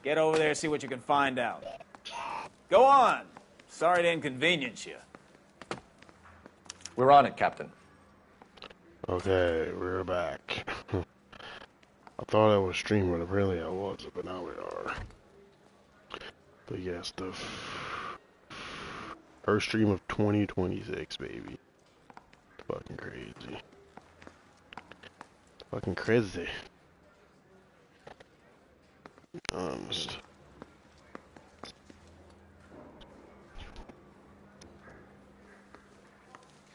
Get over there, see what you can find out. Go on. Sorry to inconvenience you. We're on it, Captain. Okay, we're back. I thought I was streaming, but apparently I wasn't, but now we are. But yes, the first stream of 2026, baby. Fucking crazy. Fucking crazy. Honest.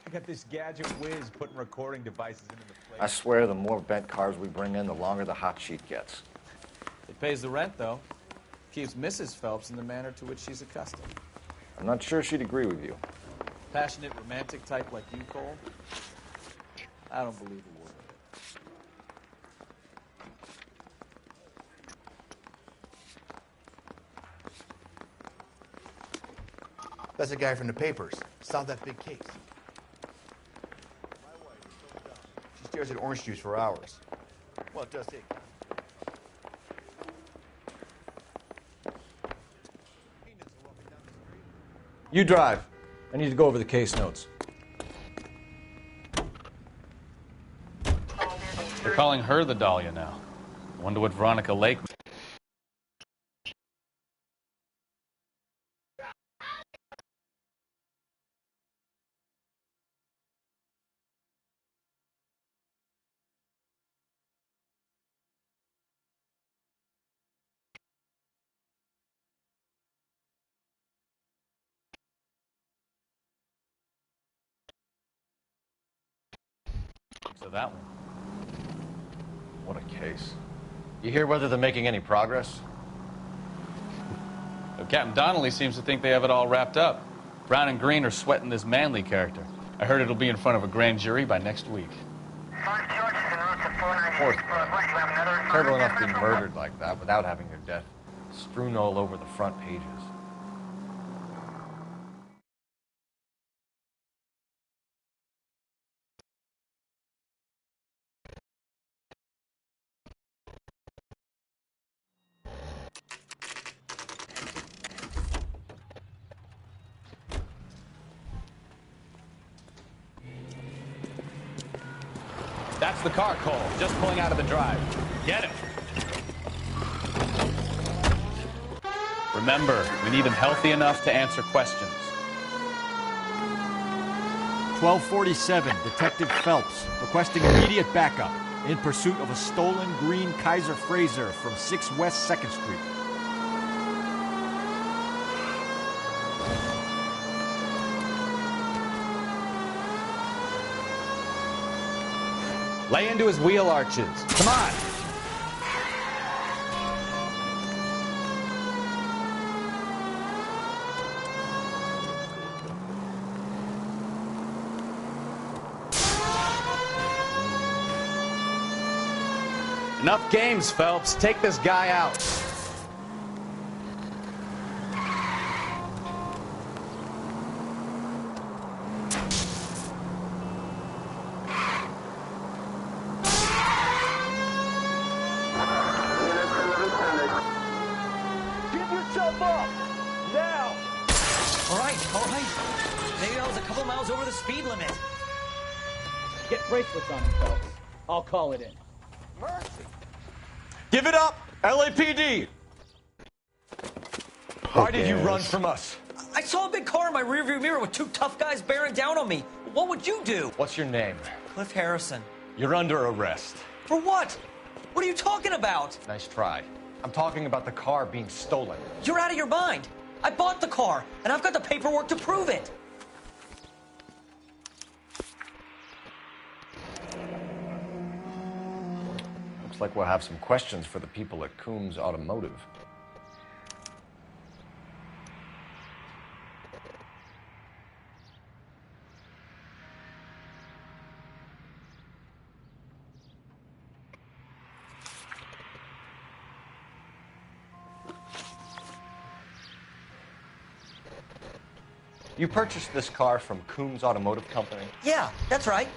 I got this gadget whiz putting recording devices into the place. I swear the more bent cars we bring in, the longer the hot sheet gets. It pays the rent, though. Keeps Mrs. Phelps in the manner to which she's accustomed. I'm not sure she'd agree with you. Passionate, romantic type like you, Cole? I don't believe a word of it. That's a guy from the papers. Solved that big case. She stares at orange juice for hours. Well, it does take. You drive. I need to go over the case notes. They're calling her the Dahlia now. Wonder what Veronica Lake... So that one. What a case. You hear whether they're making any progress? Well, Captain Donnelly seems to think they have it all wrapped up. Brown and Green are sweating this Manley character. I heard it'll be in front of a grand jury by next week. Poor thing. Terrible enough to be murdered like that without having their death strewn all over the front pages. That's the car, Cole. Just pulling out of the drive. Get him. Remember, we need him healthy enough to answer questions. 1247, Detective Phelps, requesting immediate backup in pursuit of a stolen green Kaiser Frazer from 6 West 2nd Street. Lay into his wheel arches. Come on. Enough games, Phelps. Take this guy out. Get bracelets on him, Phelps. I'll call it in. Mercy! Give it up, LAPD! Why did you run from us? I saw a big car in my rearview mirror with 2 tough guys bearing down on me. What would you do? What's your name? Cliff Harrison. You're under arrest. For what? What are you talking about? Nice try. I'm talking about the car being stolen. You're out of your mind. I bought the car, and I've got the paperwork to prove it. Looks like we'll have some questions for the people at Coombs Automotive. You purchased this car from Coombs Automotive Company? Yeah, that's right.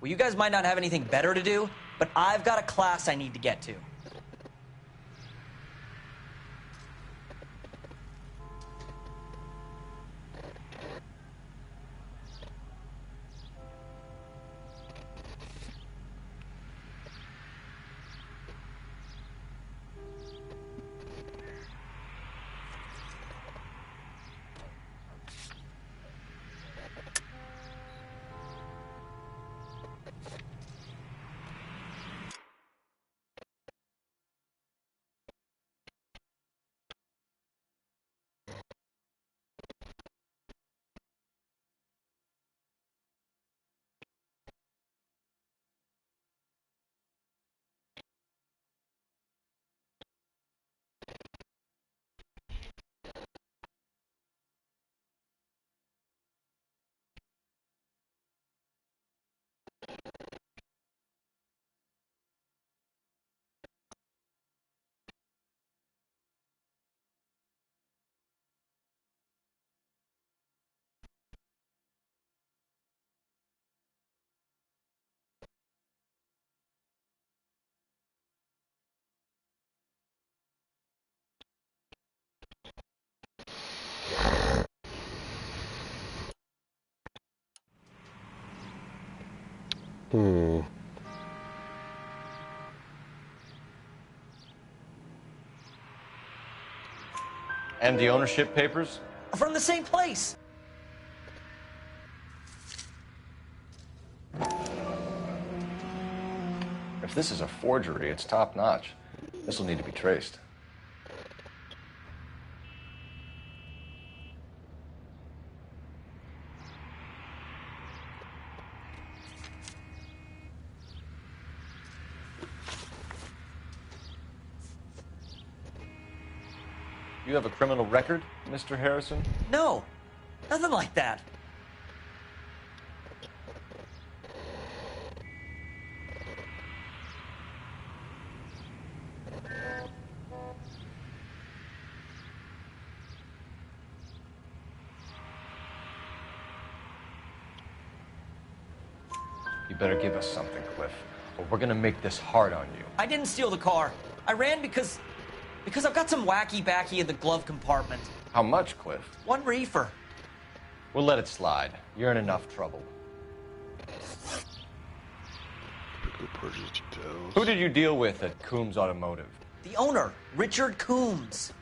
Well, you guys might not have anything better to do, but I've got a class I need to get to. And the ownership papers? From the same place. If this is a forgery, it's top-notch. This will need to be traced. You have a criminal record, Mr. Harrison? No, nothing like that. You better give us something, Cliff, or we're gonna make this hard on you. I didn't steal the car. I ran because I've got some wacky backy in the glove compartment. How much, Cliff? 1 reefer. We'll let it slide. You're in enough trouble. Typical purchase details. Who did you deal with at Coombs Automotive? The owner, Richard Coombs.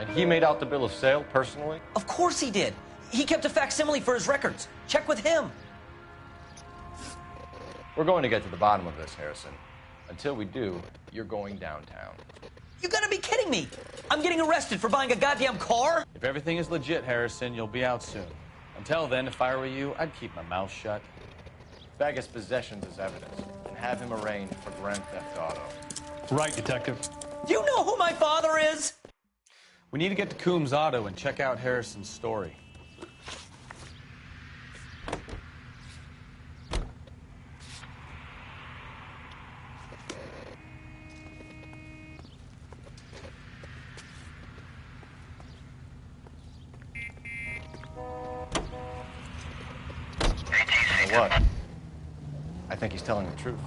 And he made out the bill of sale personally? Of course he did. He kept a facsimile for his records. Check with him. We're going to get to the bottom of this, Harrison. Until we do, you're going downtown. You gotta be kidding me. I'm getting arrested for buying a goddamn car? If everything is legit, Harrison, you'll be out soon. Until then, if I were you, I'd keep my mouth shut. Bag his possessions as evidence and have him arraigned for grand theft auto. Right, Detective. Do you know who my father is? We need to get to Coombs Auto and check out Harrison's story. What? I think he's telling the truth.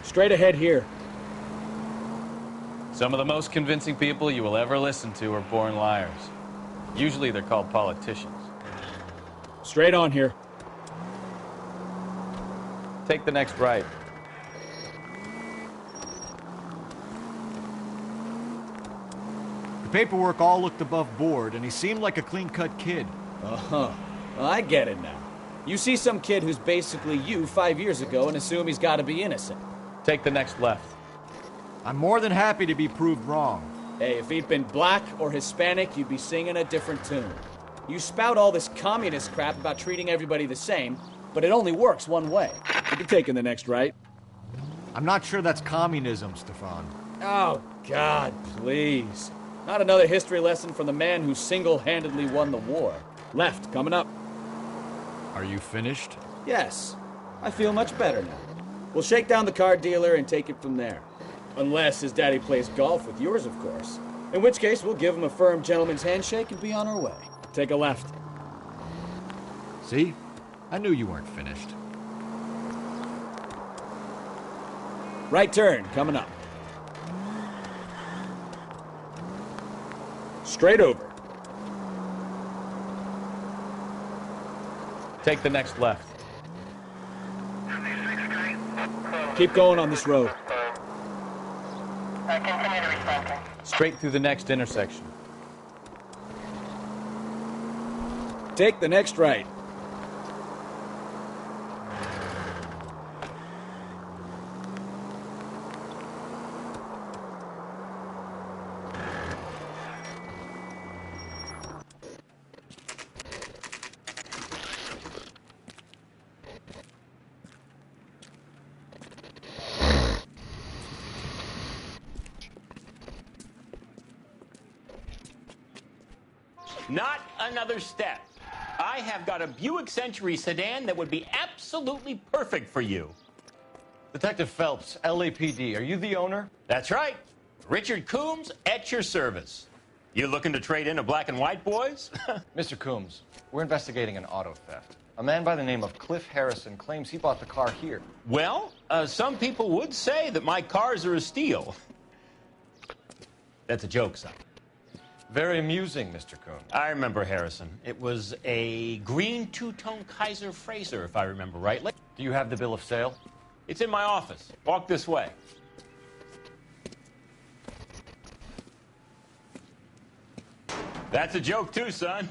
Straight ahead here. Some of the most convincing people you will ever listen to are born liars. Usually they're called politicians. Straight on here. Take the next right. The paperwork all looked above board, and he seemed like a clean-cut kid. Uh-huh. Well, I get it now. You see some kid who's basically you 5 years ago and assume he's got to be innocent. Take the next left. I'm more than happy to be proved wrong. Hey, if he'd been black or Hispanic, you'd be singing a different tune. You spout all this communist crap about treating everybody the same, but it only works one way. You can take in the next right. I'm not sure that's communism, Stefan. Oh, God, please. Not another history lesson from the man who single-handedly won the war. Left, coming up. Are you finished? Yes. I feel much better now. We'll shake down the car dealer and take it from there. Unless his daddy plays golf with yours, of course. In which case, we'll give him a firm gentleman's handshake and be on our way. Take a left. See? I knew you weren't finished. Right turn, coming up. Straight over. Take the next left. Keep going on this road. Straight through the next intersection. Take the next right. Not another step. I have got a Buick Century sedan that would be absolutely perfect for you. Detective Phelps, LAPD, are you the owner? That's right. Richard Coombs at your service. You looking to trade in a black and white, boys? Mr. Coombs, we're investigating an auto theft. A man by the name of Cliff Harrison claims he bought the car here. Well, some people would say that my cars are a steal. That's a joke, son. Very amusing, Mr. Coombs. I remember Harrison. It was a green two-tone Kaiser Frazer, if I remember rightly. Do you have the bill of sale? It's in my office. Walk this way. That's a joke, too, son.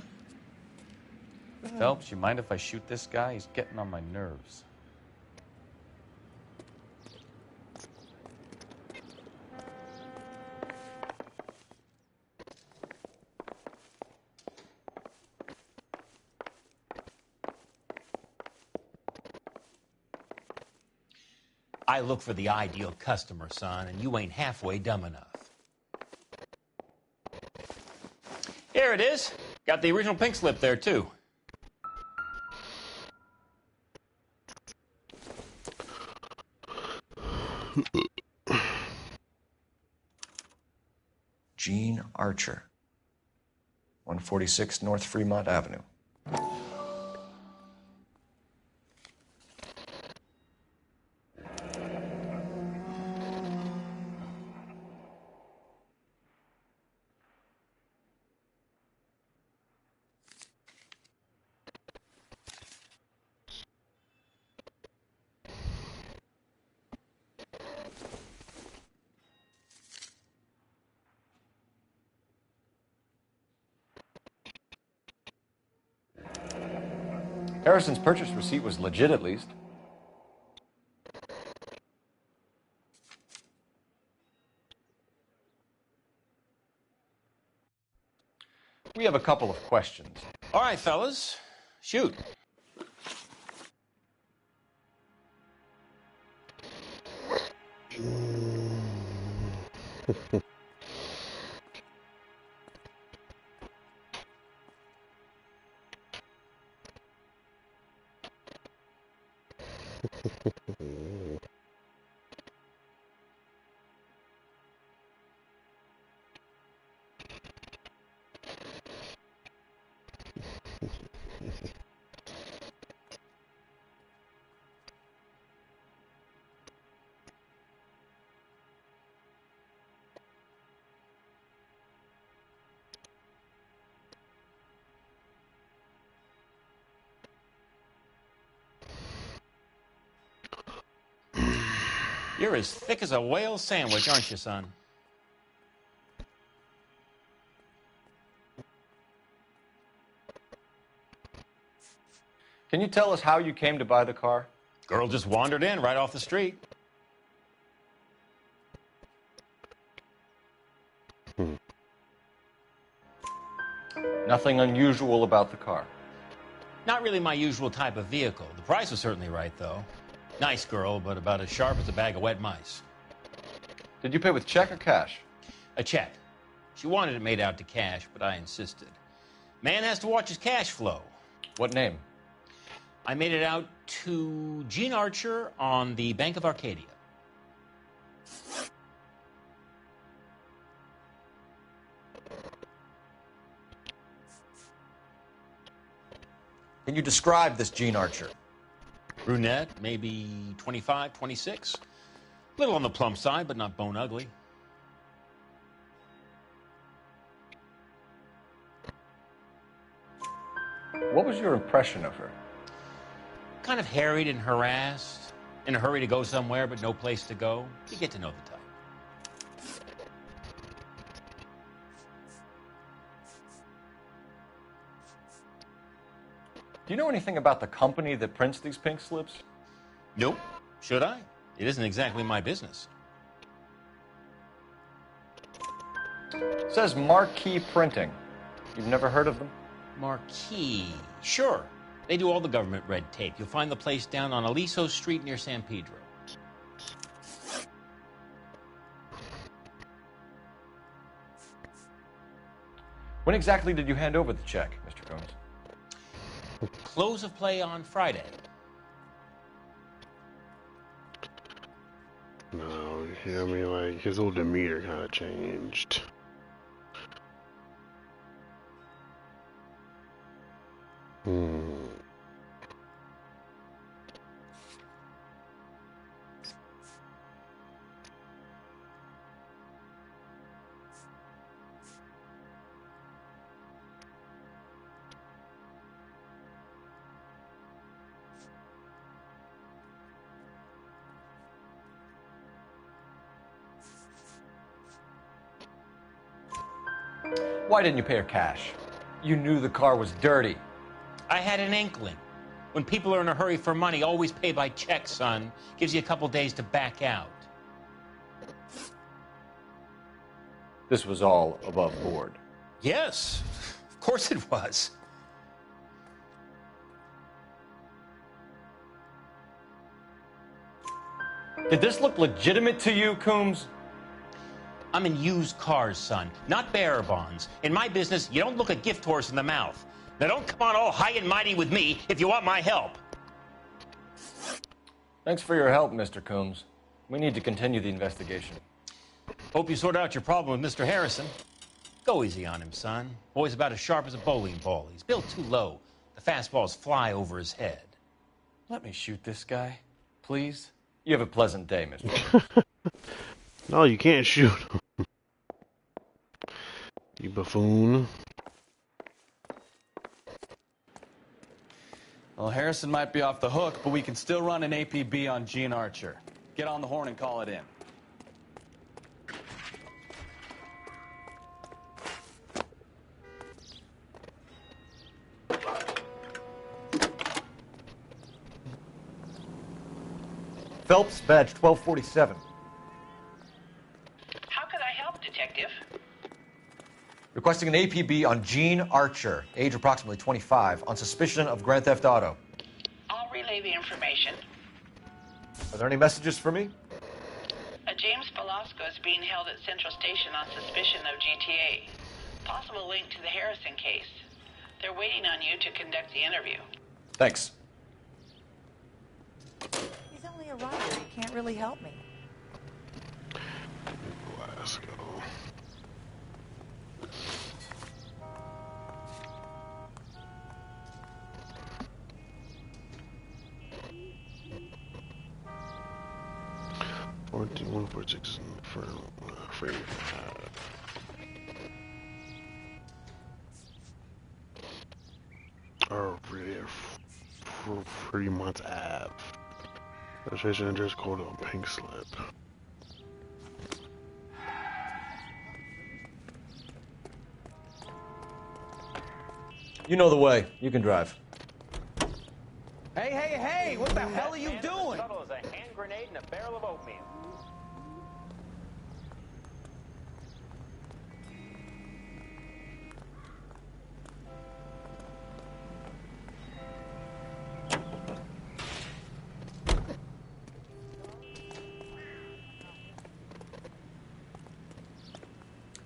Phelps, you mind if I shoot this guy? He's getting on my nerves. I look for the ideal customer, son, and you ain't halfway dumb enough. Here it is. Got the original pink slip there, too. Gene Archer, 146 North Fremont Avenue. Harrison's purchase receipt was legit, at least. We have a couple of questions. All right, fellas. Shoot. You're as thick as a whale sandwich, aren't you, son? Can you tell us how you came to buy the car? Girl just wandered in right off the street. Nothing unusual about the car. Not really my usual type of vehicle. The price was certainly right, though. Nice girl, but about as sharp as a bag of wet mice. Did you pay with check or cash? A check. She wanted it made out to cash, but I insisted. Man has to watch his cash flow. What name? I made it out to Gene Archer on the Bank of Arcadia. Can you describe this Gene Archer? Brunette, maybe 25, 26. Little on the plump side, but not bone ugly. What was your impression of her? Kind of harried and harassed. In a hurry to go somewhere, but no place to go. You get to know the type. Do you know anything about the company that prints these pink slips? Nope. Should I? It isn't exactly my business. It says Marquee Printing. You've never heard of them? Marquee. Sure. They do all the government red tape. You'll find the place down on Aliso Street near San Pedro. When exactly did you hand over the check, Mr. Combs? Close of play on Friday. No, I mean, like, his whole demeanor kind of changed. Why didn't you pay her cash? You knew the car was dirty. I had an inkling. When people are in a hurry for money, always pay by check, son. Gives you a couple days to back out. This was all above board. Yes, of course it was. Did this look legitimate to you, Coombs? I'm in used cars, son, not bearer bonds. In my business, you don't look a gift horse in the mouth. Now don't come on all high and mighty with me if you want my help. Thanks for your help, Mr. Coombs. We need to continue the investigation. Hope you sort out your problem with Mr. Harrison. Go easy on him, son. Boy's about as sharp as a bowling ball. He's built too low. The fastballs fly over his head. Let me shoot this guy, please. You have a pleasant day, Mr. No, you can't shoot him. You buffoon. Well, Harrison might be off the hook, but we can still run an APB on Gene Archer. Get on the horn and call it in. Phelps, badge 1247. How could I help, Detective? Requesting an APB on Gene Archer, age approximately 25, on suspicion of Grand Theft Auto. I'll relay the information. Are there any messages for me? A James Velasco is being held at Central Station on suspicion of GTA. Possible link to the Harrison case. They're waiting on you to conduct the interview. Thanks. He's only a rider. He can't really help me. Let's go. One point six for frame. Or really, for Fremont Ave. Registration address code on pink slip. You know the way. You can drive. Hey, hey, hey! What the hell are you doing? Subtle as a hand grenade and a barrel of oatmeal.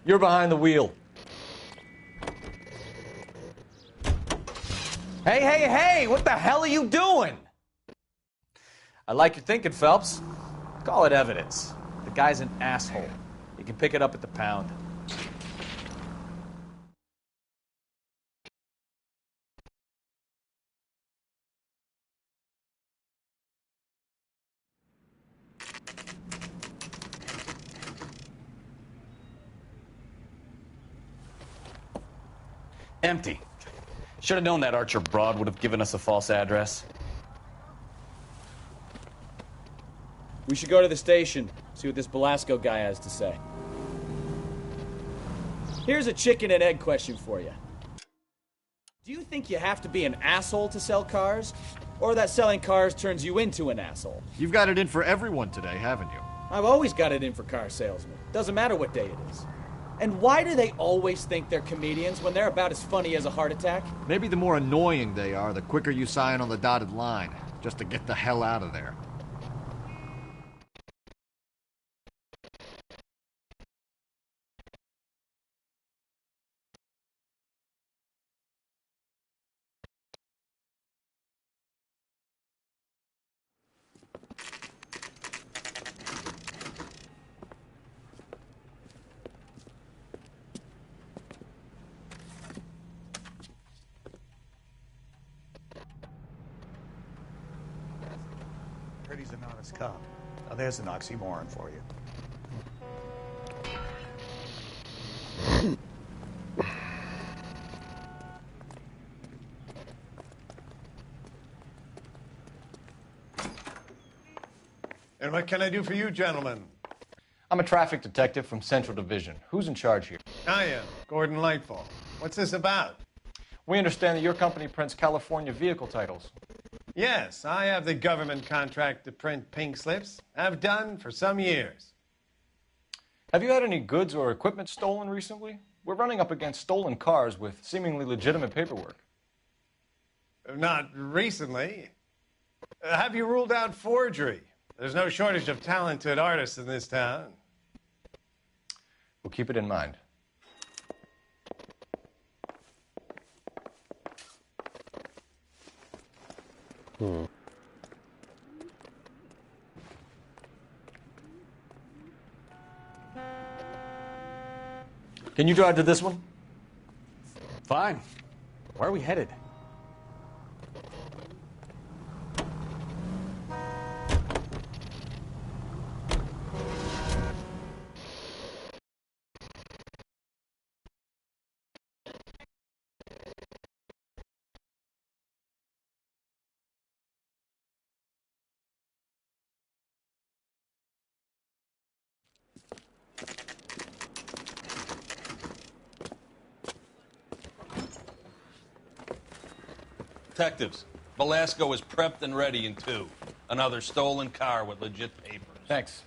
You're behind the wheel. Hey, hey, hey! What the hell are you doing? I like your thinking, Phelps. Call it evidence. The guy's an asshole. You can pick it up at the pound. Empty. Should have known that Archer broad would have given us a false address. We should go to the station, see what this Belasco guy has to say. Here's a chicken and egg question for you. Do you think you have to be an asshole to sell cars? Or that selling cars turns you into an asshole? You've got it in for everyone today, haven't you? I've always got it in for car salesmen. Doesn't matter what day it is. And why do they always think they're comedians when they're about as funny as a heart attack? Maybe the more annoying they are, the quicker you sign on the dotted line, just to get the hell out of there. He's an honest cop. Now there's an oxymoron for you. And what can I do for you, gentlemen? I'm a traffic detective from Central Division. Who's in charge here? I am, Gordon Lightfall. What's this about? We understand that your company prints California vehicle titles. Yes, I have the government contract to print pink slips. I've done for some years. Have you had any goods or equipment stolen recently? We're running up against stolen cars with seemingly legitimate paperwork. Not recently. Have you ruled out forgery? There's no shortage of talented artists in this town. We'll keep it in mind. Can you drive to this one? Fine. Where are we headed? Detectives, Belasco is prepped and ready in 2. Another stolen car with legit papers. Thanks.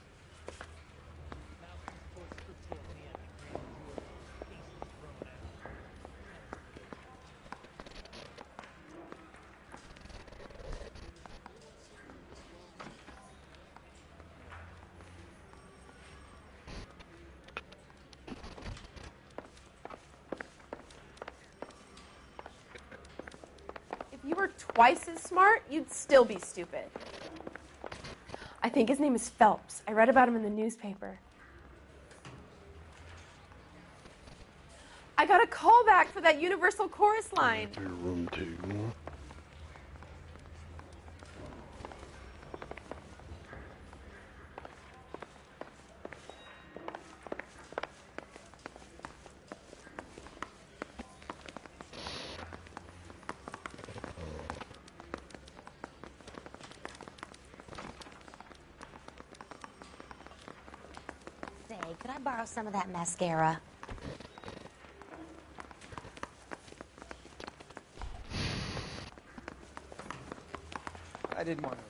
If you were twice as smart, you'd still be stupid. I think his name is Phelps. I read about him in the newspaper. I got a call back for that Universal Chorus line. To room 2. Say, could I borrow some of that mascara? I didn't want to.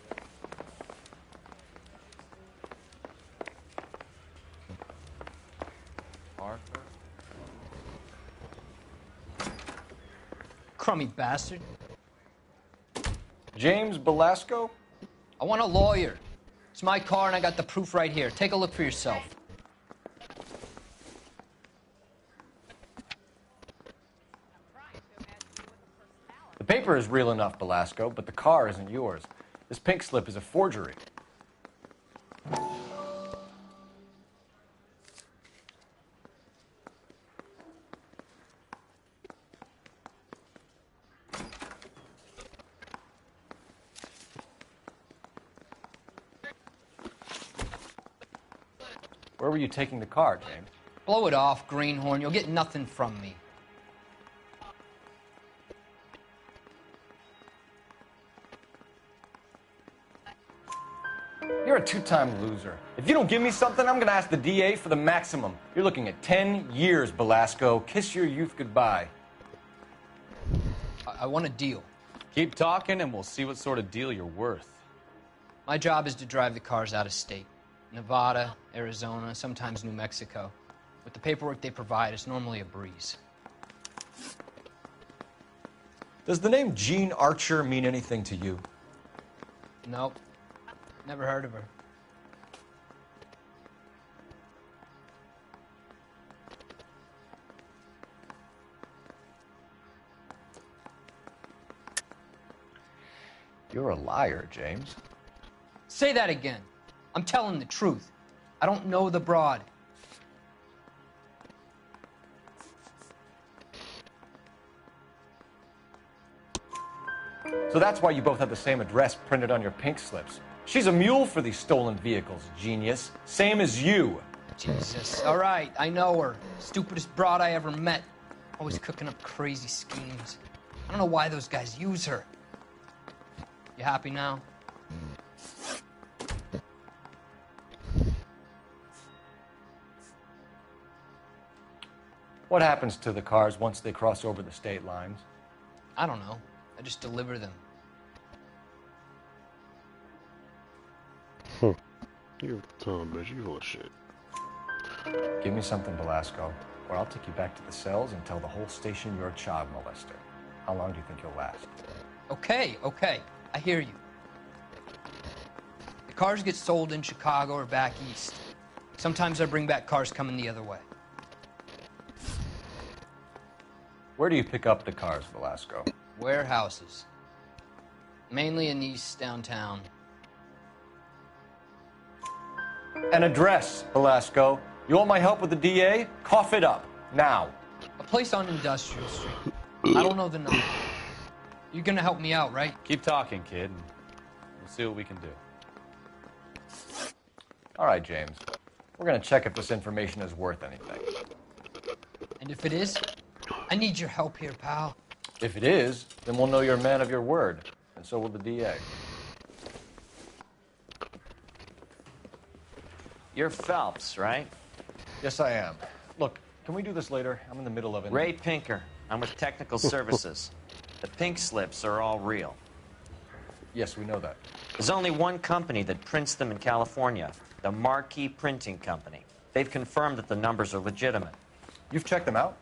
Arthur? Crummy bastard. James Belasco? I want a lawyer. It's my car and I got the proof right here. Take a look for yourself. The paper is real enough, Belasco, but the car isn't yours. This pink slip is a forgery. Where were you taking the car, James? Blow it off, greenhorn. You'll get nothing from me. two-time loser. If you don't give me something, I'm gonna ask the DA for the maximum. You're looking at 10 years, Belasco. Kiss your youth goodbye. I want a deal. Keep talking and we'll see what sort of deal you're worth. My job is to drive the cars out of state. Nevada, Arizona, sometimes New Mexico. With the paperwork they provide, it's normally a breeze. Does the name Jean Archer mean anything to you? Nope. Never heard of her. You're a liar, James. Say that again. I'm telling the truth. I don't know the broad. So that's why you both have the same address printed on your pink slips. She's a mule for these stolen vehicles, genius. Same as you. Jesus. All right, I know her. Stupidest broad I ever met. Always cooking up crazy schemes. I don't know why those guys use her. You happy now? What happens to the cars once they cross over the state lines? I don't know. I just deliver them. You son of a bitch, you full of shit. Give me something, Belasco, or I'll take you back to the cells and tell the whole station you're a child molester. How long do you think you'll last? Okay, okay. I hear you. The cars get sold in Chicago or back east. Sometimes I bring back cars coming the other way. Where do you pick up the cars, Velasco? Warehouses. Mainly in East downtown. An address, Velasco. You want my help with the DA? Cough it up, now. A place on Industrial Street. I don't know the number. You're gonna help me out, right? Keep talking, kid, and we'll see what we can do. All right, James. We're gonna check if this information is worth anything. And if it is, I need your help here, pal. If it is, then we'll know you're a man of your word, and so will the DA. You're Phelps, right? Yes, I am. Look, can we do this later? I'm in the middle of it. Ray Pinker. I'm with Technical Services. The pink slips are all real. Yes, we know that. There's only one company that prints them in California, the Marquee Printing Company. They've confirmed that the numbers are legitimate. You've checked them out?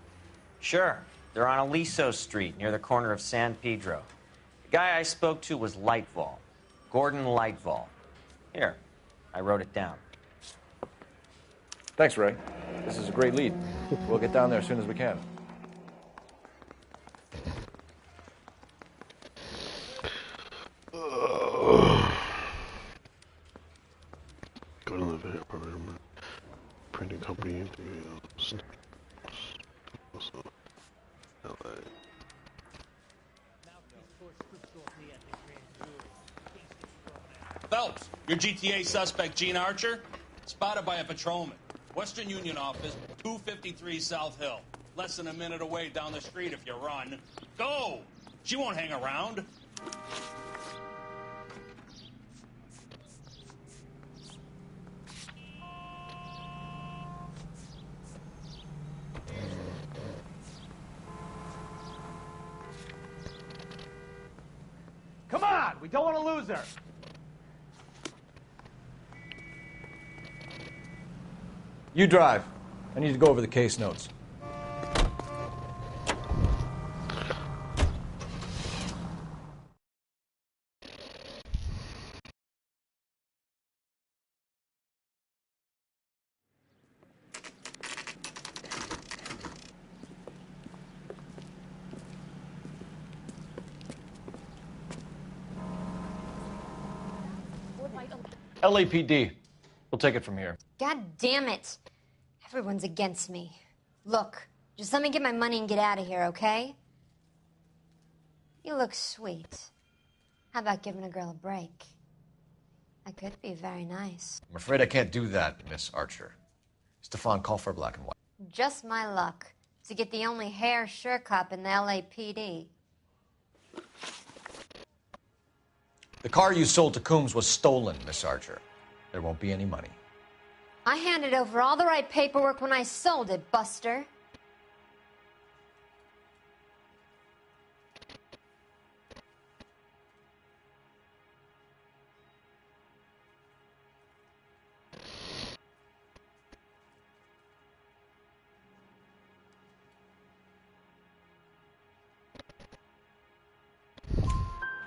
Sure. They're on Aliso Street, near the corner of San Pedro. The guy I spoke to was Lightval. Gordon Lightval. Here, I wrote it down. Thanks, Ray. This is a great lead. We'll get down there as soon as we can. Go to the video program. Printing company interview. LA. Phelps, your GTA suspect, Jean Archer, spotted by a patrolman. Western Union office, 253 South Hill. Less than a minute away down the street if you run. Go! She won't hang around. Come on, we don't want to lose her. You drive. I need to go over the case notes. LAPD. We'll take it from here. God damn it. Everyone's against me. Look, just let me get my money and get out of here, okay? You look sweet. How about giving a girl a break? I could be very nice. I'm afraid I can't do that, Miss Archer. Stefan, call for black and white. Just my luck to get the only hair sure cop in the LAPD. The car you sold to Coombs was stolen, Miss Archer. there won't be any money. I handed over all the right paperwork when I sold it, Buster.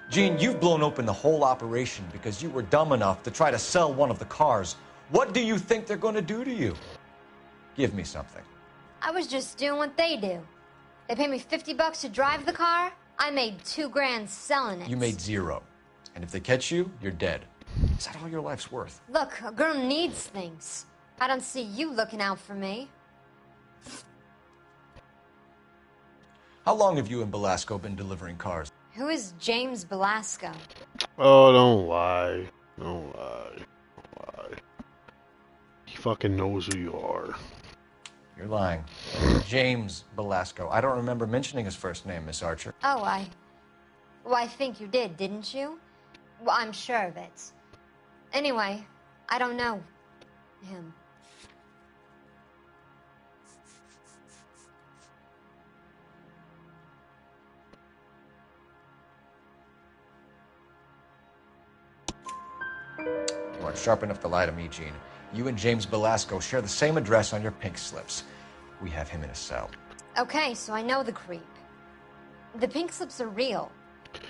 Gene, you've blown open the whole operation because you were dumb enough to try to sell one of the cars. What do you think they're going to do to you? Give me something. I was just doing what they do. They paid me $50 to drive the car. I made $2 grand selling it. You made 0. And if they catch you, you're dead. Is that all your life's worth? Look, a girl needs things. I don't see you looking out for me. How long have you and Belasco been delivering cars? Who is James Belasco? Oh, don't lie. Don't lie. Don't lie. He fucking knows who you are. You're lying. James Belasco. I don't remember mentioning his first name, Miss Archer. Oh, well, I think you did, didn't you? Well, I'm sure of it. Anyway, I don't know him. You aren't sharp enough to lie to me, Gene. You and James Belasco share the same address on your pink slips. We have him in a cell. Okay, so I know the creep. The pink slips are real.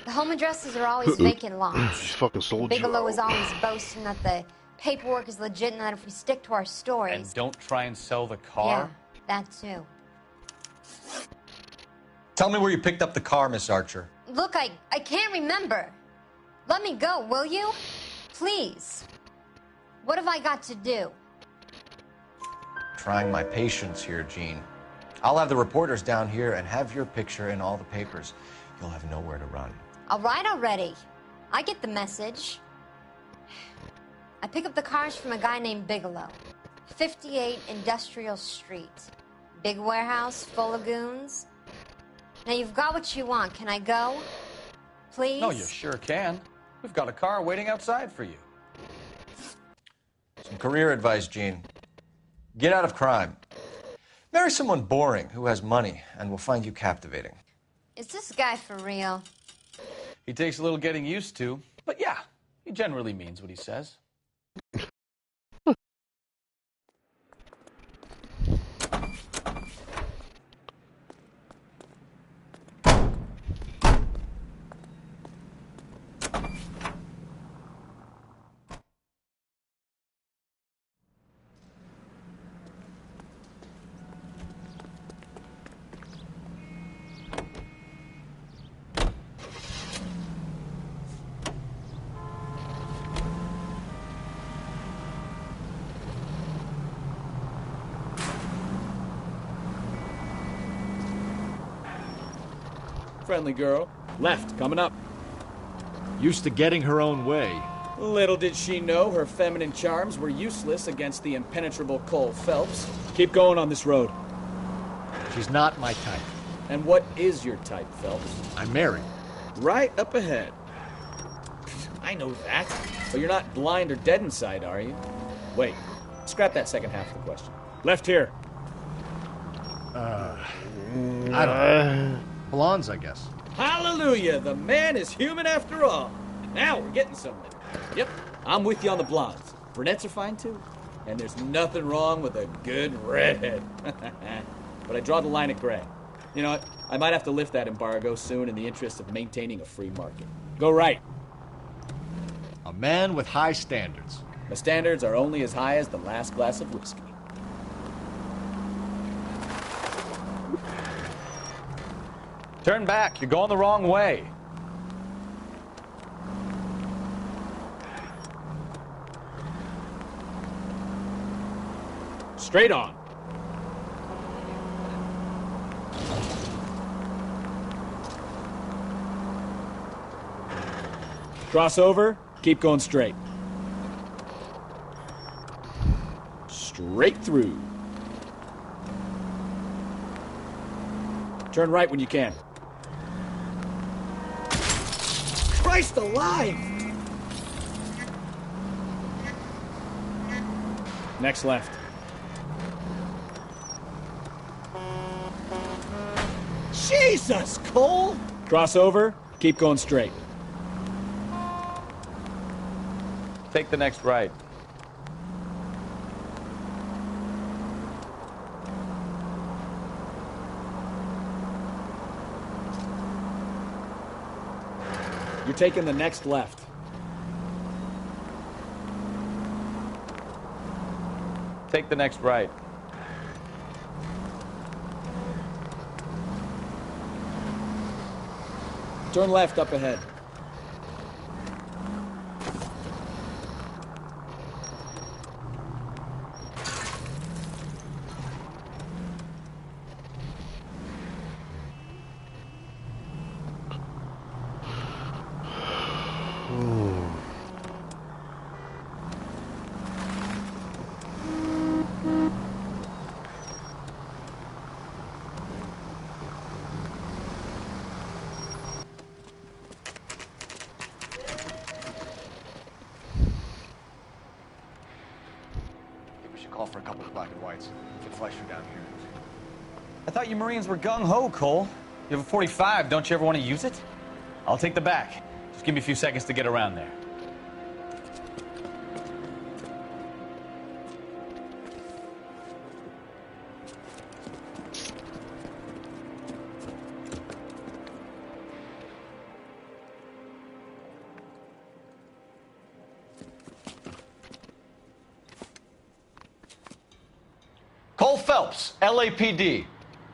The home addresses are always vacant lots. She's fucking sold Bigelow you is out. always boasting that the paperwork is legit and that if we stick to our stories... And don't try and sell the car? Yeah, that too. Tell me where you picked up the car, Miss Archer. Look, I can't remember. Let me go, will you? Please. What have I got to do? Trying my patience here, Gene. I'll have the reporters down here and have your picture in all the papers. You'll have nowhere to run. All right already. I get the message. I pick up the cars from a guy named Bigelow. 58 Industrial Street. Big warehouse full of goons. Now you've got what you want. Can I go? Please? No, you sure can. We've got a car waiting outside for you. Some career advice, Gene. Get out of crime. Marry someone boring who has money and will find you captivating. Is this guy for real? He takes a little getting used to, but yeah, he generally means what he says. Friendly girl. Left, coming up. Used to getting her own way. Little did she know her feminine charms were useless against the impenetrable Cole Phelps. Keep going on this road. She's not my type. And what is your type, Phelps? I'm married. Right up ahead. I know that. But you're not blind or dead inside, are you? Wait. Scrap that second half of the question. Left here. I don't know. Blondes, I guess. Hallelujah! The man is human after all. Now we're getting somewhere. Yep, I'm with you on the blondes. Brunettes are fine too. And there's nothing wrong with a good redhead. But I draw the line at gray. You know what? I might have to lift that embargo soon in the interest of maintaining a free market. Go right. A man with high standards. The standards are only as high as the last glass of whiskey. Turn back. You're going the wrong way. Straight on. Cross over. Keep going straight. Straight through. Turn right when you can. Christ alive! Next left. Jesus, Cole! Cross over, keep going straight. Take the next right. You're taking the next left. Take the next right. Turn left up ahead. Call for a couple of black and whites. Get Fleischer down here. I thought you Marines were gung-ho, Cole. You have a 45. Don't you ever want to use it? I'll take the back. Just give me a few seconds to get around there. Cole Phelps, LAPD.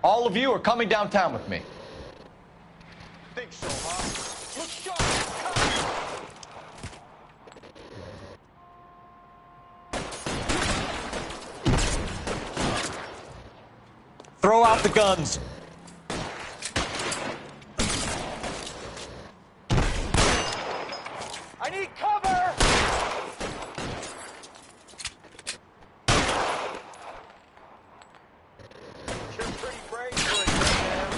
All of you are coming downtown with me. Think so, huh? Look sharp! Throw out the guns. I need cover! You're pretty brave for a dead man.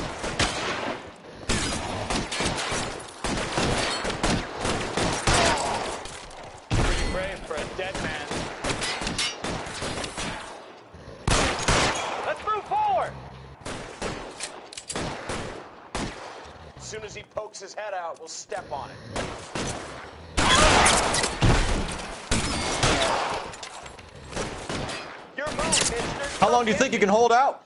Pretty brave for a dead man. Let's move forward! As soon as he pokes his head out, we'll step on it. Your move, mister. How long do you think you can hold out?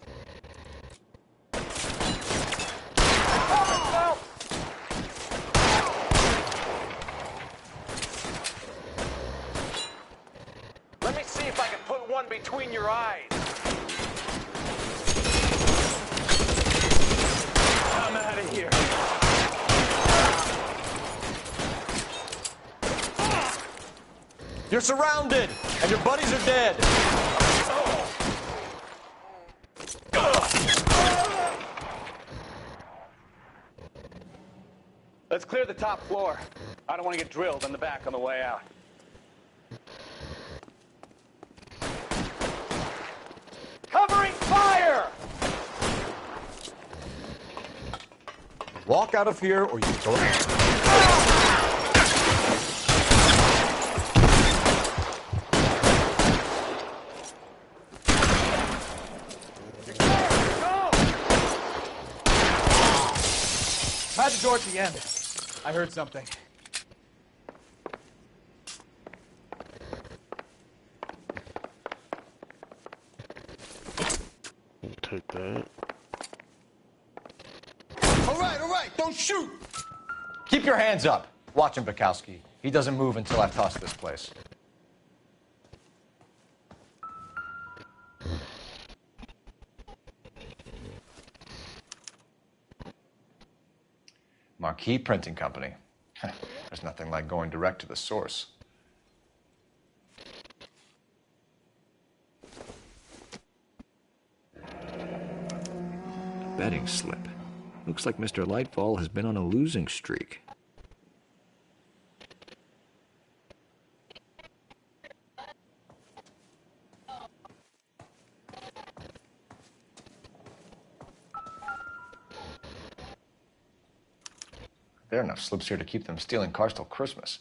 Let me see if I can put one between your eyes. I'm out of here. You're surrounded, and your buddies are dead. Let's clear the top floor. I don't want to get drilled in the back on the way out. Covering fire! Walk out of here, or you go. Hide the door at the end. I heard something. Take that. All right, don't shoot! Keep your hands up. Watch him, Bukowski. He doesn't move until I've tossed this place. Marquee Printing Company. There's nothing like going direct to the source. Betting slip. Looks like Mr. Lightfall has been on a losing streak. There are enough slips here to keep them stealing cars till Christmas.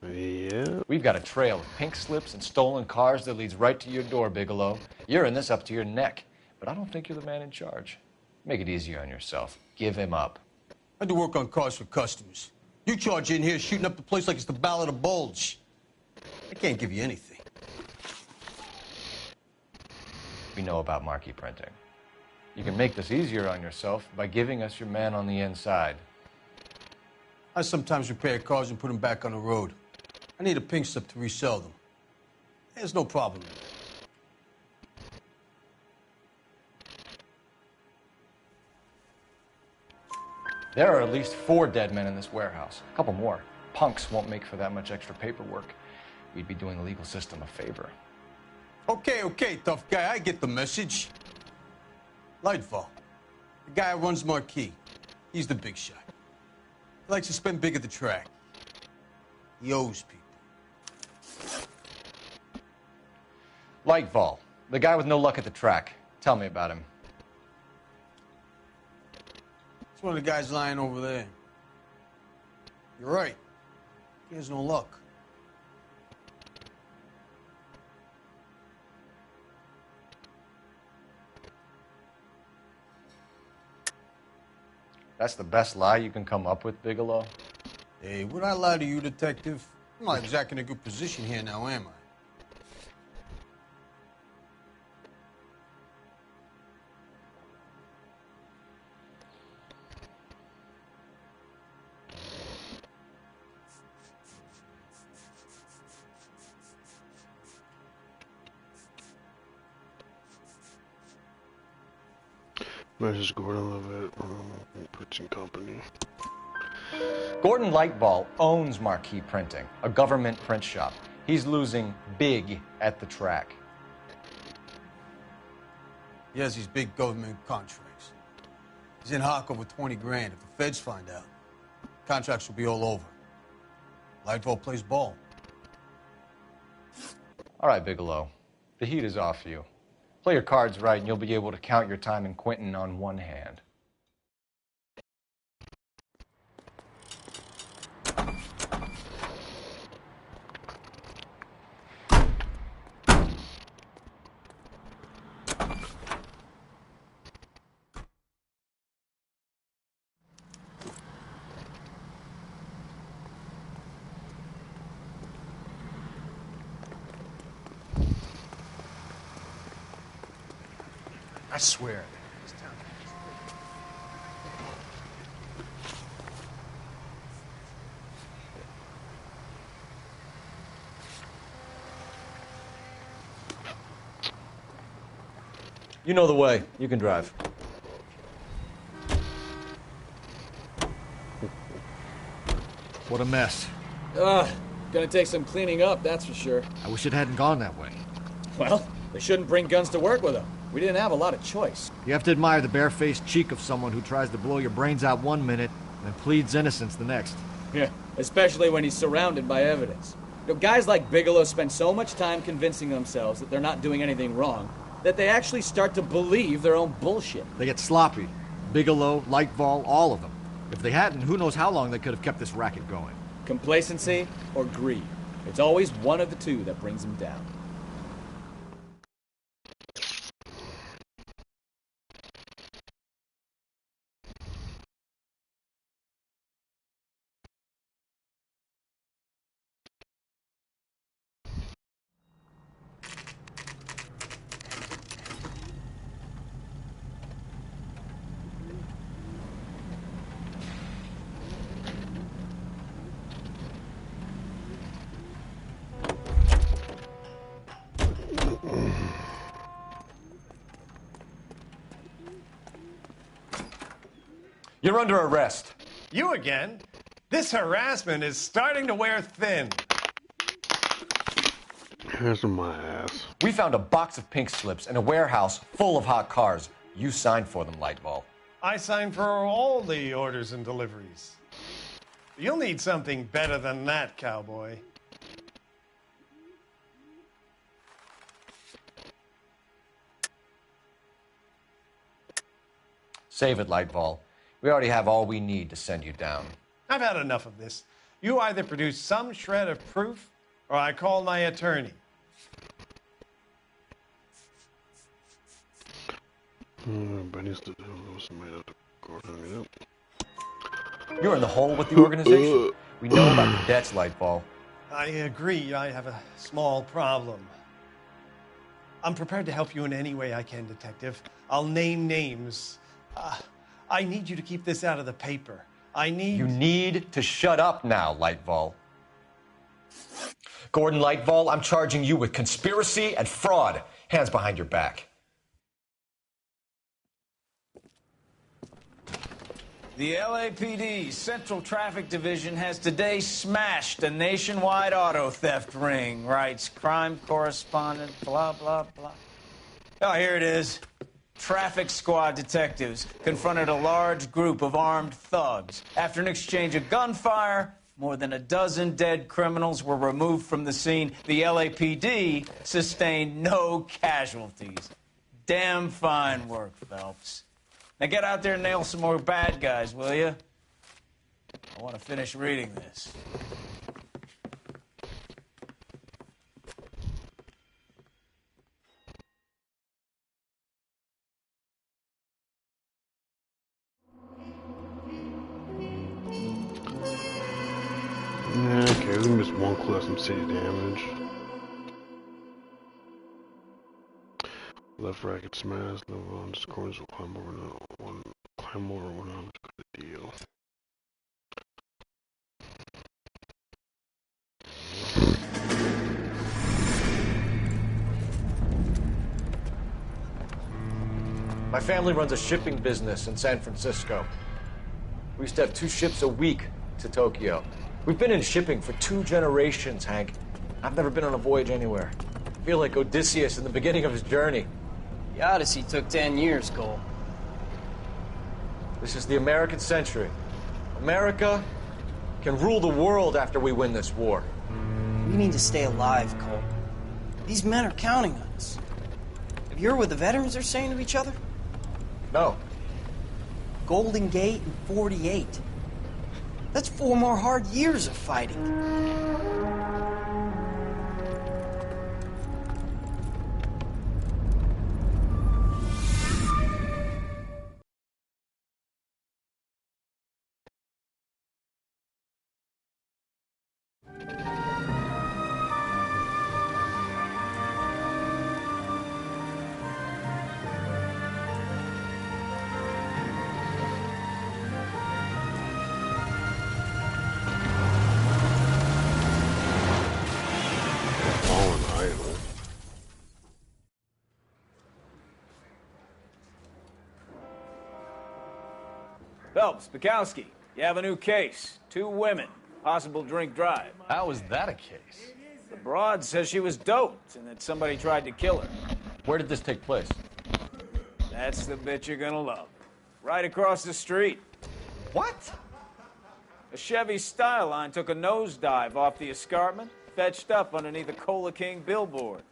Yeah. We We've got a trail of pink slips and stolen cars that leads right to your door, Bigelow. You're in this up to your neck, but I don't think you're the man in charge. Make it easier on yourself. Give him up. I do work on cars for customers. You charge in here shooting up the place like it's the Ballad of Bulge. I can't give you anything. We know about marquee printing. You can make this easier on yourself by giving us your man on the inside. I sometimes repair cars and put them back on the road. I need a pink slip to resell them. There's no problem. There are at least 4 dead men in this warehouse. A couple more. Punks won't make for that much extra paperwork. We'd be doing the legal system a favor. Okay, tough guy, I get the message. Lightfall, the guy who runs Marquee. He's the big shot. He likes to spend big at the track. He owes people. Lightfall, the guy with no luck at the track. Tell me about him. It's one of the guys lying over there. You're right. He has no luck. That's the best lie you can come up with, Bigelow? Hey, would I lie to you, detective? I'm not exactly in a good position here now, am I? Mrs. Gordon Levitt, Printing Company. Gordon Lightball owns Marquee Printing, a government print shop. He's losing big at the track. He has these big government contracts. He's in hock over 20 grand. If the feds find out, contracts will be all over. Lightball plays ball. All right, Bigelow. The heat is off you. Play your cards right, and you'll be able to count your time in Quentin on one hand. I swear. You know the way. You can drive. What a mess. Gonna take some cleaning up, that's for sure. I wish it hadn't gone that way. Well, they shouldn't bring guns to work with them. We didn't have a lot of choice. You have to admire the barefaced cheek of someone who tries to blow your brains out one minute and pleads innocence the next. Yeah, especially when he's surrounded by evidence. You know, guys like Bigelow spend so much time convincing themselves that they're not doing anything wrong that they actually start to believe their own bullshit. They get sloppy. Bigelow, Lightball, all of them. If they hadn't, who knows how long they could have kept this racket going. Complacency or greed. It's always one of the two that brings them down. You're under arrest. You again? This harassment is starting to wear thin. Hands on my ass. We found a box of pink slips in a warehouse full of hot cars. You signed for them, Lightball. I signed for all the orders and deliveries. You'll need something better than that, cowboy. Save it, Lightball. We already have all we need to send you down. I've had enough of this. You either produce some shred of proof, or I call my attorney. Benny's the somebody at the court hanging out. You're in the hole with the organization. We know about the debts, Lightfall. I agree. I have a small problem. I'm prepared to help you in any way I can, Detective. I'll name names. I need you to keep this out of the paper. You need to shut up now, Lightfall. Gordon Lightfall, I'm charging you with conspiracy and fraud. Hands behind your back. The LAPD Central Traffic Division has today smashed a nationwide auto theft ring, writes crime correspondent, blah, blah, blah. Oh, here it is. Traffic squad detectives confronted a large group of armed thugs. After an exchange of gunfire, more than a dozen dead criminals were removed from the scene. The LAPD sustained no casualties. Damn fine work, Phelps. Now get out there and nail some more bad guys, will you? I want to finish reading this. Okay, we missed one clue, some city damage. Left racket smash, no on this corners will climb over one on the deal. My family runs a shipping business in San Francisco. We used to have 2 ships a week to Tokyo. We've been in shipping for 2 generations, Hank. I've never been on a voyage anywhere. I feel like Odysseus in the beginning of his journey. The Odyssey took 10 years, Cole. This is the American century. America can rule the world after we win this war. We need to stay alive, Cole. These men are counting on us. Have you heard what the veterans are saying to each other? No. Golden Gate in 48. That's 4 more hard years of fighting. Phelps, Bukowski, you have a new case. 2 women, possible drink drive. How is that a case? The broad says she was doped and that somebody tried to kill her. Where did this take place? That's the bit you're gonna love. Right across the street. What? A Chevy Styline took a nosedive off the escarpment, fetched up underneath a Cola King billboard.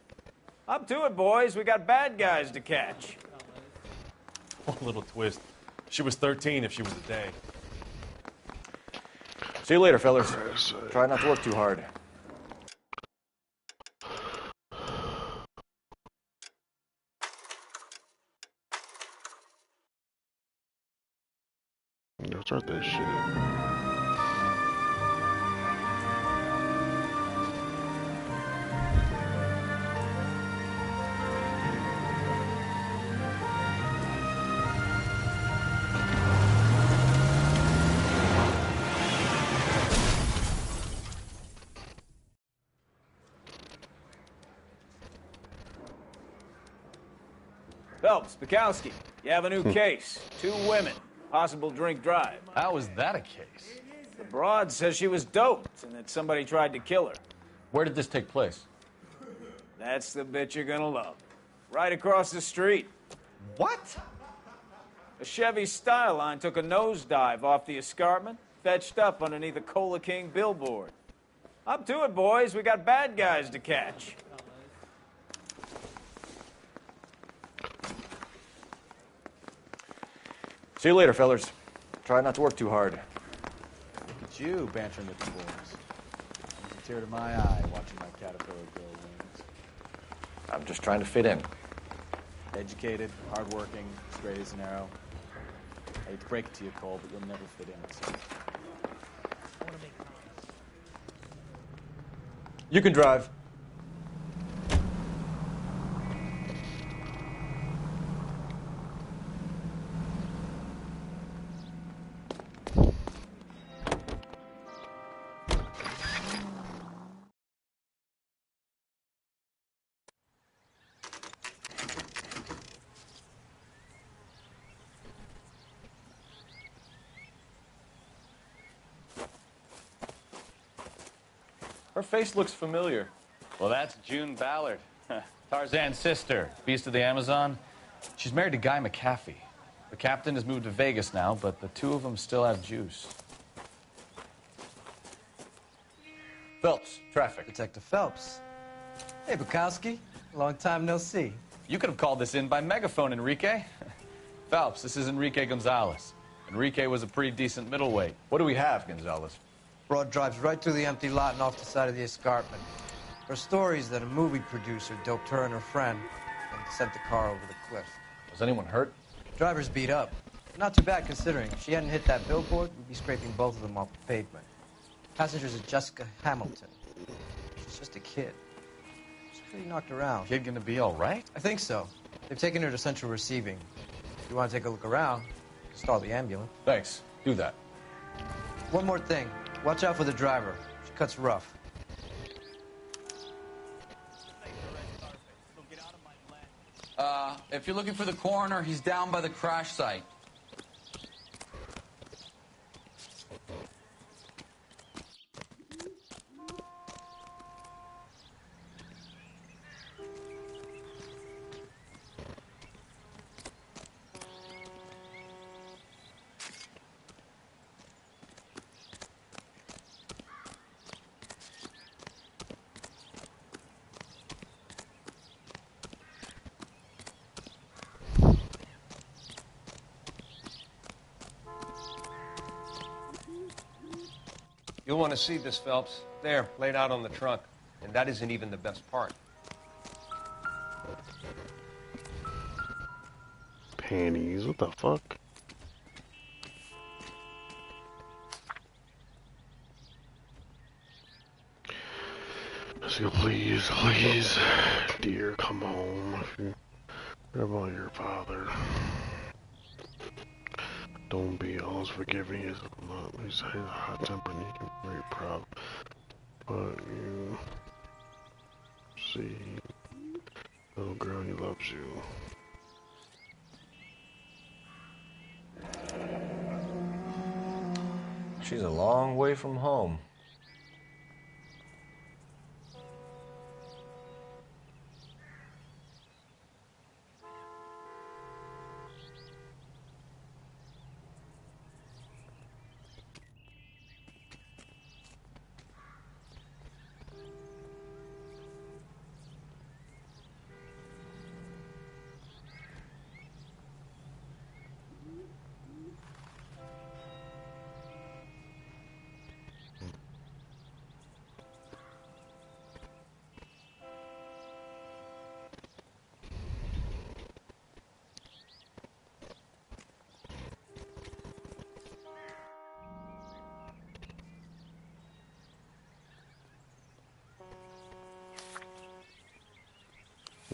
Up to it, boys. We got bad guys to catch. One little twist. She was 13 if she was a day. See you later, fellas. Try not to work too hard. Yo, start that shit. Phelps, Bukowski, you have a new case. 2 women, possible drink drive. How is that a case? The broad says she was doped and that somebody tried to kill her. Where did this take place? That's the bit you're gonna love. Right across the street. What? A Chevy Styline took a nosedive off the escarpment, fetched up underneath a Cola King billboard. Up to it, boys. We got bad guys to catch. See you later, fellas. Try not to work too hard. Look at you bantering with the boys. tear to my eye watching my caterpillar grow wings. I'm just trying to fit in. Educated, hardworking, straight as an arrow. I hate to break it to you, Cole, but you'll never fit in. So. You can drive. Her face looks familiar. Well, that's June Ballard, Tarzan's sister, beast of the Amazon. She's married to Guy McAfee. The captain has moved to Vegas now, but the two of them still have juice. Phelps, traffic. Detective Phelps. Hey, Bukowski. Long time no see. You could have called this in by megaphone, Enrique. Phelps, this is Enrique Gonzalez. Enrique was a pretty decent middleweight. What do we have, Gonzalez? Broad drives right through the empty lot and off the side of the escarpment. Her story is that a movie producer doped her and her friend and sent the car over the cliff. Was anyone hurt? Driver's beat up. Not too bad considering. If she hadn't hit that billboard, we'd be scraping both of them off the pavement. Passengers are Jessica Hamilton. She's just a kid. She's pretty knocked around. Kid gonna be all right? I think so. They've taken her to central receiving. If you want to take a look around, stall the ambulance. Thanks. Do that. One more thing. Watch out for the driver. She cuts rough. If you're looking for the coroner, he's down by the crash site. You'll want to see this, Phelps. There, laid out on the trunk. And that isn't even the best part. Panties, what the fuck? Let's go, please, please. Dear, come home. What about your father? Don't be all as forgiving as not. At least he's a hot temper and he can be very proud. But you see, little girl, he loves you. She's a long way from home.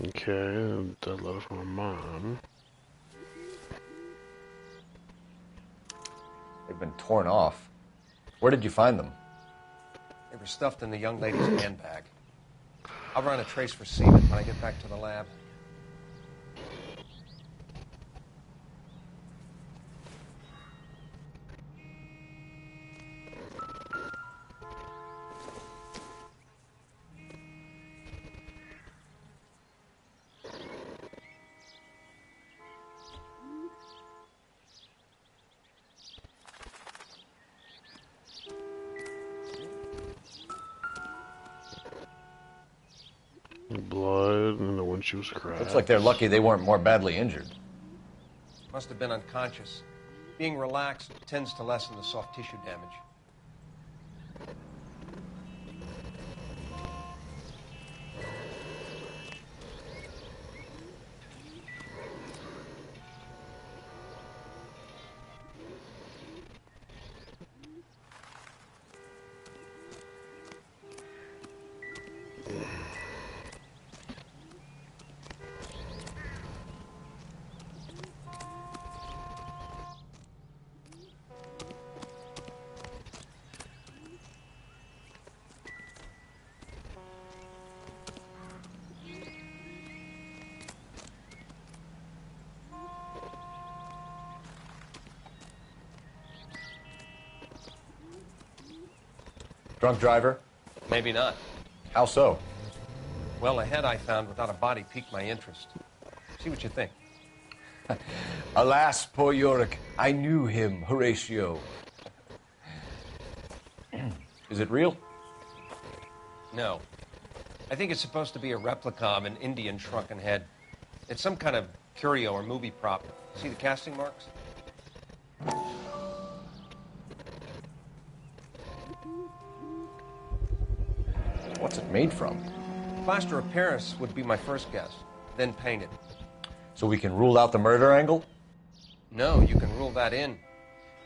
Okay, that letter from her mom. They've been torn off. Where did you find them? They were stuffed in the young lady's handbag. I'll run a trace for semen when I get back to the lab. Blood and the windshield's cracked. Looks like they're lucky they weren't more badly injured. Must have been unconscious. Being relaxed tends to lessen the soft tissue damage. Drunk driver? Maybe not. How so? Well, the head I found without a body piqued my interest. See what you think. Alas, poor Yorick. I knew him, Horatio. Is it real? No. I think it's supposed to be a replica of an Indian shrunken head. It's some kind of curio or movie prop. See the casting marks? What's it made from? Plaster of Paris would be my first guess, then painted. So we can rule out the murder angle? No, you can rule that in.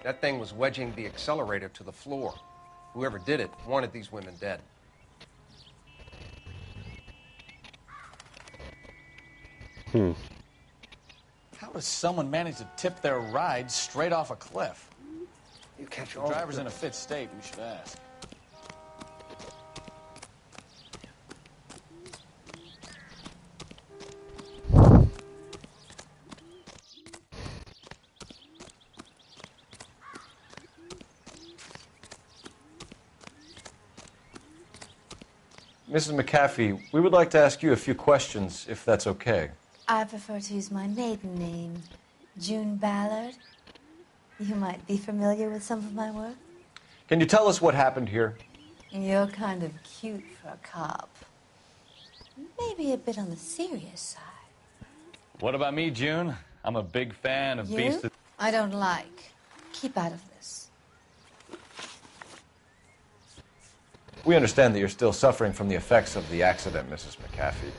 That thing was wedging the accelerator to the floor. Whoever did it wanted these women dead. How does someone manage to tip their ride straight off a cliff? You catch The driver's in a fit state, we should ask. Mrs. McAfee, we would like to ask you a few questions, if that's okay. I prefer to use my maiden name, June Ballard. You might be familiar with some of my work. Can you tell us what happened here? You're kind of cute for a cop. Maybe a bit on the serious side. What about me, June? I'm a big fan of You? Beast of... I don't like. Keep out of this. We understand that you're still suffering from the effects of the accident, Mrs. McAfee.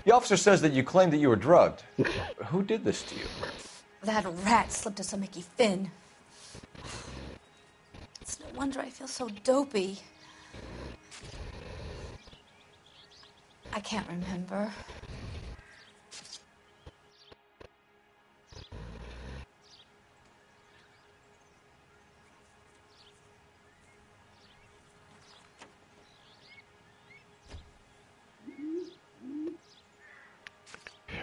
The officer says that you claimed that you were drugged. Who did this to you? That rat slipped us a Mickey Finn. It's no wonder I feel so dopey. I can't remember.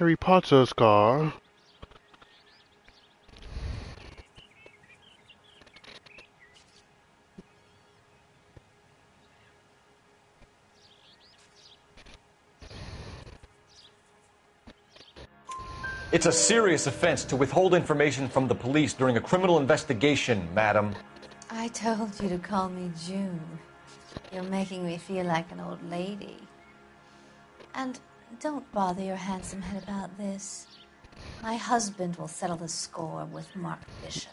Harry Potter's car. It's a serious offense to withhold information from the police during a criminal investigation, madam. I told you to call me June. You're making me feel like an old lady. And don't bother your handsome head about this. My husband will settle the score with Mark Bishop.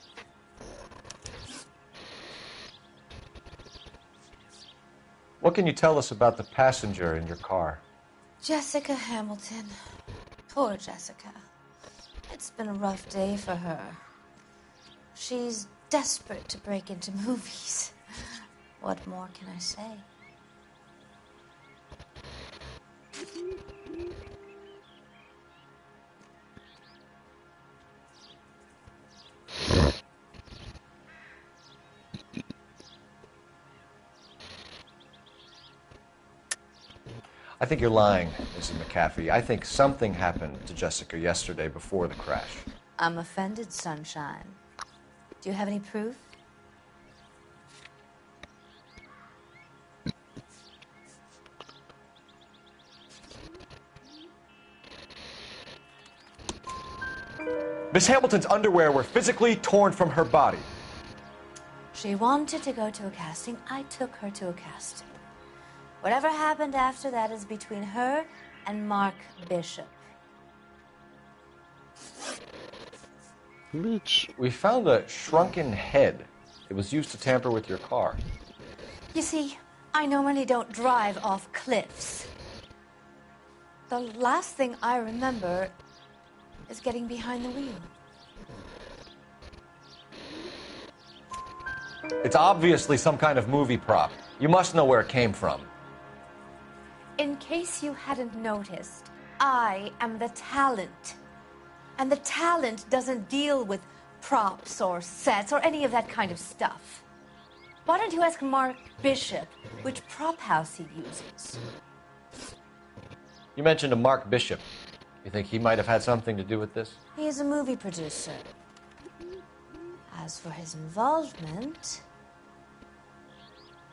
What can you tell us about the passenger in your car? Jessica Hamilton. Poor Jessica. It's been a rough day for her. She's desperate to break into movies. What more can I say? I think you're lying, Mrs. McAfee. I think something happened to Jessica yesterday before the crash. I'm offended, Sunshine. Do you have any proof? Miss Hamilton's underwear were physically torn from her body. She wanted to go to a casting. I took her to a casting. Whatever happened after that is between her and Mark Bishop. Mitch. We found a shrunken head. It was used to tamper with your car. You see, I normally don't drive off cliffs. The last thing I remember is getting behind the wheel. It's obviously some kind of movie prop. You must know where it came from. In case you hadn't noticed, I am the talent. And the talent doesn't deal with props or sets or any of that kind of stuff. Why don't you ask Mark Bishop which prop house he uses? You mentioned a Mark Bishop. You think he might have had something to do with this? He is a movie producer. As for his involvement,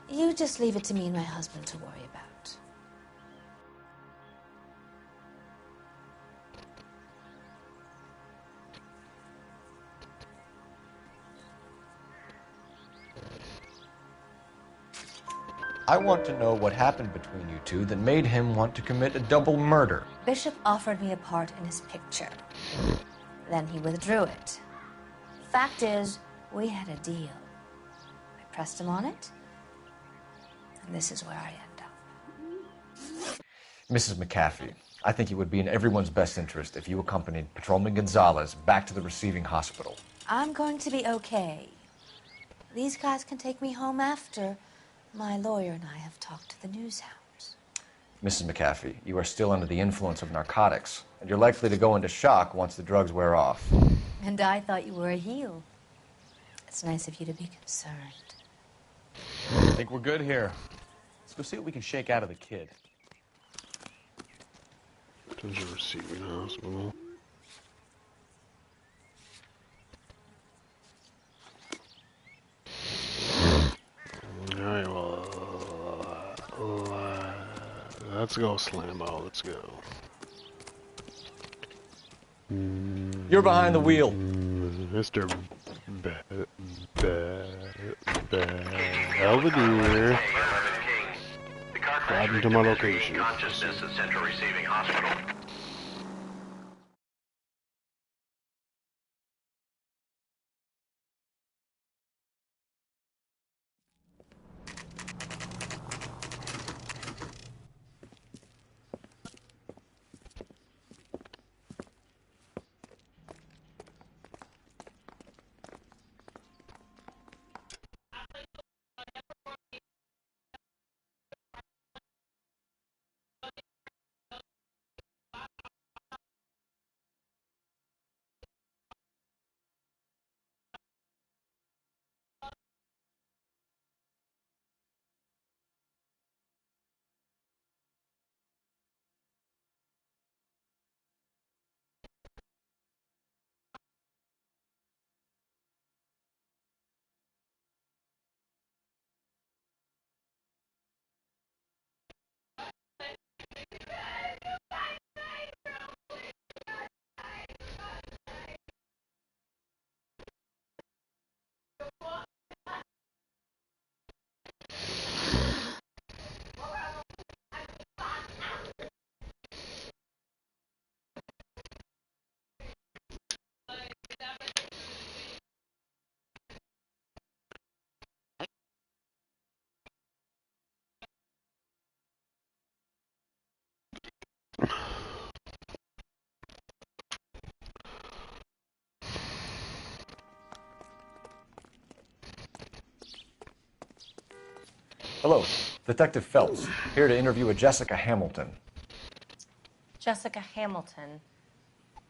You just leave it to me and my husband to worry about. I want to know what happened between you two that made him want to commit a double murder. Bishop offered me a part in his picture. Then he withdrew it. Fact is, we had a deal. I pressed him on it, and this is where I end up. Mrs. McAfee, I think it would be in everyone's best interest if you accompanied Patrolman Gonzalez back to the receiving hospital. I'm going to be okay. These guys can take me home after my lawyer and I have talked to the news hounds. Mrs. McAfee, you are still under the influence of narcotics, and you're likely to go into shock once the drugs wear off. And I thought you were a heel. It's nice of you to be concerned. I think we're good here. Let's go see what we can shake out of the kid. There's a receiving hospital. Alright, well, let's go, Slambo, let's go. You're behind the wheel. Mr. Belvedere. Driving to my location. Consciousness at Central Receiving Hospital. Hello, Detective Phelps, here to interview a Jessica Hamilton. Jessica Hamilton.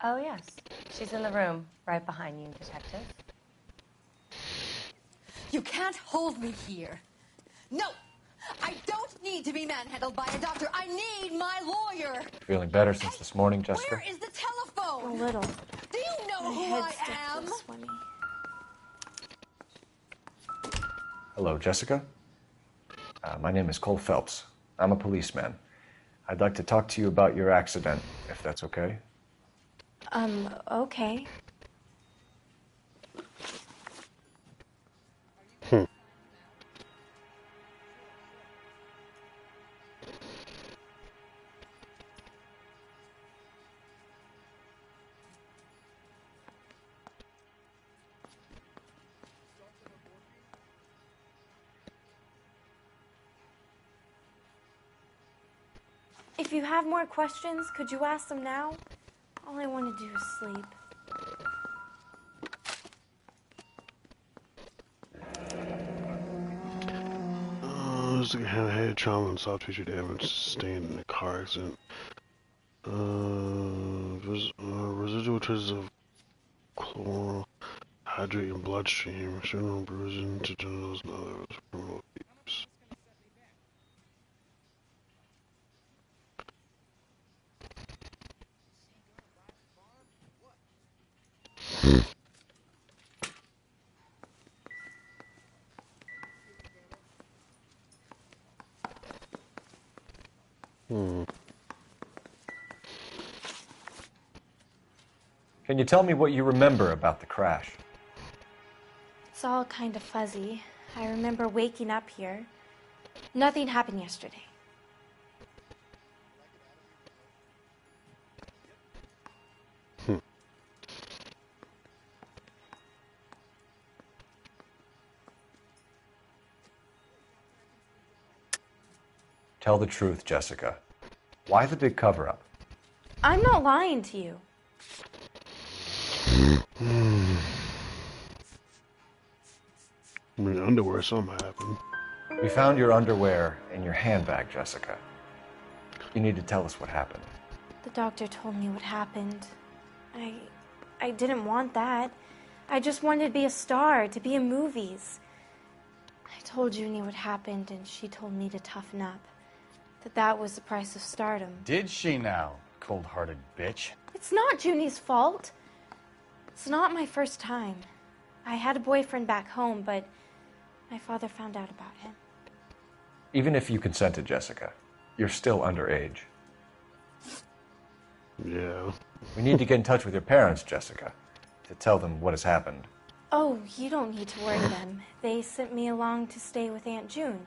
Oh, yes. She's in the room, right behind you, Detective. You can't hold me here. No! I don't need to be manhandled by a doctor. I need my lawyer. Feeling better since this morning, Jessica? Where is the telephone? A little. Do you know who I am? Hello, Jessica. My name is Cole Phelps. I'm a policeman. I'd like to talk to you about your accident, if that's okay. Okay. If you have more questions, could you ask them now? All I want to do is sleep. Had head trauma and soft tissue damage sustained in a car accident. Residual traces of chloral hydrate in bloodstream, showing bruising to genitals and others remote use. Can you tell me what you remember about the crash? It's all kind of fuzzy. I remember waking up here. Nothing happened yesterday. Tell the truth, Jessica. Why the big cover-up? I'm not lying to you. I mean, underwear, something happened. We found your underwear in your handbag, Jessica. You need to tell us what happened. The doctor told me what happened. I didn't want that. I just wanted to be a star, to be in movies. I told Junie what happened, and she told me to toughen up. That was the price of stardom. Did she now, cold-hearted bitch? It's not Junie's fault. It's not my first time. I had a boyfriend back home, but my father found out about him. Even if you consented, Jessica, you're still underage. Yeah. We need to get in touch with your parents, Jessica, to tell them what has happened. Oh, you don't need to worry them. They sent me along to stay with Aunt June.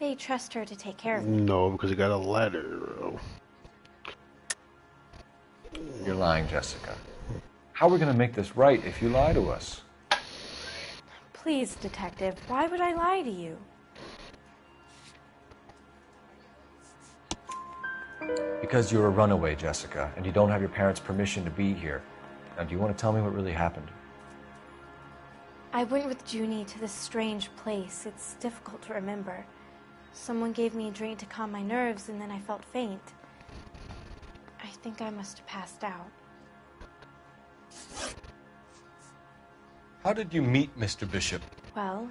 They trust her to take care of me. No, because he got a letter, bro. You're lying, Jessica. How are we going to make this right if you lie to us? Please, Detective, why would I lie to you? Because you're a runaway, Jessica, and you don't have your parents' permission to be here. Now, do you want to tell me what really happened? I went with Junie to this strange place. It's difficult to remember. Someone gave me a drink to calm my nerves, and then I felt faint. I think I must have passed out. How did you meet Mr. Bishop? Well,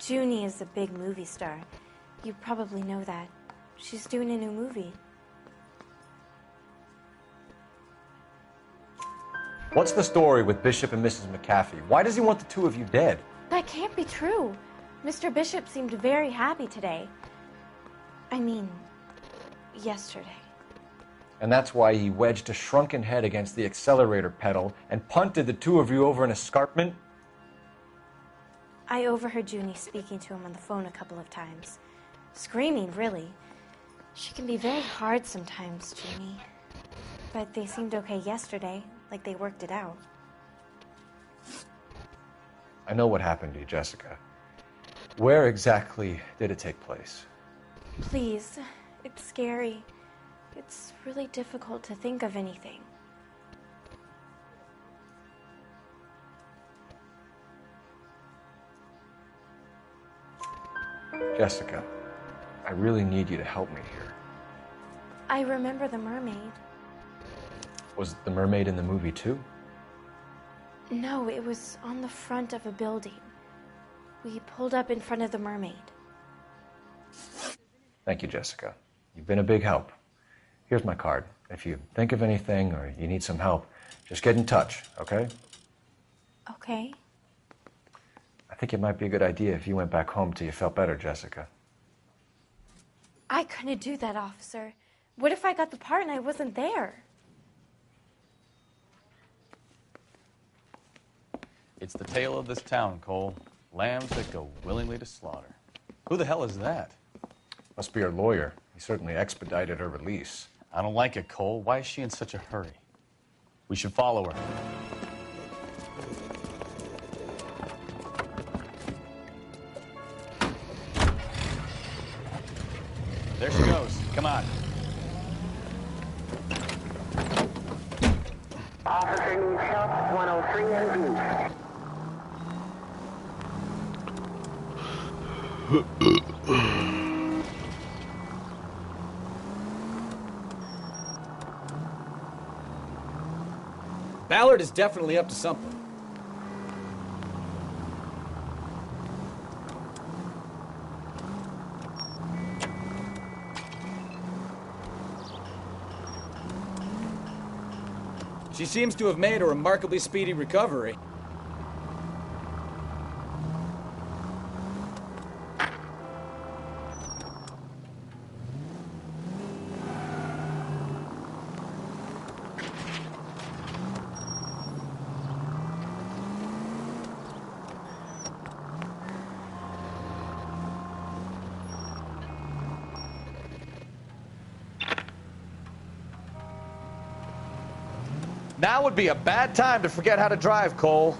Junie is a big movie star. You probably know that. She's doing a new movie. What's the story with Bishop and Mrs. McAfee? Why does he want the two of you dead? That can't be true. Mr. Bishop seemed very happy today. I mean, yesterday. And that's why he wedged a shrunken head against the accelerator pedal and punted the two of you over an escarpment? I overheard Junie speaking to him on the phone a couple of times. Screaming, really. She can be very hard sometimes, Junie. But they seemed okay yesterday, like they worked it out. I know what happened to you, Jessica. Where exactly did it take place? Please, it's scary. It's really difficult to think of anything. Jessica, I really need you to help me here. I remember the mermaid. Was the mermaid in the movie too? No, it was on the front of a building. We pulled up in front of the mermaid. Thank you, Jessica. You've been a big help. Here's my card. If you think of anything or you need some help, just get in touch, okay? Okay. I think it might be a good idea if you went back home till you felt better, Jessica. I couldn't do that, officer. What if I got the part and I wasn't there? It's the tale of this town, Cole. Lambs that go willingly to slaughter. Who the hell is that? Must be her lawyer. He certainly expedited her release. I don't like it, Cole. Why is she in such a hurry? We should follow her. There she goes. Come on. Officer needs help, 103 in view. Ballard is definitely up to something. She seems to have made a remarkably speedy recovery. Now would be a bad time to forget how to drive, Cole.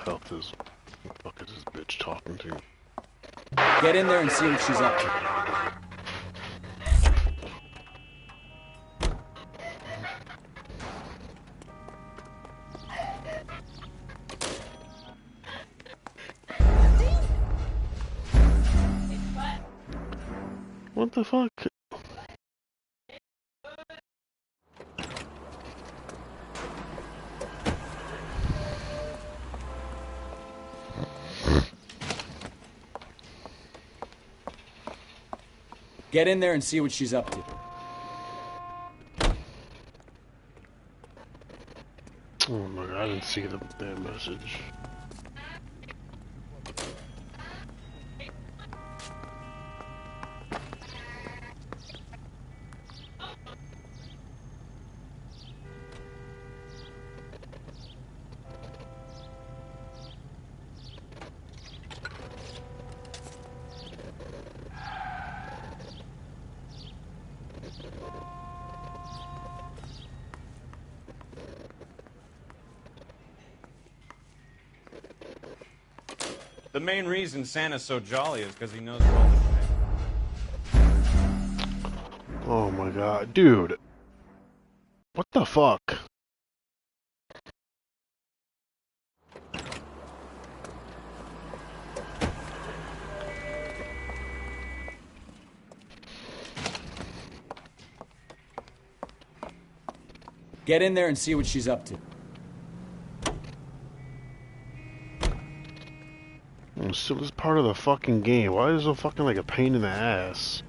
Health is. What the fuck is this bitch talking to? Get in there and see what she's up to. What the fuck? Get in there and see what she's up to. Oh my god, I didn't see that message. The main reason Santa's so jolly is because he knows we're all the same. Oh my god, dude. What the fuck? Get in there and see what she's up to. So this is part of the fucking game. Why is it so fucking like a pain in the ass?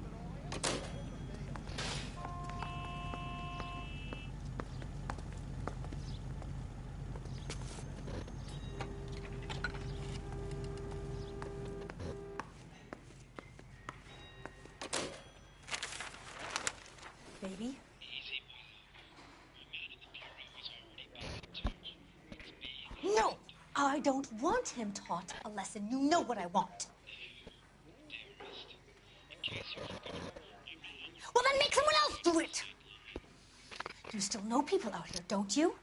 Baby? No! I don't want him taught a lesson. You know what I want. Well, then make someone else do it! You still know people out here, don't you?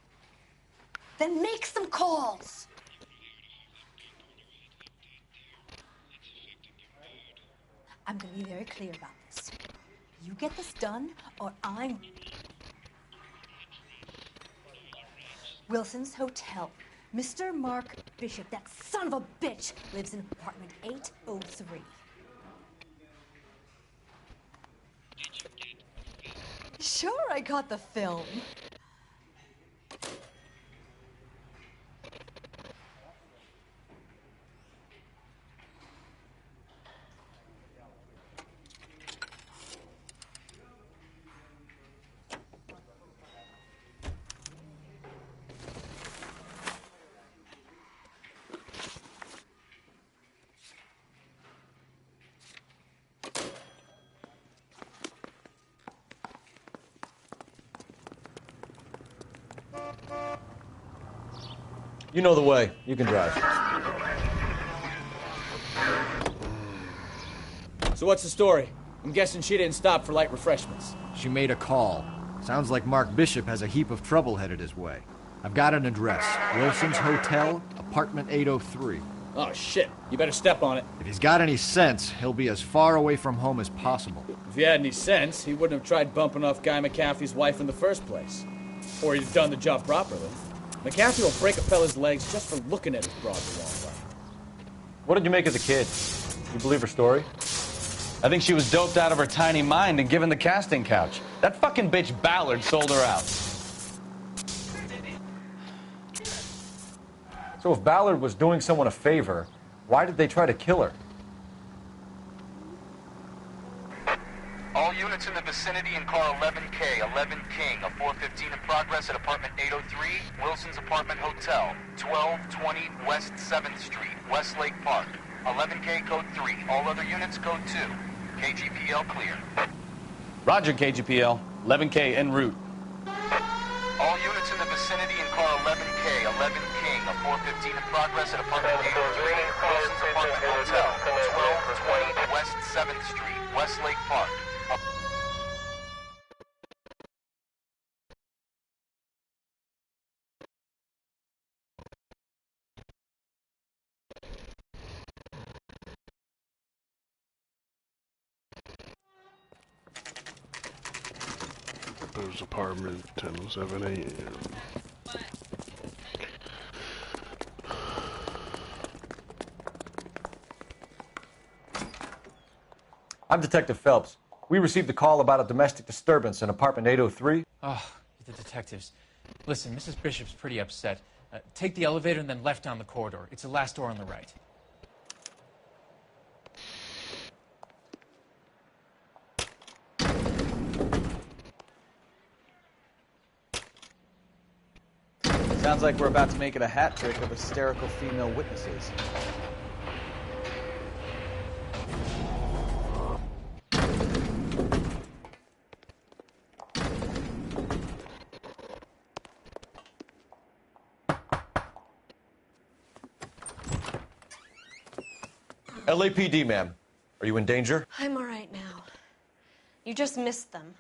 Then make some calls! I'm gonna be very clear about this. You get this done, or I'm... Wilson's Hotel. Mr. Mark Bishop, that son of a bitch, lives in apartment 803. Sure, I got the film. You know the way. You can drive. So what's the story? I'm guessing she didn't stop for light refreshments. She made a call. Sounds like Mark Bishop has a heap of trouble headed his way. I've got an address. Wilson's Hotel, apartment 803. Oh, shit. You better step on it. If he's got any sense, he'll be as far away from home as possible. If he had any sense, he wouldn't have tried bumping off Guy McAfee's wife in the first place. Or he'd have done the job properly. McAfee will break a fella's legs just for looking at his broad the wrong way. What did you make as a kid? You believe her story? I think she was doped out of her tiny mind and given the casting couch. That fucking bitch Ballard sold her out. So if Ballard was doing someone a favor, why did they try to kill her? All units in the vicinity in car 11K, 11 King, a 415 in progress at apartment 803, Wilson's Apartment Hotel, 1220 West 7th Street, Westlake Park. 11K code 3, all other units code 2. KGPL clear. Roger, KGPL. 11K en route. All units in the vicinity in car 11K, 11 King, a 415 in progress at apartment 803, Wilson's Apartment Hotel, 1220 West 7th Street, Westlake Park. There's apartment 10:07 a.m. I'm Detective Phelps. We received a call about a domestic disturbance in apartment 803. Oh, the detectives. Listen, Mrs. Bishop's pretty upset. Take the elevator and then left down the corridor. It's the last door on the right. Sounds like we're about to make it a hat trick of hysterical female witnesses. LAPD, ma'am. Are you in danger? I'm all right now. You just missed them.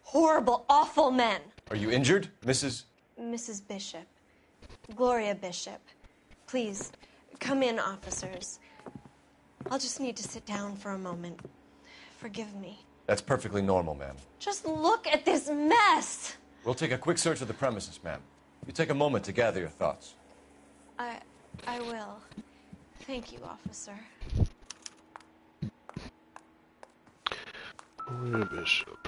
Horrible, awful men. Are you injured, Mrs.? Mrs. Bishop. Gloria Bishop. Please, come in, officers. I'll just need to sit down for a moment. Forgive me. That's perfectly normal, ma'am. Just look at this mess! We'll take a quick search of the premises, ma'am. You take a moment to gather your thoughts. I will. Thank you, officer. Gloria Bishop.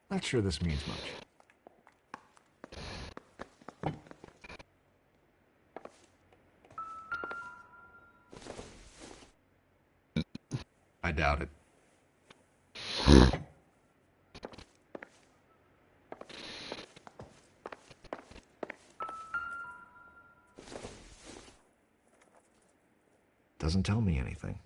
Not sure this means much. I doubt it. Doesn't tell me anything.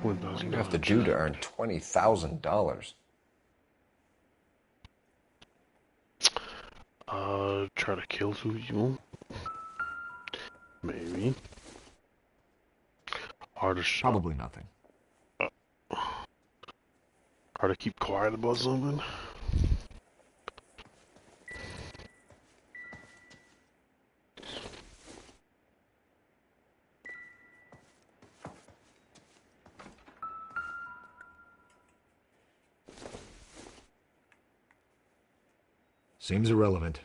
What do you have to do to earn $20,000? Try to kill two people. Maybe. Hard to shot. Probably nothing. Hard to keep quiet about something. Seems irrelevant.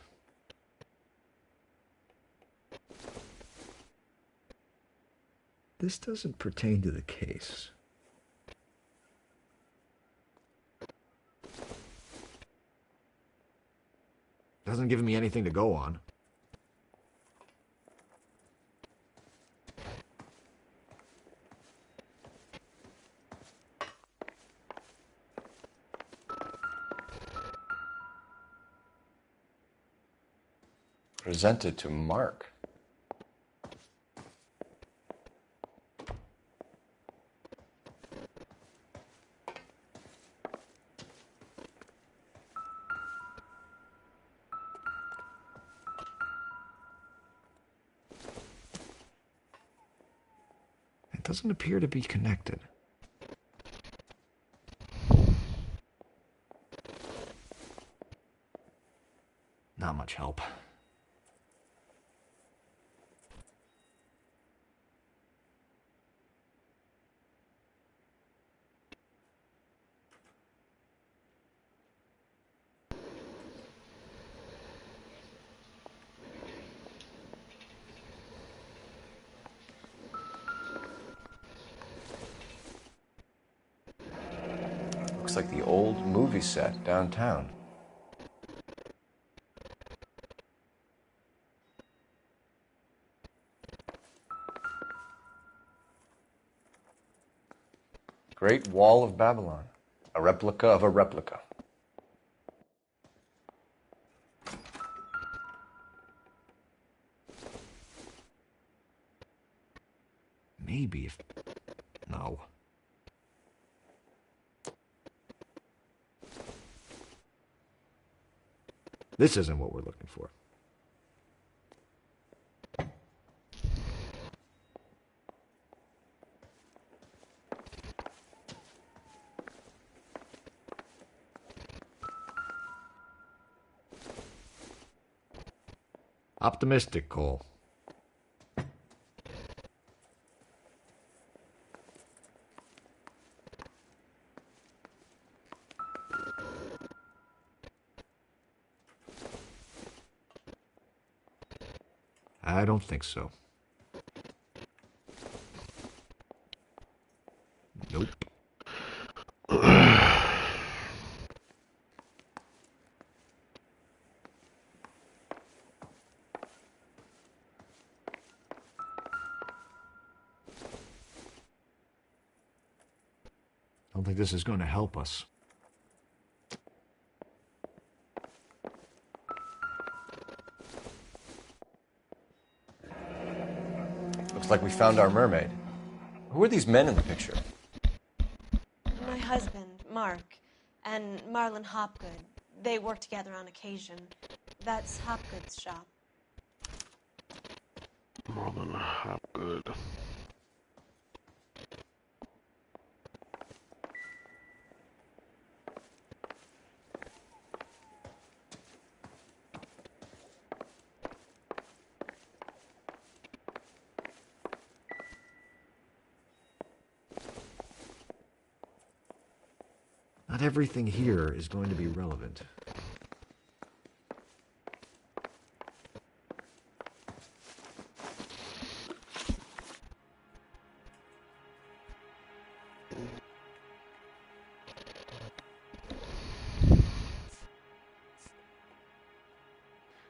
This doesn't pertain to the case. Doesn't give me anything to go on. Presented to Mark. It doesn't appear to be connected. Not much help. Looks like the old movie set downtown. Great Wall of Babylon. A replica of a replica. Maybe if... No. This isn't what we're looking for. Optimistic, Cole. I don't think so. Nope. I don't think this is going to help us. Looks like we found our mermaid. Who are these men in the picture? My husband, Mark, and Marlon Hopgood. They work together on occasion. That's Hopgood's shop. Marlon Hopgood. Not everything here is going to be relevant.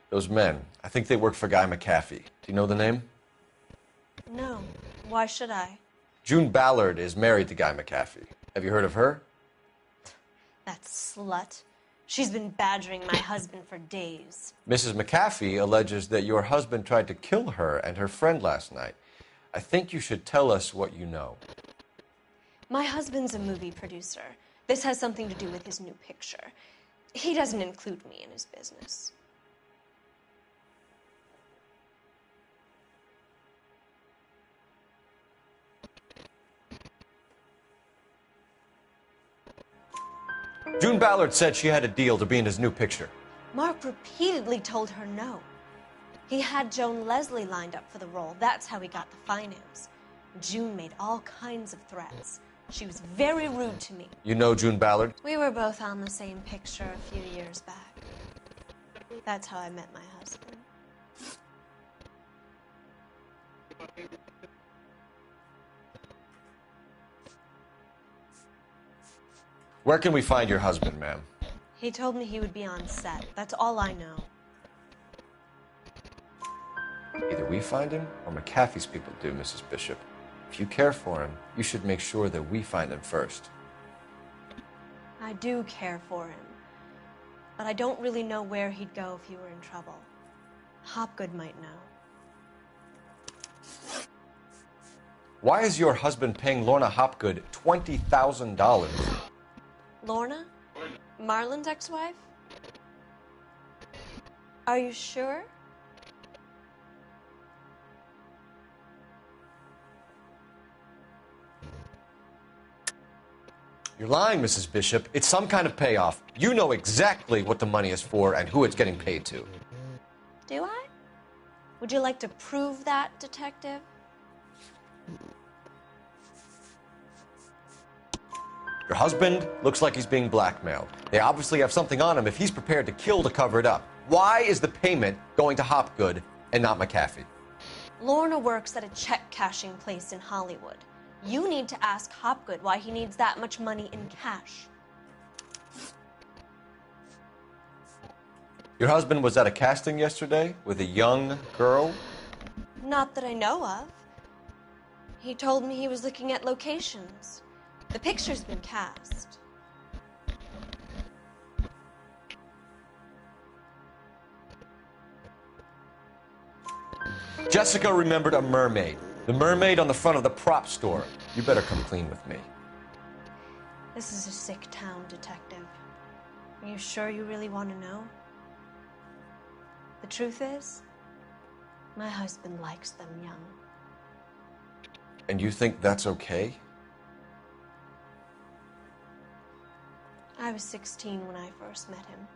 Those men, I think they work for Guy McAfee. Do you know the name? No. Why should I? June Ballard is married to Guy McAfee. Have you heard of her? That slut. She's been badgering my husband for days. Mrs. McAfee alleges that your husband tried to kill her and her friend last night. I think you should tell us what you know. My husband's a movie producer. This has something to do with his new picture. He doesn't include me in his business. June Ballard said she had a deal to be in his new picture. Mark repeatedly told her no. He had Joan Leslie lined up for the role. That's how he got the finance. June made all kinds of threats. She was very rude to me. You know June Ballard? We were both on the same picture a few years back. That's how I met my husband. Where can we find your husband, ma'am? He told me he would be on set. That's all I know. Either we find him or McAfee's people do, Mrs. Bishop. If you care for him, you should make sure that we find him first. I do care for him. But I don't really know where he'd go if he were in trouble. Hopgood might know. Why is your husband paying Lorna Hopgood $20,000? Lorna? Marlon's ex-wife? Are you sure? You're lying, Mrs. Bishop. It's some kind of payoff. You know exactly what the money is for and who it's getting paid to. Do I? Would you like to prove that, Detective? Your husband looks like he's being blackmailed. They obviously have something on him if he's prepared to kill to cover it up. Why is the payment going to Hopgood and not McAfee? Lorna works at a check-cashing place in Hollywood. You need to ask Hopgood why he needs that much money in cash. Your husband was at a casting yesterday with a young girl? Not that I know of. He told me he was looking at locations. The picture's been cast. Jessica remembered a mermaid. The mermaid on the front of the prop store. You better come clean with me. This is a sick town, Detective. Are you sure you really want to know? The truth is, my husband likes them young. And you think that's okay? I was 16 when I first met him.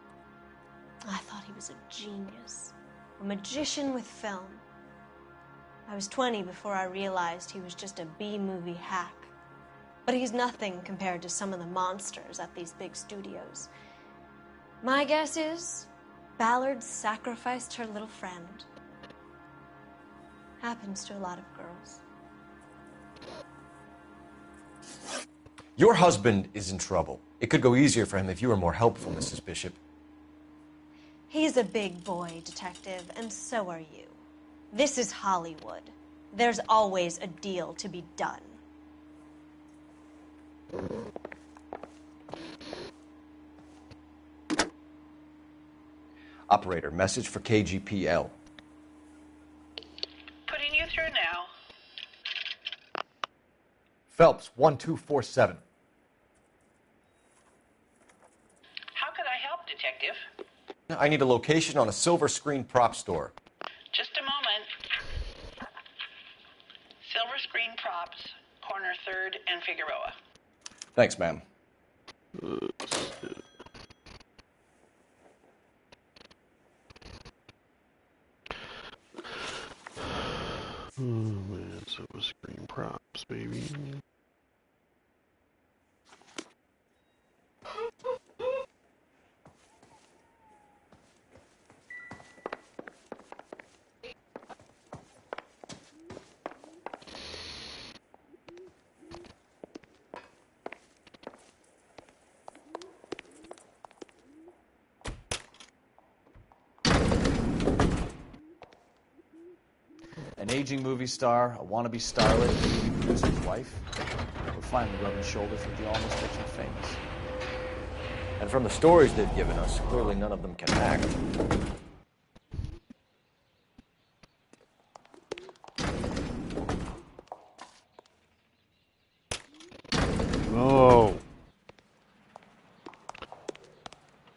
I thought he was a genius, a magician with film. I was 20 before I realized he was just a B-movie hack. But he's nothing compared to some of the monsters at these big studios. My guess is Ballard sacrificed her little friend. Happens to a lot of girls. Your husband is in trouble. It could go easier for him if you were more helpful, Mrs. Bishop. He's a big boy, Detective, and so are you. This is Hollywood. There's always a deal to be done. Operator, message for KGPL. Putting you through now. Phelps, 1247. How can I help, Detective? I need a location on a silver screen prop store. Just a moment. Silver Screen Props, corner 3rd and Figueroa. Thanks, ma'am. Oh man, silver screen props, baby. An aging movie star, a wannabe starlet, a movie producer's wife. We're finally rubbing shoulders with the almost rich and famous. And from the stories they've given us, clearly none of them can act. Oh.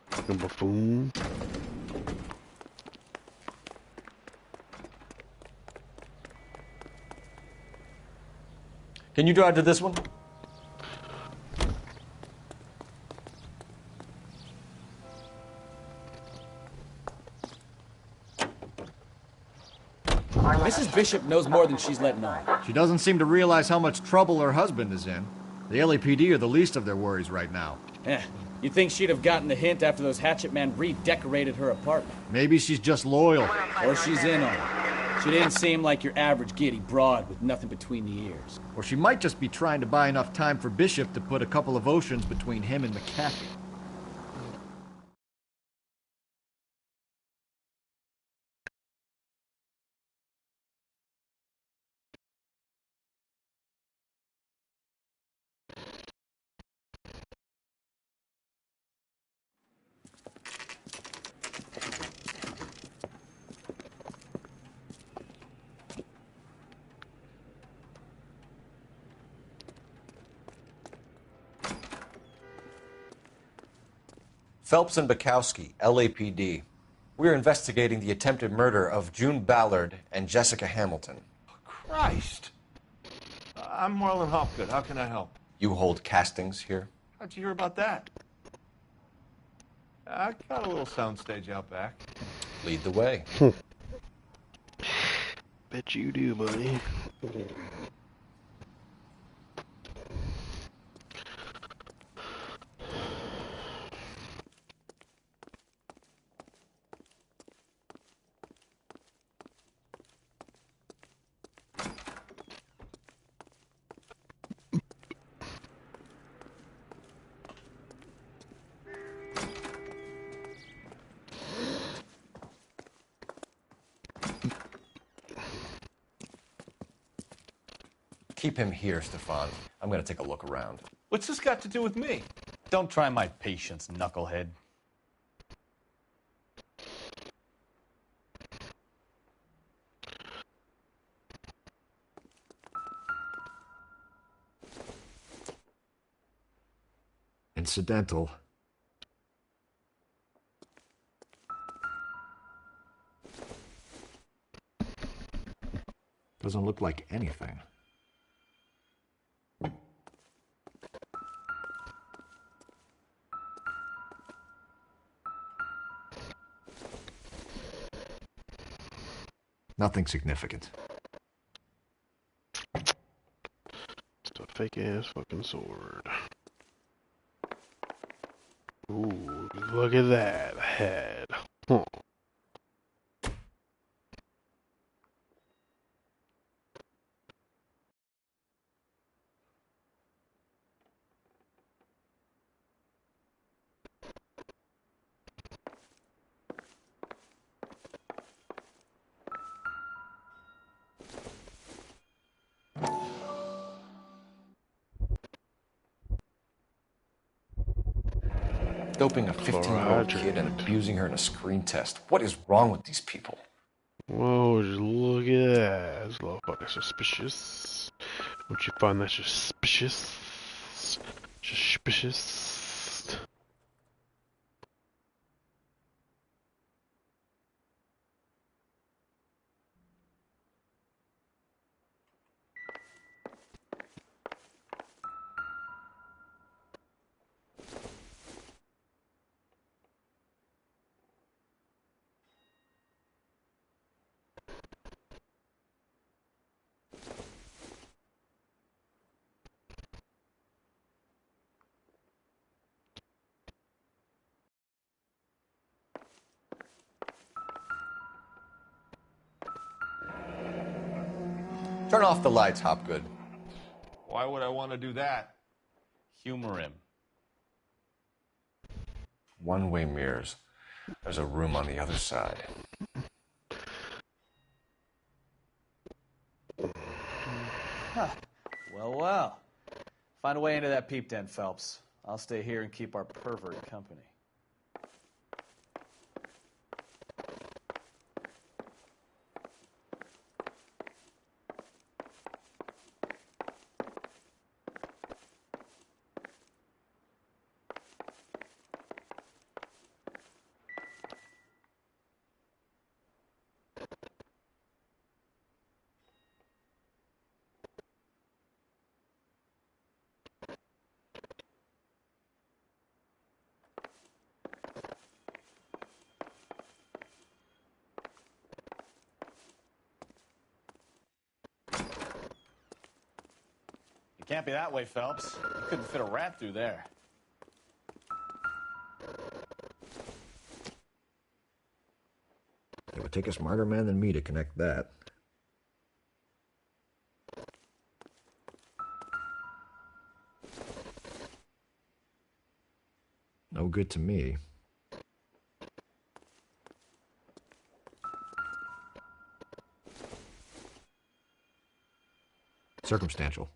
Fucking buffoon. Can you drive to this one? Mrs. Bishop knows more than she's letting on. She doesn't seem to realize how much trouble her husband is in. The LAPD are the least of their worries right now. You'd think she'd have gotten the hint after those hatchet men redecorated her apartment. Maybe she's just loyal. Or she's in on it. She didn't seem like your average giddy broad with nothing between the ears. Or she might just be trying to buy enough time for Bishop to put a couple of oceans between him and McCaffrey. Phelps and Bukowski, LAPD. We're investigating the attempted murder of June Ballard and Jessica Hamilton. Christ. I'm Marlon Hopgood. How can I help? You hold castings here? How'd you hear about that? I got a little soundstage out back. Lead the way. Bet you do, buddy. Keep him here, Stefan. I'm gonna take a look around. What's this got to do with me? Don't try my patience, knucklehead. Incidental. Doesn't look like anything. Nothing significant. It's a fake ass fucking sword. Ooh, look at that head. Huh. Doping a 15-year-old kid and abusing her in a screen test. What is wrong with these people? Whoa, just look at that. This motherfucker suspicious. Don't you find that suspicious? Suspicious. Turn off the lights, Hopgood. Why would I want to do that? Humor him. One-way mirrors. There's a room on the other side. Huh. Well, well. Find a way into that peep den, Phelps. I'll stay here and keep our pervert company. It can't be that way, Phelps. You couldn't fit a rat through there. It would take a smarter man than me to connect that. No good to me. Circumstantial.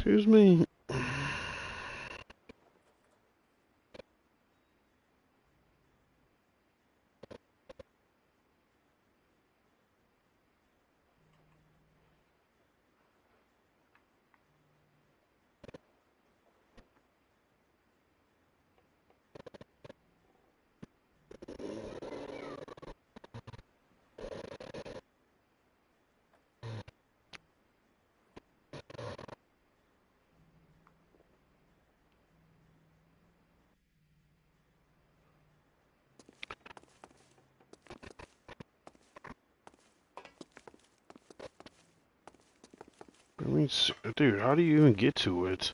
Excuse me. I mean, dude, how do you even get to it?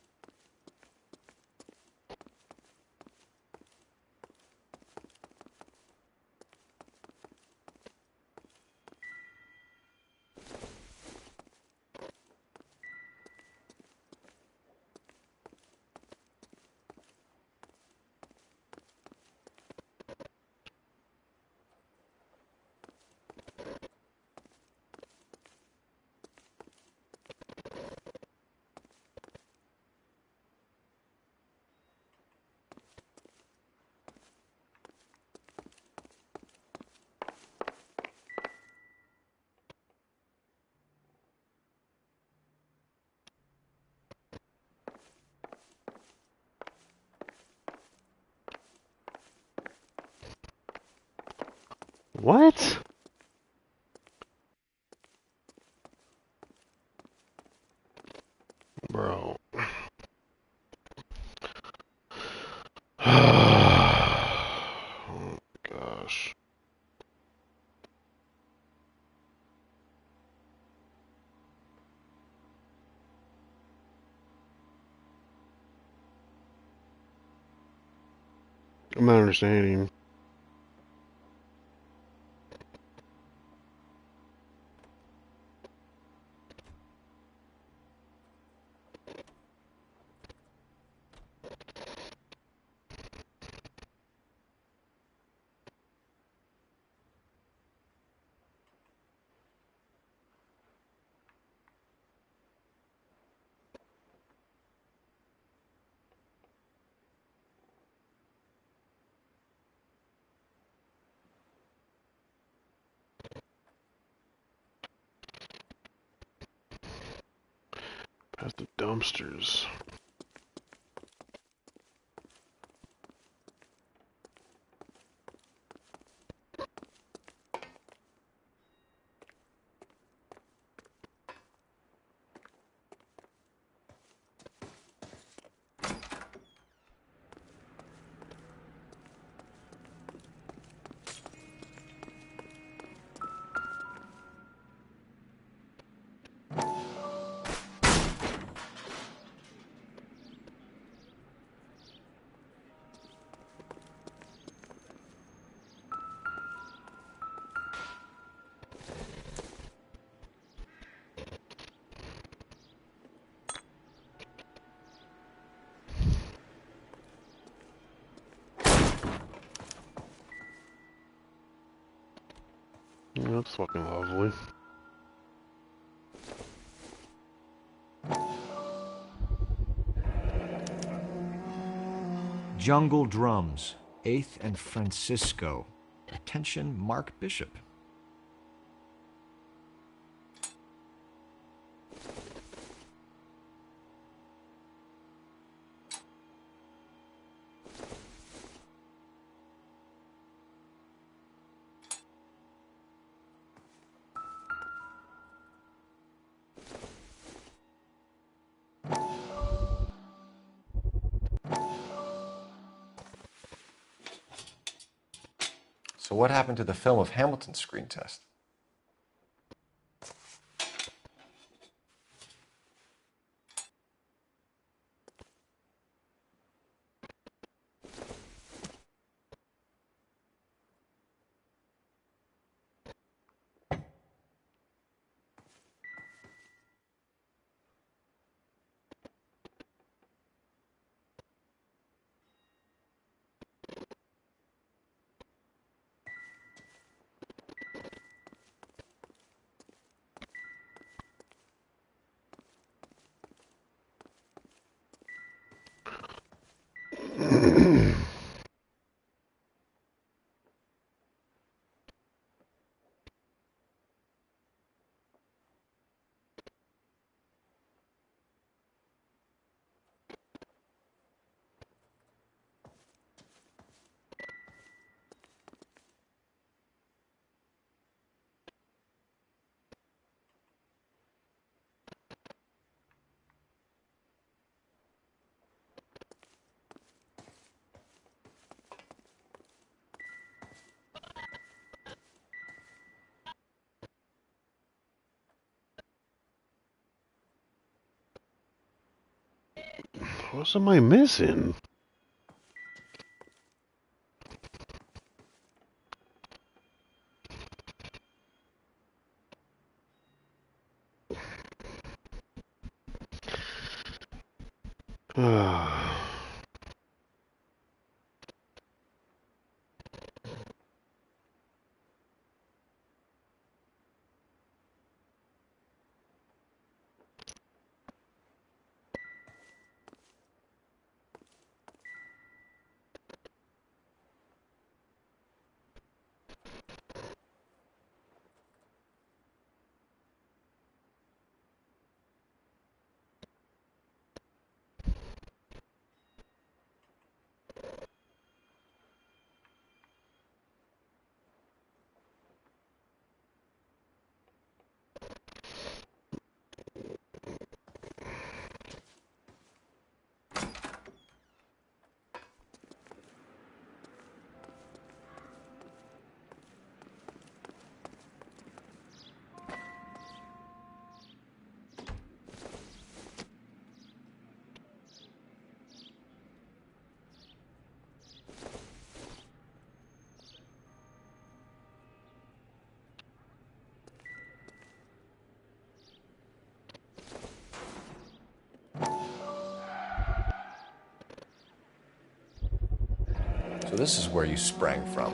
What? Bro. Oh gosh. I'm not understanding. Past the dumpsters. Yeah, that's fucking lovely. Jungle Drums, 8th and Francisco. Attention, Mark Bishop. So what happened to the film of Hamilton's screen test? What am I missing? So this is where you sprang from.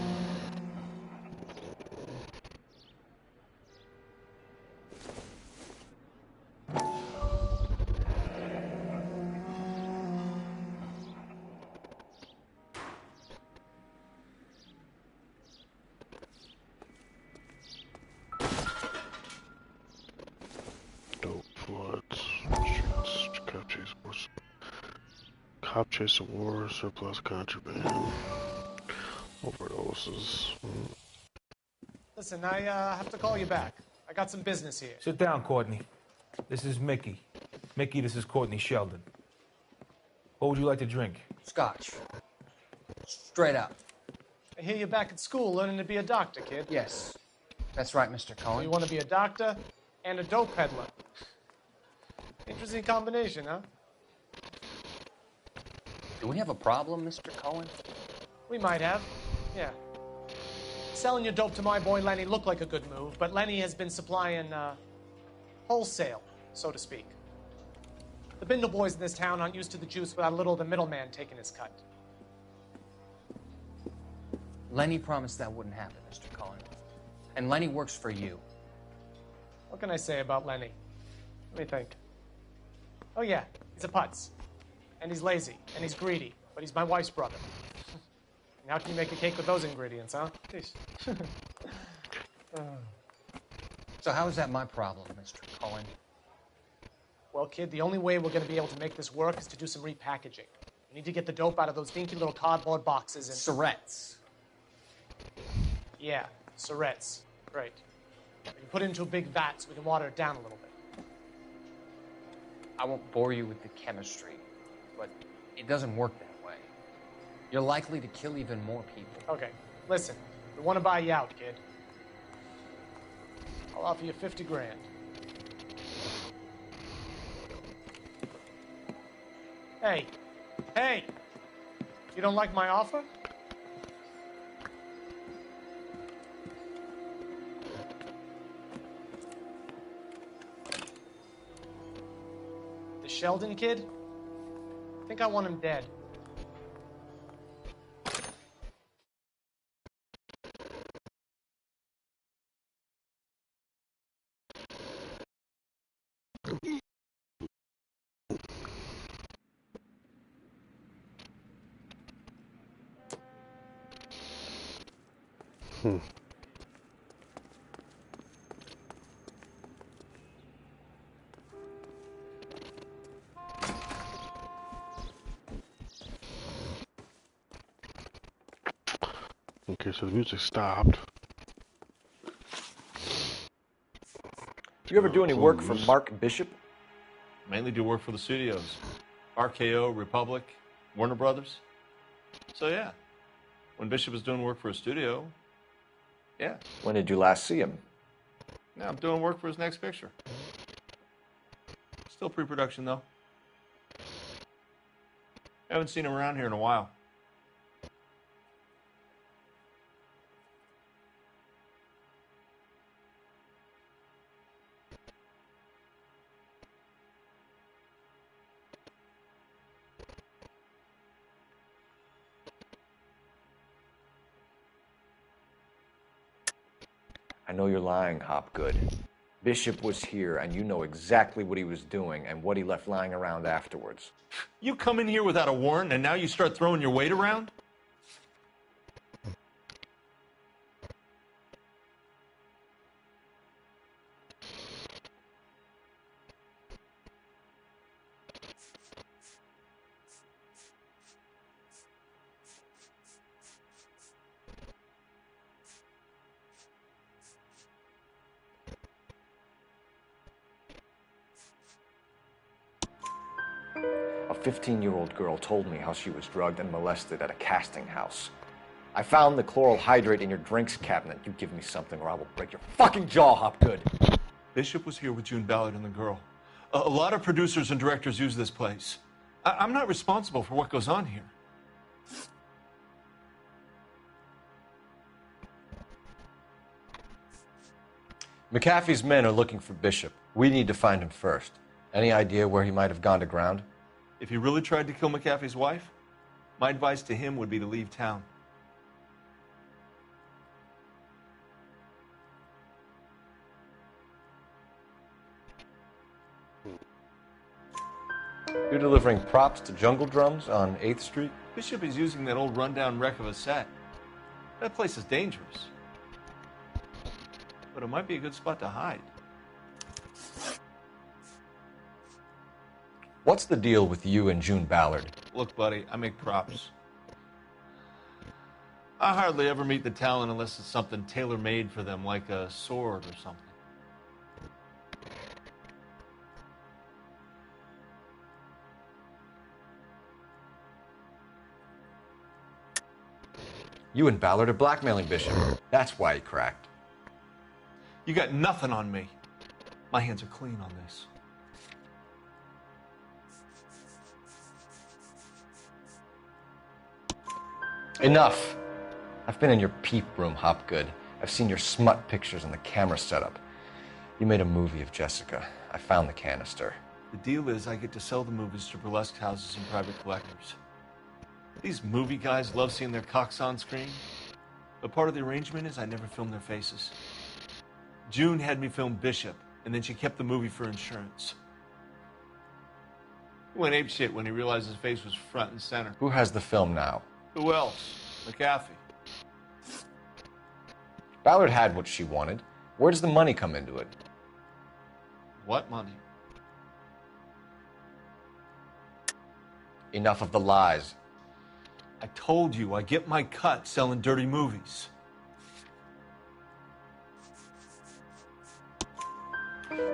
Dope floods, streets, cop chase war, surplus contraband, overdoses. Listen, I have to call you back. I got some business here. Sit down, Courtney. This is Mickey. Mickey, this is Courtney Sheldon. What would you like to drink? Scotch. Straight up. I hear you're back at school learning to be a doctor, kid. Yes. That's right, Mr. So Cohen. you want to be a doctor and a dope peddler. Interesting combination, huh? Do we have a problem, Mr. Cohen? We might have. Yeah. Selling your dope to my boy Lenny looked like a good move, but Lenny has been supplying, wholesale, so to speak. The Bindle boys in this town aren't used to the juice without a little of the middleman taking his cut. Lenny promised that wouldn't happen, Mr. Cohen. And Lenny works for you. What can I say about Lenny? Let me think. Oh yeah, he's a putz. And he's lazy, and he's greedy, but he's my wife's brother. And how can you make a cake with those ingredients, huh? So how is that my problem, Mr. Cohen? Well, kid, the only way we're going to be able to make this work is to do some repackaging. We need to get the dope out of those dinky little cardboard boxes and... Surrettes. Yeah, Surrettes. Right. We can put it into a big vat so we can water it down a little bit. I won't bore you with the chemistry, but it doesn't work that way. You're likely to kill even more people. Okay, listen. We want to buy you out, kid. I'll offer you 50 grand. Hey. Hey! You don't like my offer? The Sheldon kid? I think I want him dead. Okay, so the music stopped. Do you ever do any work for Mark Bishop? Mainly do work for the studios. RKO, Republic, Warner Brothers. So yeah, when Bishop is doing work for a studio, yeah. When did you last see him? Now I'm doing work for his next picture. Still pre-production though. Haven't seen him around here in a while. I know you're lying, Hopgood. Bishop was here, and you know exactly what he was doing and what he left lying around afterwards. You come in here without a warrant, and now you start throwing your weight around? A 15-year-old girl told me how she was drugged and molested at a casting house. I found the chloral hydrate in your drinks cabinet. You give me something or I will break your fucking jaw, Hopgood. Bishop was here with June Ballard and the girl. A lot of producers and directors use this place. I'm not responsible for what goes on here. McAfee's men are looking for Bishop. We need to find him first. Any idea where he might have gone to ground? If he really tried to kill McAfee's wife, my advice to him would be to leave town. You're delivering props to Jungle Drums on 8th Street? Bishop is using that old rundown wreck of a set. That place is dangerous. But it might be a good spot to hide. What's the deal with you and June Ballard? Look, buddy, I make props. I hardly ever meet the talent unless it's something tailor-made for them, like a sword or something. You and Ballard are blackmailing Bishop. That's why he cracked. You got nothing on me. My hands are clean on this. Enough. I've been in your peep room, Hopgood. I've seen your smut pictures and the camera setup. You made a movie of Jessica. I found the canister. The deal is I get to sell the movies to burlesque houses and private collectors. These movie guys love seeing their cocks on screen. But part of the arrangement is I never film their faces. June had me film Bishop, and then she kept the movie for insurance. He went apeshit when he realized his face was front and center. Who has the film now? Who else? McAfee. Ballard had what she wanted. Where does the money come into it? What money? Enough of the lies. I told you, I get my cut selling dirty movies.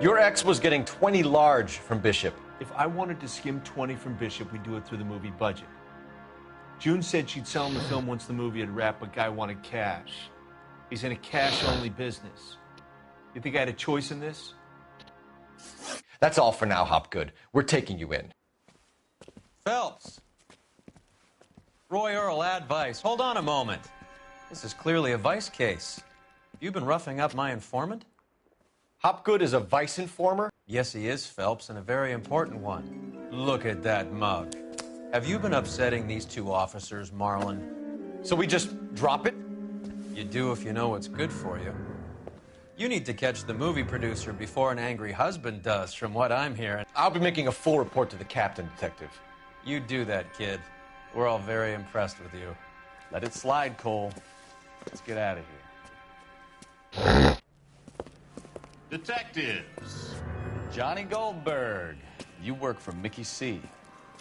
Your ex was getting 20 large from Bishop. If I wanted to skim 20 from Bishop, we'd do it through the movie budget. June said she'd sell him the film once the movie had wrapped, but Guy wanted cash. He's in a cash-only business. You think I had a choice in this? That's all for now, Hopgood. We're taking you in. Phelps. Roy Earl, advice. Hold on a moment. This is clearly a vice case. You've been roughing up my informant? Hopgood is a vice informer? Yes, he is, Phelps, and a very important one. Look at that mug. Have you been upsetting these two officers, Marlon? So we just drop it? You do if you know what's good for you. You need to catch the movie producer before an angry husband does, from what I'm hearing. I'll be making a full report to the captain, Detective. You do that, kid. We're all very impressed with you. Let it slide, Cole. Let's get out of here. Detectives. Johnny Goldberg. You work for Mickey C.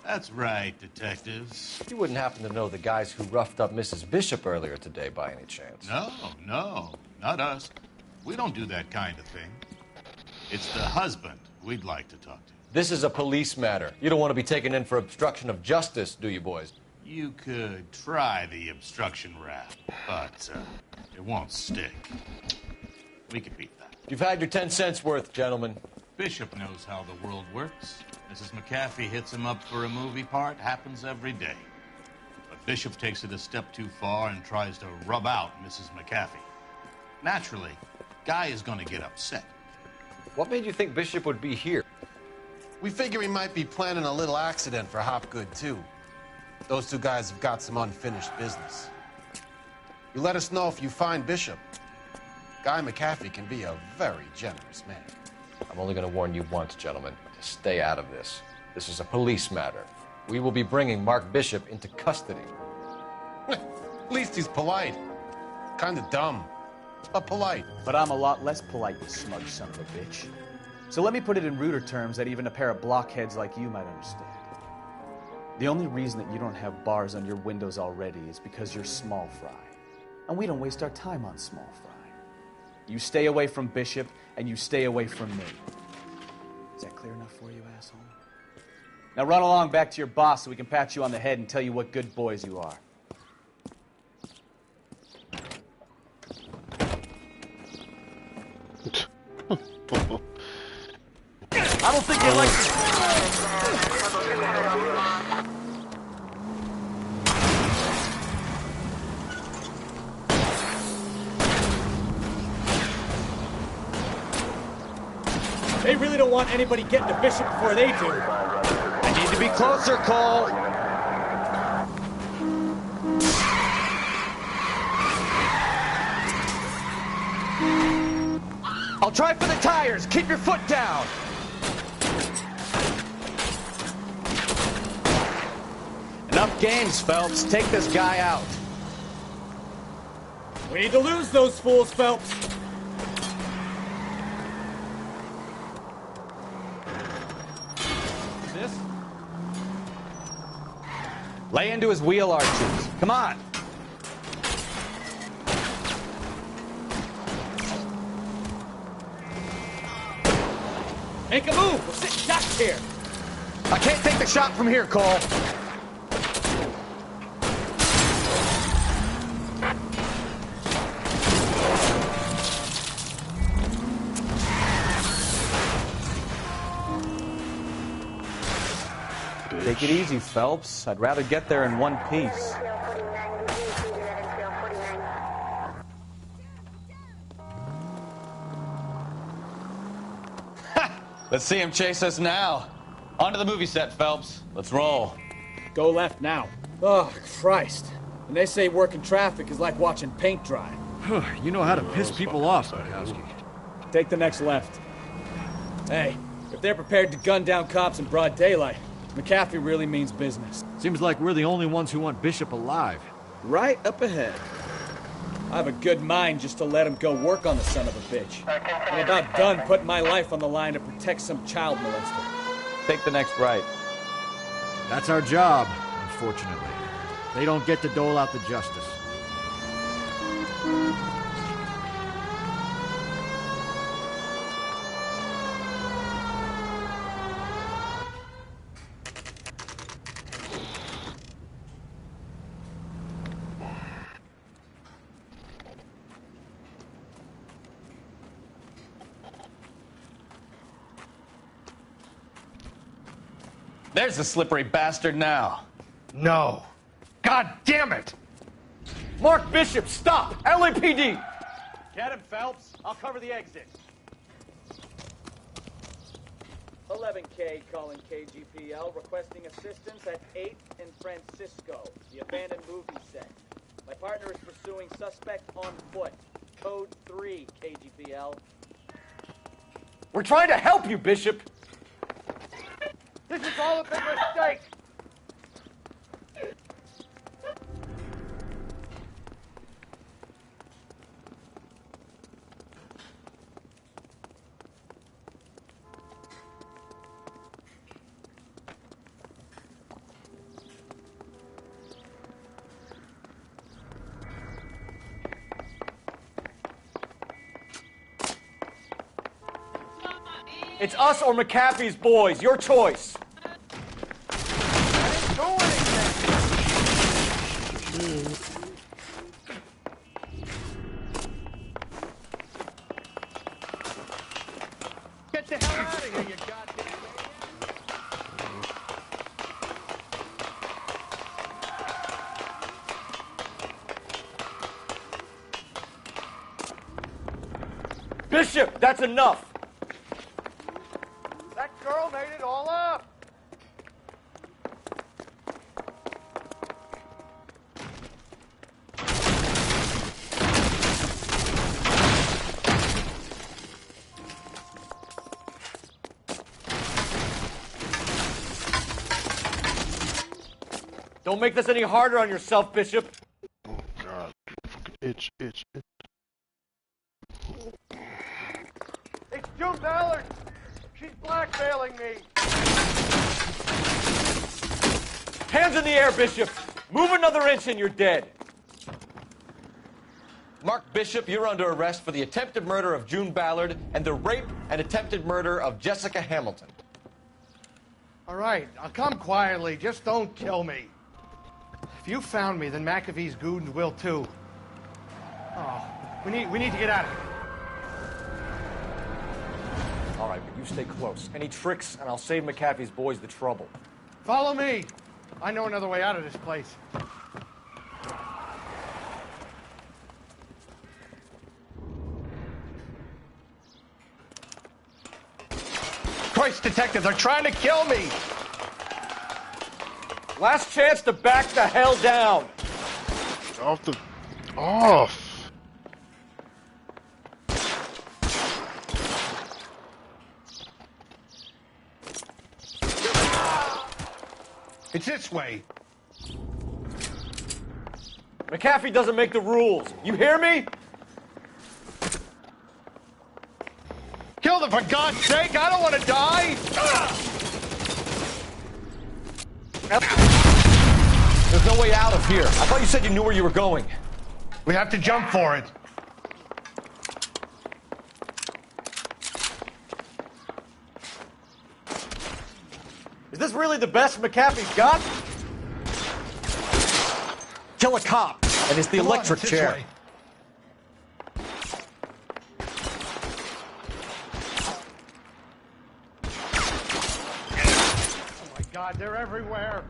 That's right, detectives. You wouldn't happen to know the guys who roughed up Mrs. Bishop earlier today by any chance? No, not us. We don't do that kind of thing. It's the husband we'd like to talk to. This is a police matter. You don't want to be taken in for obstruction of justice, do you, boys? You could try the obstruction rap, but it won't stick. We could beat that. You've had your 10 cents worth, gentlemen. Bishop knows how the world works. Mrs. McAfee hits him up for a movie part. Happens every day. But Bishop takes it a step too far and tries to rub out Mrs. McAfee. Naturally, Guy is going to get upset. What made you think Bishop would be here? We figure he might be planning a little accident for Hopgood, too. Those two guys have got some unfinished business. You let us know if you find Bishop. Guy McAfee can be a very generous man. I'm only going to warn you once, gentlemen, to stay out of this. This is a police matter. We will be bringing Mark Bishop into custody. At least he's polite. Kind of dumb, but polite. But I'm a lot less polite, you smug son of a bitch. So let me put it in ruder terms that even a pair of blockheads like you might understand. The only reason that you don't have bars on your windows already is because you're small fry. And we don't waste our time on small fry. You stay away from Bishop, and you stay away from me. Is that clear enough for you, asshole? Now run along back to your boss so we can pat you on the head and tell you what good boys you are. I don't think you like They really don't want anybody getting to Bishop before they do. I need to be closer, Cole. I'll try for the tires. Keep your foot down. Enough games, Phelps. Take this guy out. We need to lose those fools, Phelps. This? Lay into his wheel arches. Come on. Make a move. We're sitting ducks here. I can't take the shot from here, Cole. Take it easy, Phelps. I'd rather get there in one piece. Let's see him chase us now. On to the movie set, Phelps. Let's roll. Go left now. Oh, Christ. And they say working traffic is like watching paint dry. You know how to piss people off, Mikowski. Take the next left. Hey, if they're prepared to gun down cops in broad daylight, McAfee really means business. Seems like we're the only ones who want Bishop alive. Right up ahead. I have a good mind just to let him go work on the son of a bitch. I'm about done putting my life on the line to protect some child molester. Take the next right. That's our job, unfortunately. They don't get to dole out the justice. There's the slippery bastard now. No. God damn it! Mark Bishop, stop! LAPD! Get him, Phelps. I'll cover the exit. 11K calling KGPL, requesting assistance at 8th and Francisco, the abandoned movie set. My partner is pursuing suspect on foot. Code 3, KGPL. We're trying to help you, Bishop! This is all a big mistake! It's us or McAfee's boys. Your choice. Get the hell out of here, you goddamn... Bishop, that's enough! That girl made it all up! Don't make this any harder on yourself, Bishop. Oh, God. Fucking itch. It's June Ballard! She's blackmailing me! Hands in the air, Bishop! Move another inch and you're dead. Mark Bishop, you're under arrest for the attempted murder of June Ballard and the rape and attempted murder of Jessica Hamilton. All right, I'll come quietly. Just don't kill me. If you found me, then McAfee's goons will too. Oh, we need to get out of here. All right, but you stay close. Any tricks, and I'll save McAfee's boys the trouble. Follow me. I know another way out of this place. Christ, detective, they're trying to kill me! Last chance to back the hell down! Off! It's this way. McAfee doesn't make the rules. You hear me? Kill them, for God's sake! I don't want to die! There's no way out of here. I thought you said you knew where you were going. We have to jump for it. Is this really the best McAfee's got? Kill a cop, and it's the electric chair. Way. Oh my God, they're everywhere.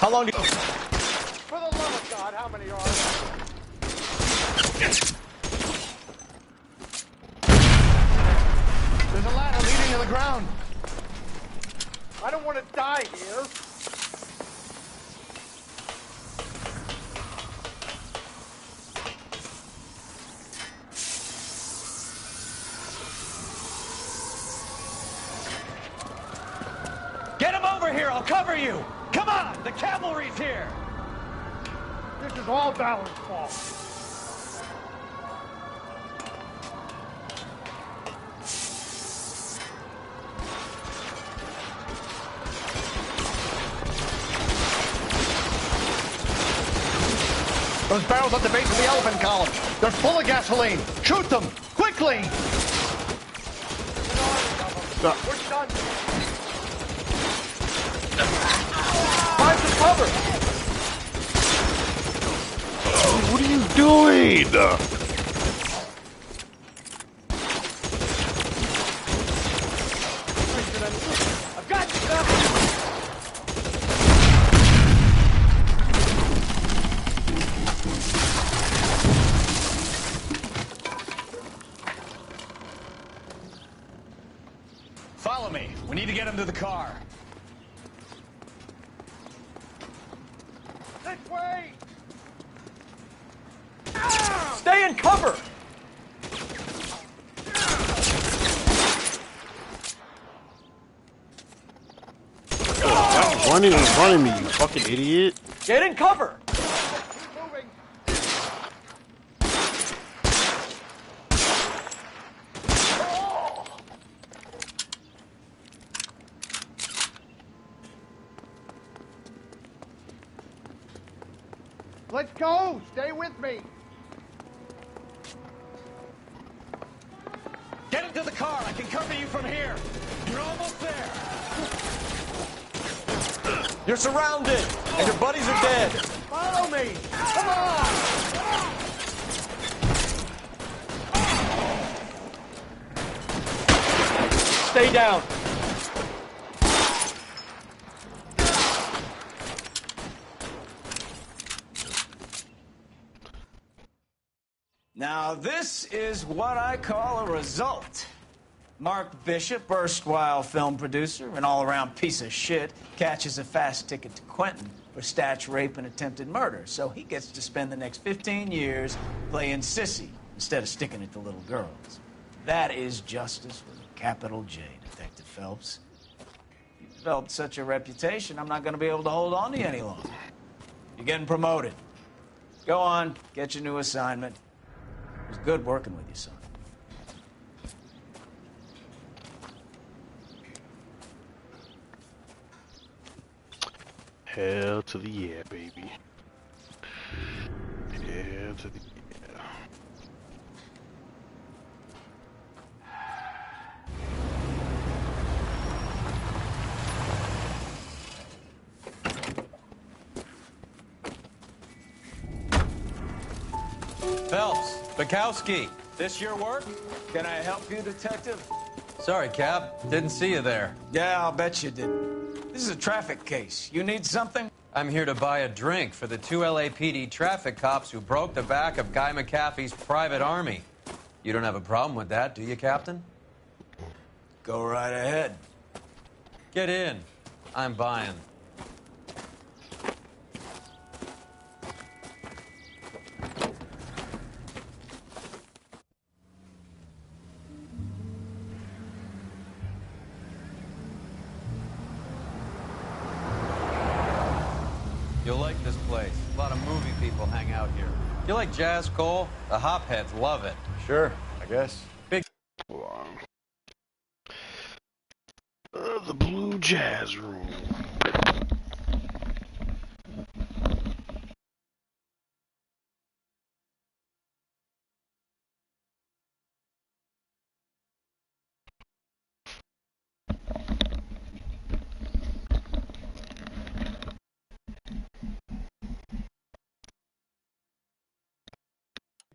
How long do you... For the love of God, how many are there? There's a ladder leading to the ground. I don't want to die here. Get him over here! I'll cover you! Come on! The cavalry's here! This is all Ballard's fault. Those barrels at the base of the elephant column. They're full of gasoline. Shoot them! Quickly! We're done. Find some cover! What are you doing? I've got stuff! Follow me. We need to get him to the car. This way! Stay in cover! Stop running in front of me, you fucking idiot. Get in cover! Let's go! Stay with me! Get into the car. I can cover you from here. You're almost there. You're surrounded, and your buddies are dead. Follow me! Come on! Stay down. Now, this is what I call a result. Mark Bishop, erstwhile film producer and all-around piece of shit, catches a fast ticket to Quentin for statch rape and attempted murder, so he gets to spend the next 15 years playing sissy instead of sticking it to little girls. That is justice with a capital J, Detective Phelps. You've developed such a reputation, I'm not going to be able to hold on to you any longer. You're getting promoted. Go on, get your new assignment. It was good working with you, son. Hell to the yeah, baby. Hell to the yeah. Phelps, Bukowski, this your work? Can I help you, Detective? Sorry, Cap. Didn't see you there. Yeah, I'll bet you didn't. This is a traffic case. You need something? I'm here to buy a drink for the 2 LAPD traffic cops who broke the back of Guy McAfee's private army. You don't have a problem with that, do you, Captain? Go right ahead. Get in. I'm buying. You'll like this place. A lot of movie people hang out here. You like jazz, Cole? The hopheads love it. Sure, I guess. Big. The Blue Jazz Room.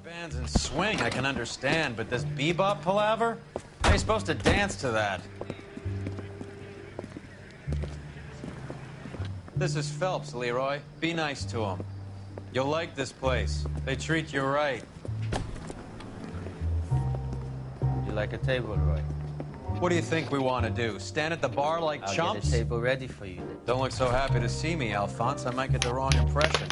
Bands and swing I can understand, but this bebop palaver? How are you supposed to dance to that? This is Phelps, Leroy. Be nice to him. You'll like this place. They treat you right. You like a table, Roy? What do you think we want to do? Stand at the bar like I'll chumps? get a table ready for you. Don't look so happy to see me, Alphonse. I might get the wrong impression.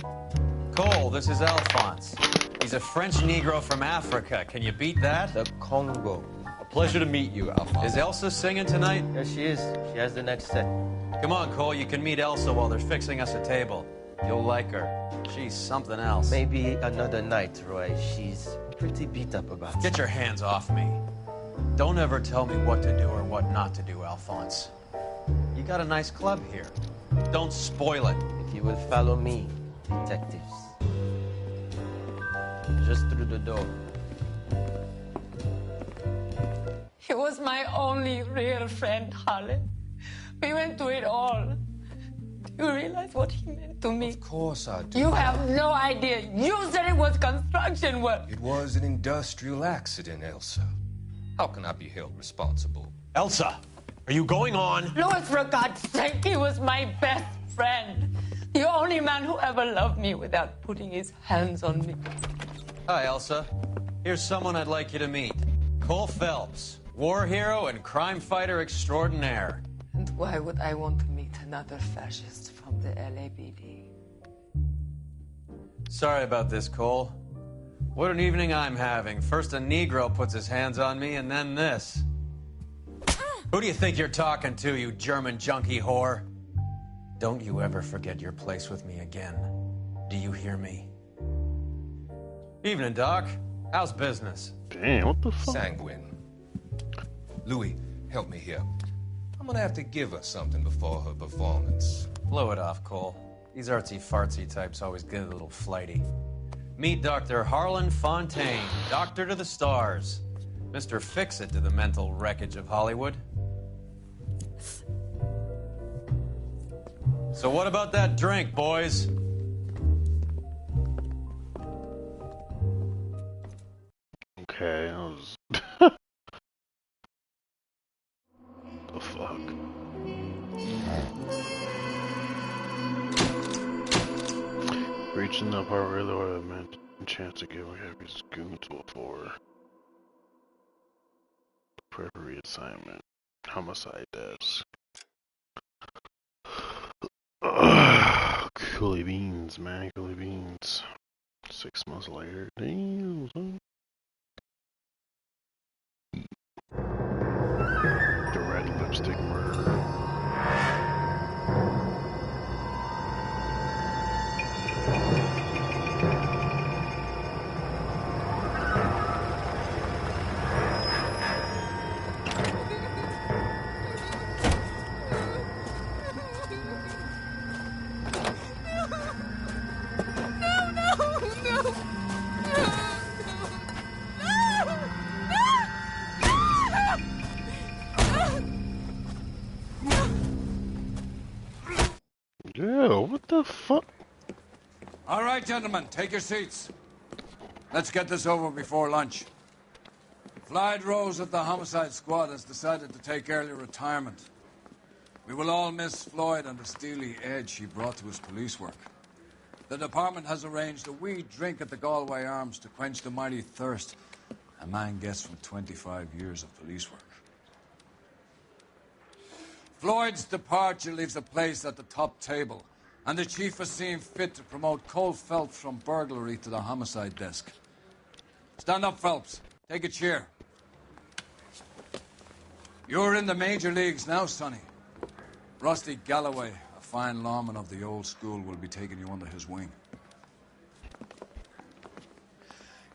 Cole, this is Alphonse. He's a French Negro from Africa. Can you beat that? The Congo. A pleasure to meet you, Alphonse. Is Elsa singing tonight? Yes, she is. She has the next set. Come on, Cole. You can meet Elsa while they're fixing us a table. You'll like her. She's something else. Maybe another night, Roy. She's pretty beat up about it. Get your hands off me. Don't ever tell me what to do or what not to do, Alphonse. You got a nice club here. Don't spoil it. If you would follow me, detectives. Just through the door. He was my only real friend, Harlan. We went through it all. Do you realize what he meant to me? Of course I do. You have no idea. You said it was construction work. It was an industrial accident, Elsa. How can I be held responsible? Elsa, are you going on? Louis, for God's sake, he was my best friend. The only man who ever loved me without putting his hands on me. Hi, Elsa. Here's someone I'd like you to meet. Cole Phelps, war hero and crime fighter extraordinaire. And why would I want to meet another fascist from the LAPD? Sorry about this, Cole. What an evening I'm having. First a Negro puts his hands on me, and then this. Who do you think you're talking to, you German junkie whore? Don't you ever forget your place with me again. Do you hear me? Evening, Doc. How's business? Damn, what the fuck? Sanguine. Louis, help me here. I'm gonna have to give her something before her performance. Blow it off, Cole. These artsy-fartsy types always get a little flighty. Meet Dr. Harlan Fontaine, doctor to the stars. Mr. Fix-It to the mental wreckage of Hollywood. So what about that drink, boys? Okay, I was... the fuck? Reaching up, I really would have meant a chance to give Heavy's goons before. Prep reassignment. Homicide desk. Coolie beans, man. Coolie beans. 6 months later. Damn, son. The red lipstick murderer. Yeah, what the fuck? All right, gentlemen, take your seats. Let's get this over before lunch. Clyde Rose at the homicide squad has decided to take early retirement. We will all miss Floyd and the steely edge he brought to his police work. The department has arranged a wee drink at the Galway Arms to quench the mighty thirst a man gets from 25 years of police work. Floyd's departure leaves the place at the top table, and the chief has seen fit to promote Cole Phelps from burglary to the homicide desk. Stand up, Phelps. Take a chair. You're in the major leagues now, Sonny. Rusty Galloway, a fine lawman of the old school, will be taking you under his wing.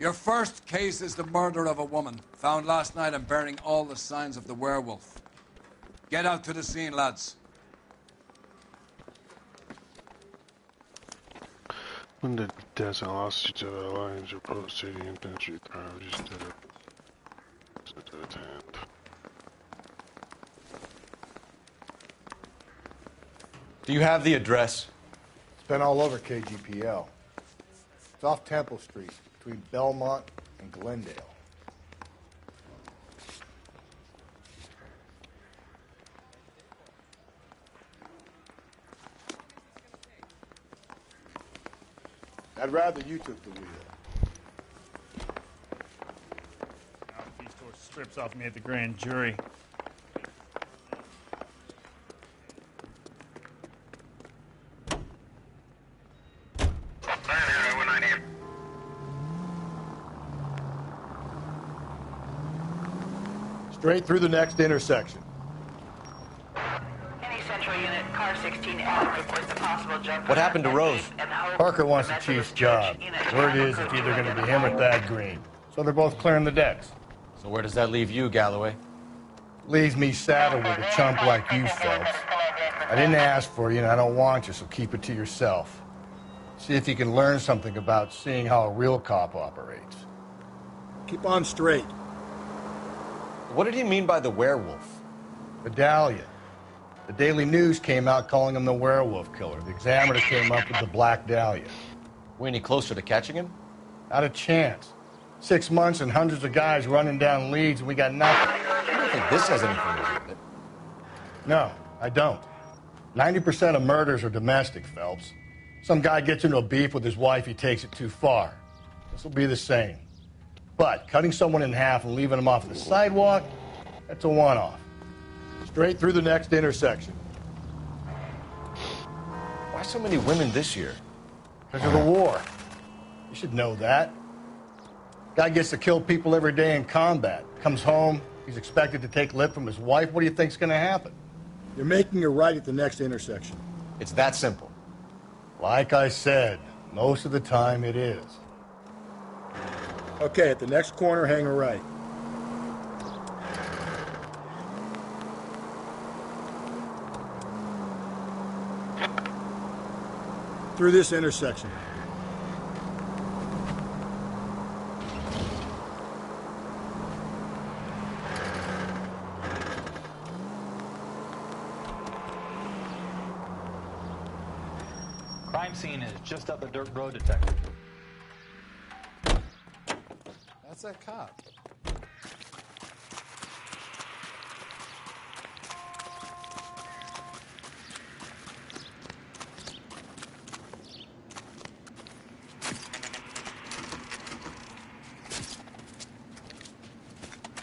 Your first case is the murder of a woman, found last night and bearing all the signs of the werewolf. Get out to the scene, lads. When the deaths and lawsuits to the lines are posted, the infantry crowd just did it. To the tent. Do you have the address? It's been all over KGPL. It's off Temple Street, between Belmont and Glendale. I'd rather you took the wheel. Now if he tore strips off me at the grand jury. Straight through the next intersection. Any central unit, car 16L reports a possible jump. What happened to Rose? Parker wants the chief's job. Word is it's either going to be him or Thad Green. So they're both clearing the decks. So where does that leave you, Galloway? Leaves me saddled with a chump like you, Phelps. I didn't ask for you, and I don't want you, so keep it to yourself. See if you can learn something about seeing how a real cop operates. Keep on straight. What did he mean by the werewolf? Medallion. The Daily News came out calling him the werewolf killer. The Examiner came up with the Black Dahlia. We any closer to catching him? Not a chance. 6 months and hundreds of guys running down leads, and we got nothing. I don't think this has anything to do with it. No, I don't. 90% of murders are domestic, Phelps. Some guy gets into a beef with his wife, he takes it too far. This will be the same. But cutting someone in half and leaving them off the sidewalk, that's a one-off. Straight through the next intersection. Why so many women this year? Because of the war. You should know that. Guy gets to kill people every day in combat. Comes home, he's expected to take lip from his wife. What do you think's going to happen? You're making a right at the next intersection. It's that simple. Like I said, most of the time it is. Okay, at the next corner, hang a right. through this intersection. Crime scene is just up the dirt road, Detective. That's that cop.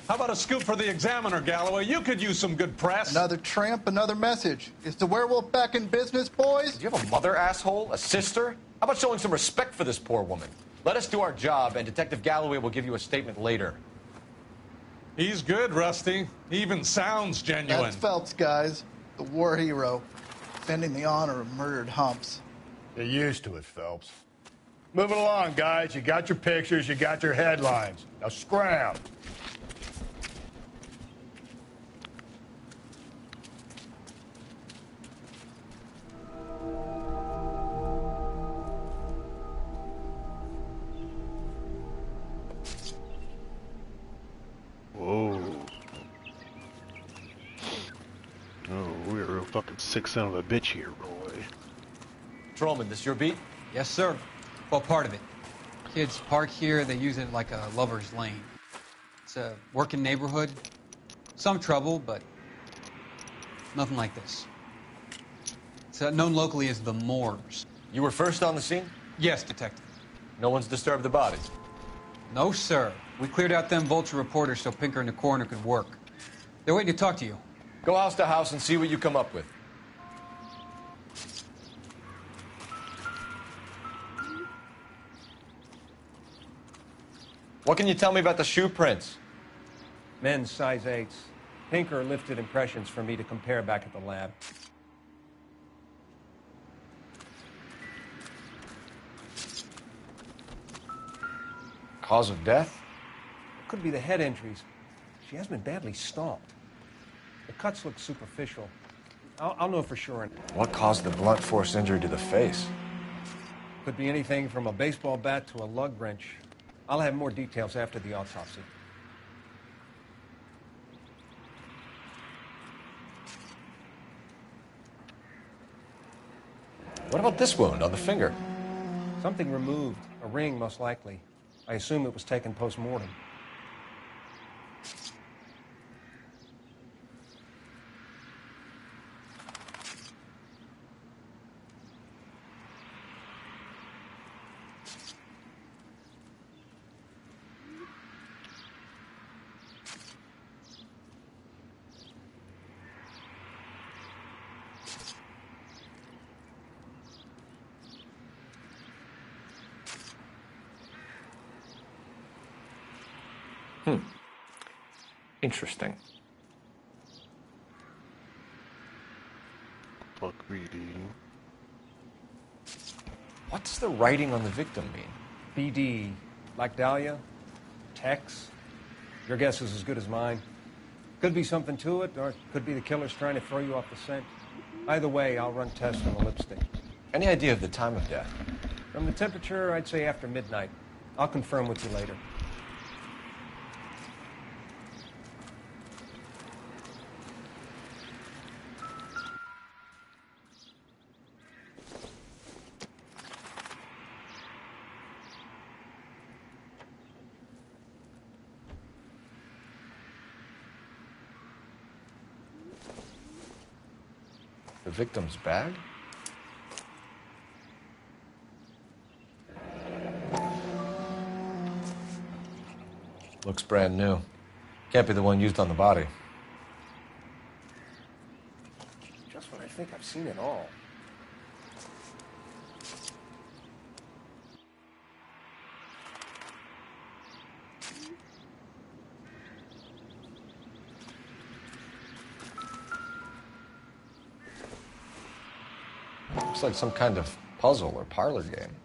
How about a scoop for the Examiner, Galloway? You could use some good press. Another tramp, another message. Is the werewolf back in business, boys? Do you have a mother, asshole? A sister? How about showing some respect for this poor woman? Let us do our job, and Detective Galloway will give you a statement later. He's good, Rusty. He even sounds genuine. That's Phelps, guys. The war hero. Defending the honor of murdered humps. Get used to it, Phelps. Moving along, guys. You got your pictures, you got your headlines. Now scram. Whoa. Oh, we're a real fucking sick son of a bitch here, Roy. Patrolman, this your beat? Yes, sir. Well, part of it. Kids park here, they use it like a lover's lane. It's a working neighborhood. Some trouble, but nothing like this. It's known locally as the Moors. You were first on the scene? Yes, Detective. No one's disturbed the bodies? No, sir. We cleared out them vulture reporters so Pinker and the coroner could work. They're waiting to talk to you. Go house to house and see what you come up with. What can you tell me about the shoe prints? Men's size 8s. Pinker lifted impressions for me to compare back at the lab. Cause of death? Could be the head injuries. She has been badly stomped. The cuts look superficial. I'll know for sure. What caused the blunt force injury to the face? Could be anything from a baseball bat to a lug wrench. I'll have more details after the autopsy. What about this wound on the finger? Something removed. A ring, most likely. I assume it was taken post-mortem. Interesting. Fuck BD. What does the writing on the victim mean? BD. Like Dahlia? Tex? Your guess is as good as mine. Could be something to it, or it could be the killer's trying to throw you off the scent. Either way, I'll run tests on the lipstick. Any idea of the time of death? From the temperature, I'd say after midnight. I'll confirm with you later. The victim's bag? Looks brand new. Can't be the one used on the body. Just when I think I've seen it all. Looks like some kind of puzzle or parlor game.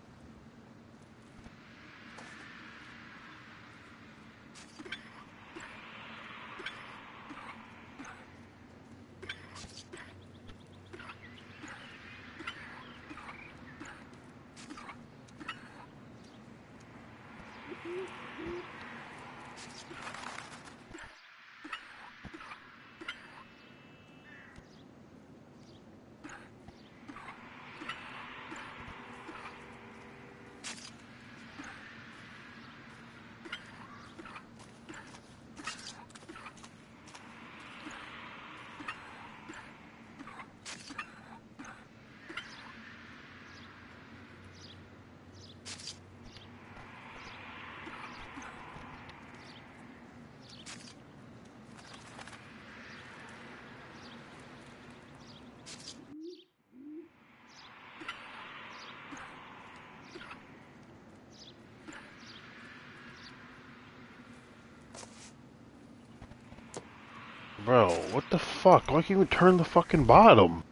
Bro, what the fuck? Why can't you turn the fucking bottom?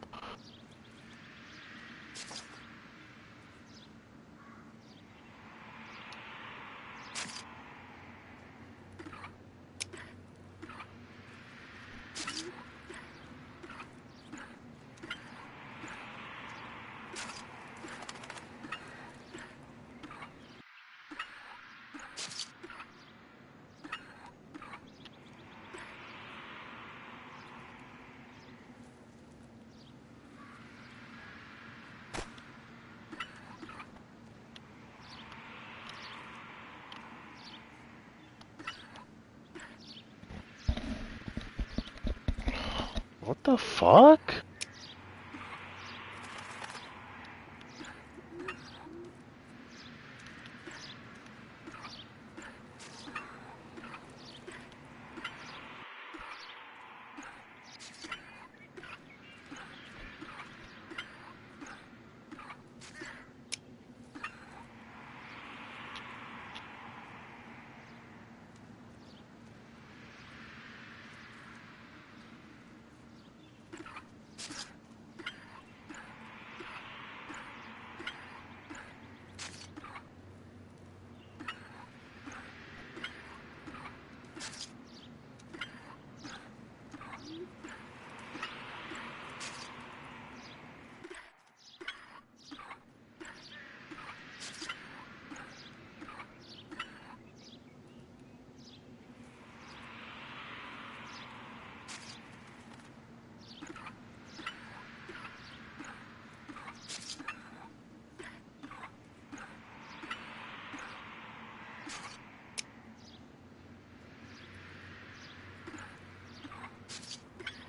What the fuck?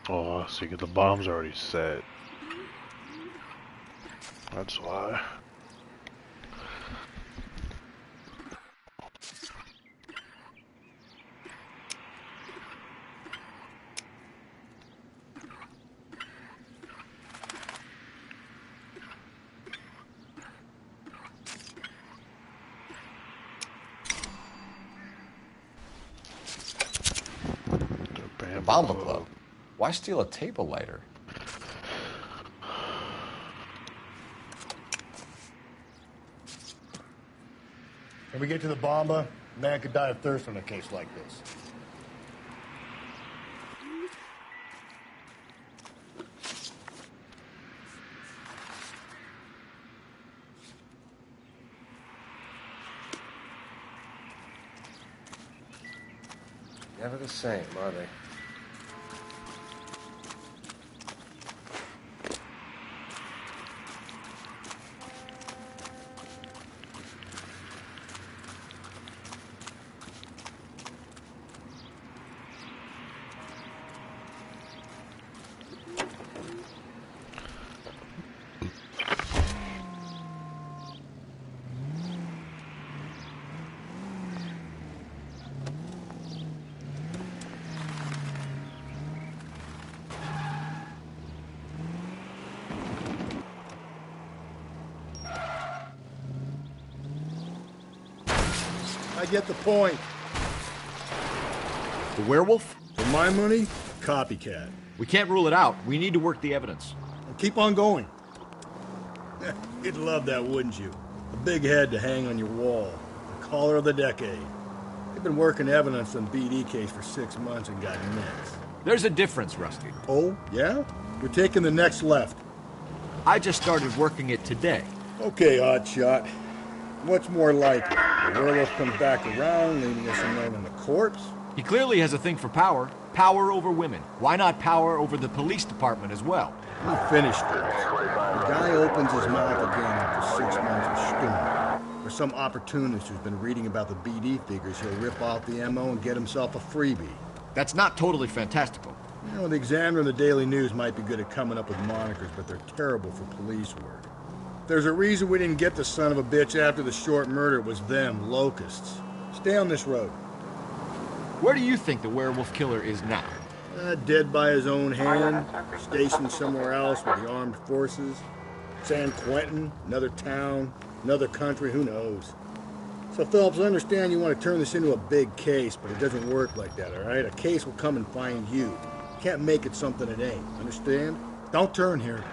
Oh, so the bomb's already set. That's why. The Bomba Club. Why steal a table lighter? When we get to the Bomba, a man could die of thirst on a case like this. Never the same, are they? I get the point. The werewolf? For my money, copycat. We can't rule it out. We need to work the evidence. And keep on going. You'd love that, wouldn't you? A big head to hang on your wall. The caller of the decade. They've been working evidence on BD case for 6 months and got nix. There's a difference, Rusty. Oh, yeah? We're taking the next left. I just started working it today. Okay, Oddshot. What's more likely? The werewolf comes back around, leaving us alone on the corpse? He clearly has a thing for power. Power over women. Why not power over the police department as well? We finished this. The guy opens his mouth again after 6 months of stewing. For some opportunist who's been reading about the BD figures, he'll rip off the MO and get himself a freebie. That's not totally fantastical. You know, the Examiner and the Daily News might be good at coming up with monikers, but they're terrible for police work. There's a reason we didn't get the son of a bitch after the short murder. It was them, locusts. Stay on this road. Where do you think the werewolf killer is now? Dead by his own hand, stationed somewhere else with the armed forces. San Quentin, another town, another country, who knows? So, Phillips, I understand you want to turn this into a big case, but it doesn't work like that, all right? A case will come and find you. Can't make it something it ain't. Understand? Don't turn here.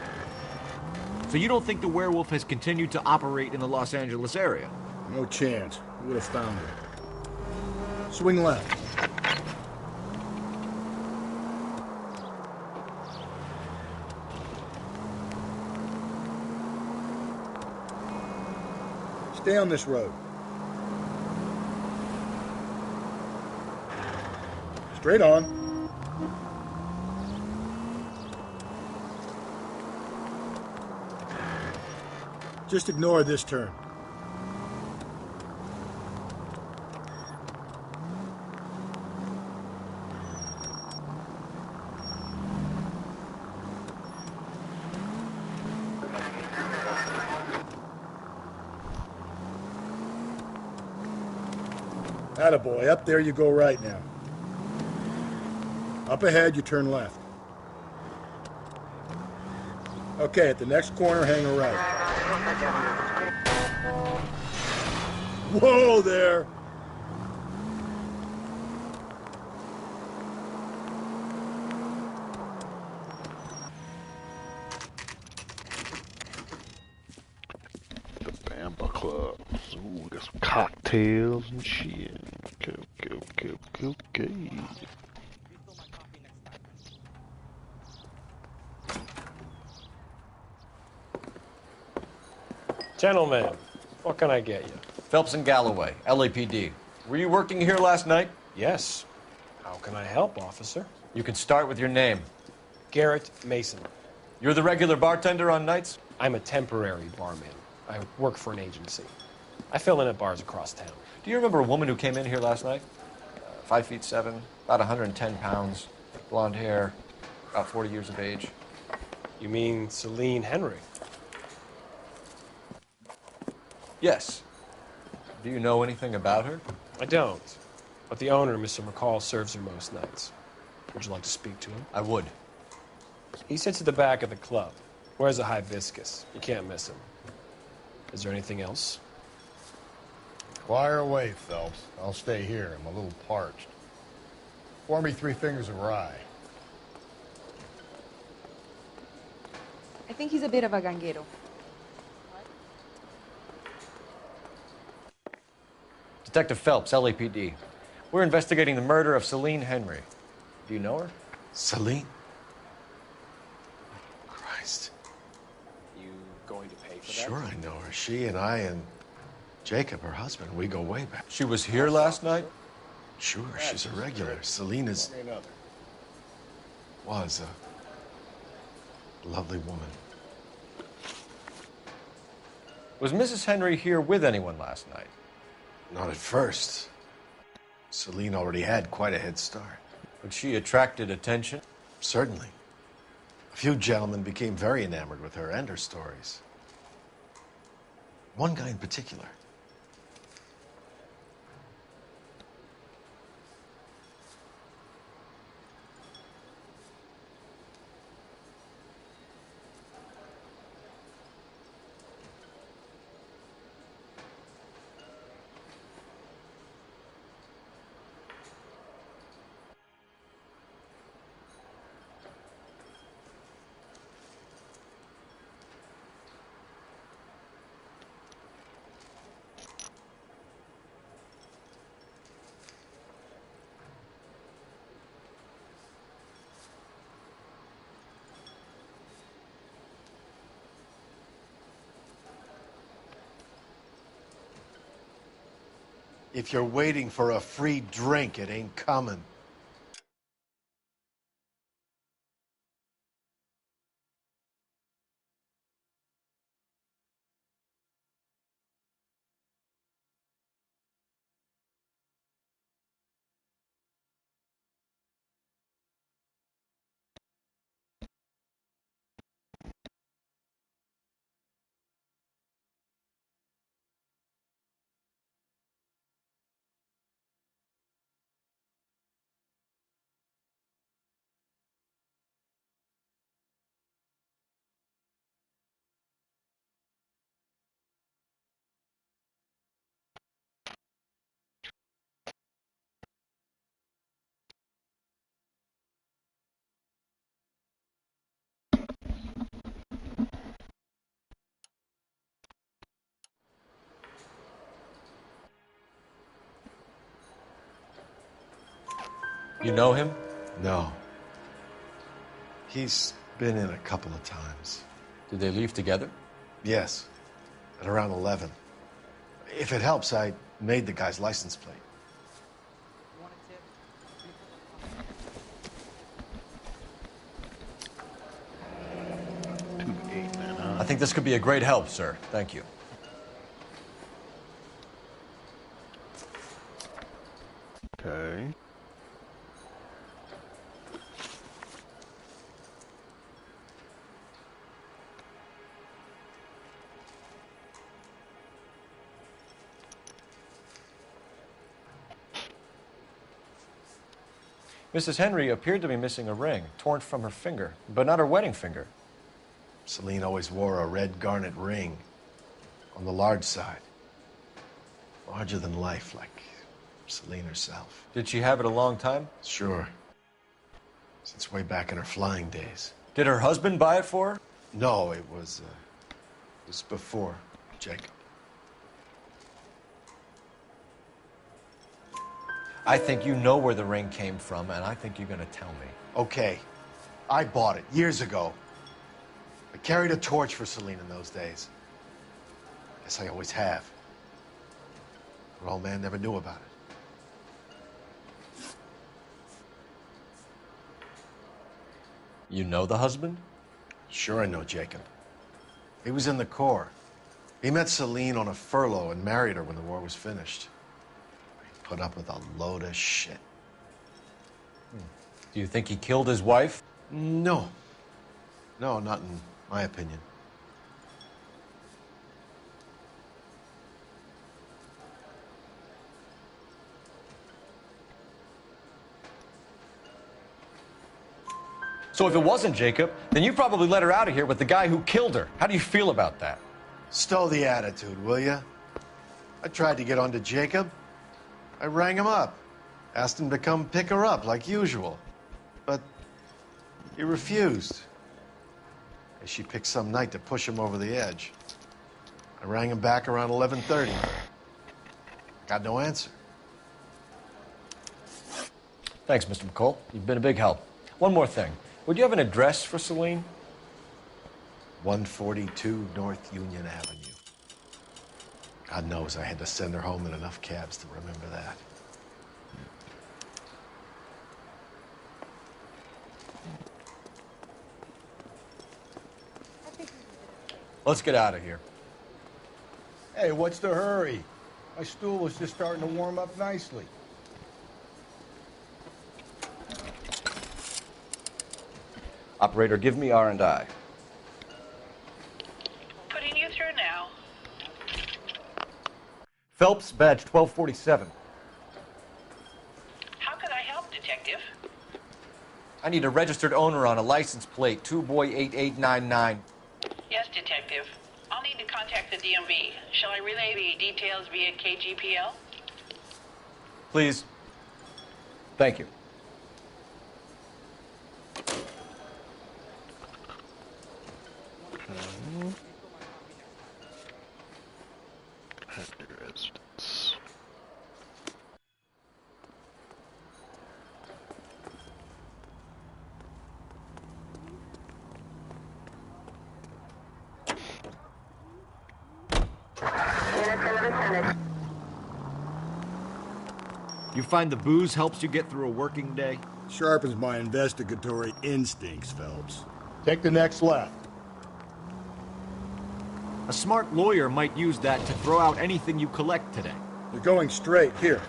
So you don't think the werewolf has continued to operate in the Los Angeles area? No chance. We would have found her. Swing left. Stay on this road. Straight on. Just ignore this turn. Attaboy, up there you go right now. Up ahead, you turn left. Okay, at the next corner, hang a right. Whoa there! The Bamba Club. Ooh, we got some cocktails and shit. Okay. Gentlemen, what can I get you? Phelps and Galloway, LAPD. Were you working here last night? Yes. How can I help, officer? You can start with your name. Garrett Mason. You're the regular bartender on nights? I'm a temporary barman. I work for an agency. I fill in at bars across town. Do you remember a woman who came in here last night? 5'7", about 110 pounds, blonde hair, about 40 years of age. You mean Celine Henry? Yes. Do you know anything about her? I don't. But the owner, Mr. McCall, serves her most nights. Would you like to speak to him? I would. He sits at the back of the club. Wears a hibiscus. You can't miss him. Is there anything else? Fire away, Phelps. I'll stay here. I'm a little parched. Pour me 3 fingers of rye. I think he's a bit of a ganguero. Detective Phelps, LAPD. We're investigating the murder of Celine Henry. Do you know her? Celine? Christ. You going to pay for that? Sure, I know her. She and I and Jacob, her husband, we go way back. She was here last night? Sure, she's a regular. Celine was a lovely woman. Was Mrs. Henry here with anyone last night? Not at first. Celine already had quite a head start. But she attracted attention? Certainly. A few gentlemen became very enamored with her and her stories. One guy in particular. If you're waiting for a free drink, it ain't coming. You know him? No. He's been in a couple of times. Did they leave together? Yes, at around 11. If it helps, I made the guy's license plate. I think this could be a great help, sir. Thank you. Okay. Mrs. Henry appeared to be missing a ring, torn from her finger, but not her wedding finger. Celine always wore a red garnet ring on the large side. Larger than life, like Celine herself. Did she have it a long time? Sure. Since way back in her flying days. Did her husband buy it for her? No, it was before Jacob. I think you know where the ring came from, and I think you're going to tell me. Okay. I bought it years ago. I carried a torch for Celine in those days. Guess I always have. Her old man never knew about it. You know the husband? Sure I know Jacob. He was in the Corps. He met Celine on a furlough and married her when the war was finished. He put up with a load of shit. Do you think he killed his wife? No. No, not in my opinion. So if it wasn't Jacob, then you probably let her out of here with the guy who killed her. How do you feel about that? Stow the attitude, will ya? I tried to get onto Jacob. I rang him up. Asked him to come pick her up, like usual. But he refused. She picked some night to push him over the edge. I rang him back around 11:30. Got no answer. Thanks, Mr. McCall. You've been a big help. One more thing. Would you have an address for Celine? 142 North Union Avenue. God knows I had to send her home in enough cabs to remember that. Let's get out of here. Hey, what's the hurry? My stool was just starting to warm up nicely. Operator, give me R&I. Putting you through now. Phelps, badge 1247. How can I help, Detective? I need a registered owner on a license plate, 2boy8899. Yes, Detective. I'll need to contact the DMV. Shall I relay the details via KGPL? Please. Thank you. You find the booze helps you get through a working day? Sharpens my investigatory instincts, Phelps. Take the next left. A smart lawyer might use that to throw out anything you collect today. You're going straight here.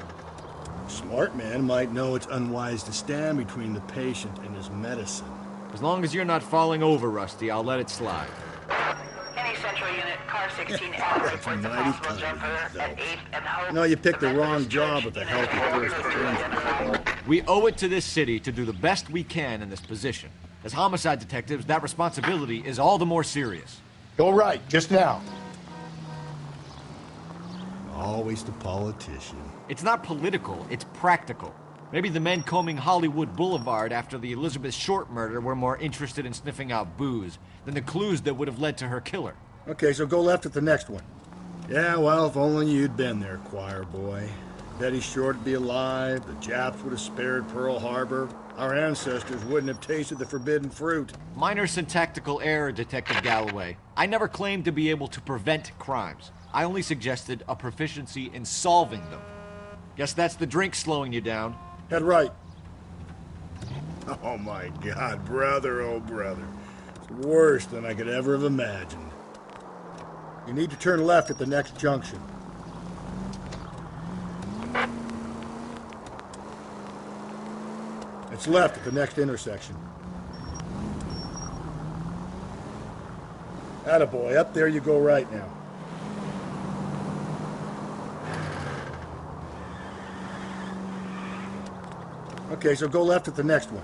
A smart man might know it's unwise to stand between the patient and his medicine. As long as you're not falling over, Rusty, I'll let it slide. Any central unit, car 16 L reports a possible jumper at 8th and Howard. No, you picked the wrong job with a healthy first. We owe it to this city to do the best we can in this position. As homicide detectives, that responsibility is all the more serious. Go right, just now. Always the politician. It's not political, it's practical. Maybe the men combing Hollywood Boulevard after the Elizabeth Short murder were more interested in sniffing out booze than the clues that would have led to her killer. Okay, so go left at the next one. Yeah, well, if only you'd been there, choir boy. Bet he's sure to be alive. The Japs would have spared Pearl Harbor. Our ancestors wouldn't have tasted the forbidden fruit. Minor syntactical error, Detective Galloway. I never claimed to be able to prevent crimes. I only suggested a proficiency in solving them. Guess that's the drink slowing you down. Head right. Oh my God, brother, oh brother. It's worse than I could ever have imagined. You need to turn left at the next junction. It's left at the next intersection. Attaboy, up there you go right now. Okay, so go left at the next one.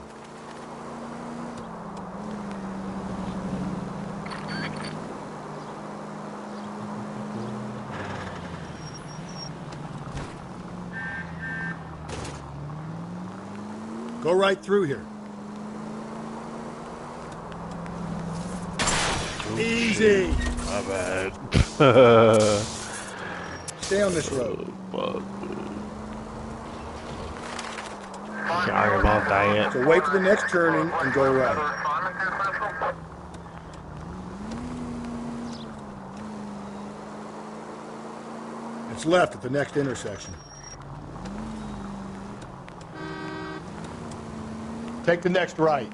Go right through here. Oh, Easy. Shit. My bad. Stay on this road. Sorry about that. So wait for the next turning and go right. It's left at the next intersection. Take the next right.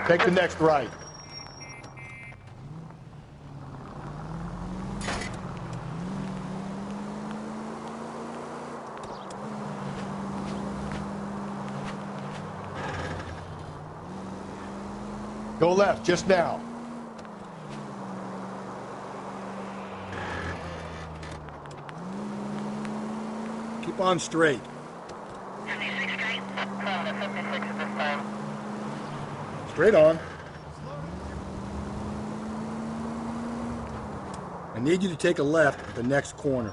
Take the next right. Go left, just now. Keep on straight. Straight on. I need you to take a left at the next corner.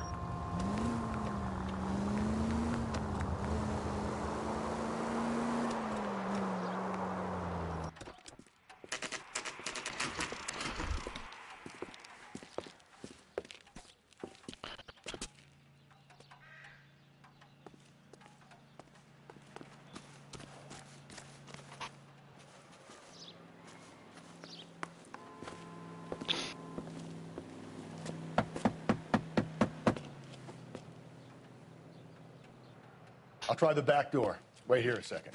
I'll try the back door. Wait here a second.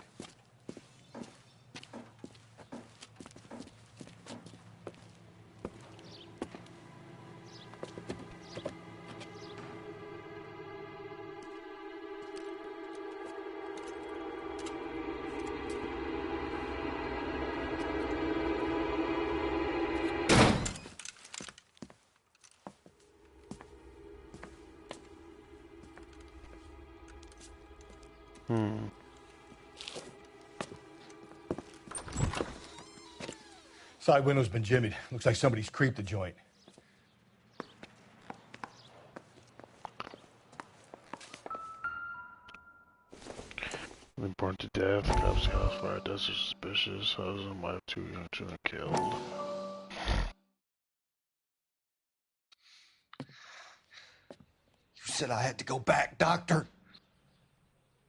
Side window's been jimmied. Looks like somebody's creeped the joint. Been burned to death. Cops house fire. That's suspicious. Husband might have 2 young children killed. You said I had to go back, Doctor.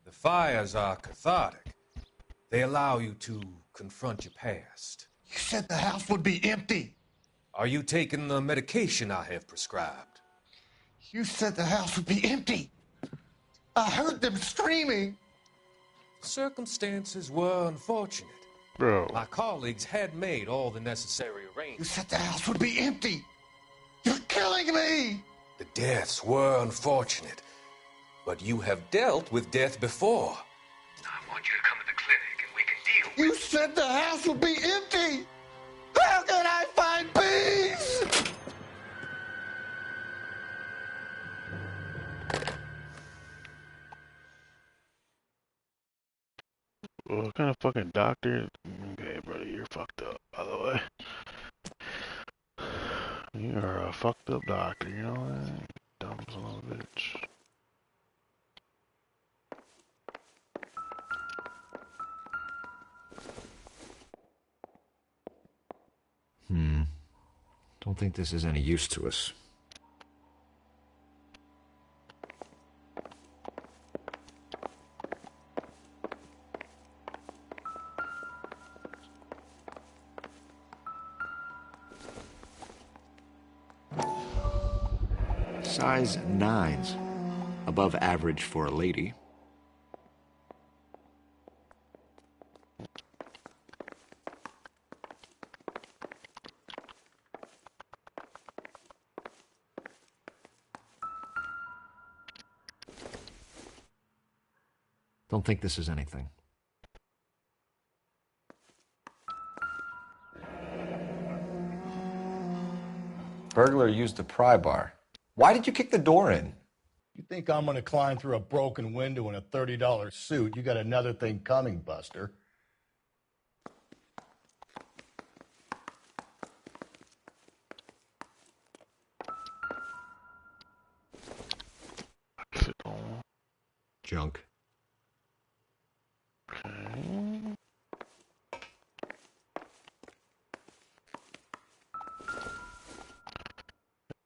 The fires are cathartic. They allow you to confront your past. You said the house would be empty. Are you taking the medication I have prescribed? You said the house would be empty. I heard them screaming. Circumstances were unfortunate. Bro. My colleagues had made all the necessary arrangements. You said the house would be empty. You're killing me. The deaths were unfortunate, but you have dealt with death before. I want you to come to the clinic and we can deal with it. You said the house would be empty. How can I find peace? Well, what kind of fucking doctor? Okay, brother, you're fucked up, by the way. You're a fucked up doctor, you know that? Dumb son of a bitch. Don't think this is any use to us. Size 9s. Above average for a lady. Don't think this is anything. Burglar used the pry bar. Why did you kick the door in? You think I'm gonna climb through a broken window in a $30 suit? You got another thing coming, Buster. Junk. Okay.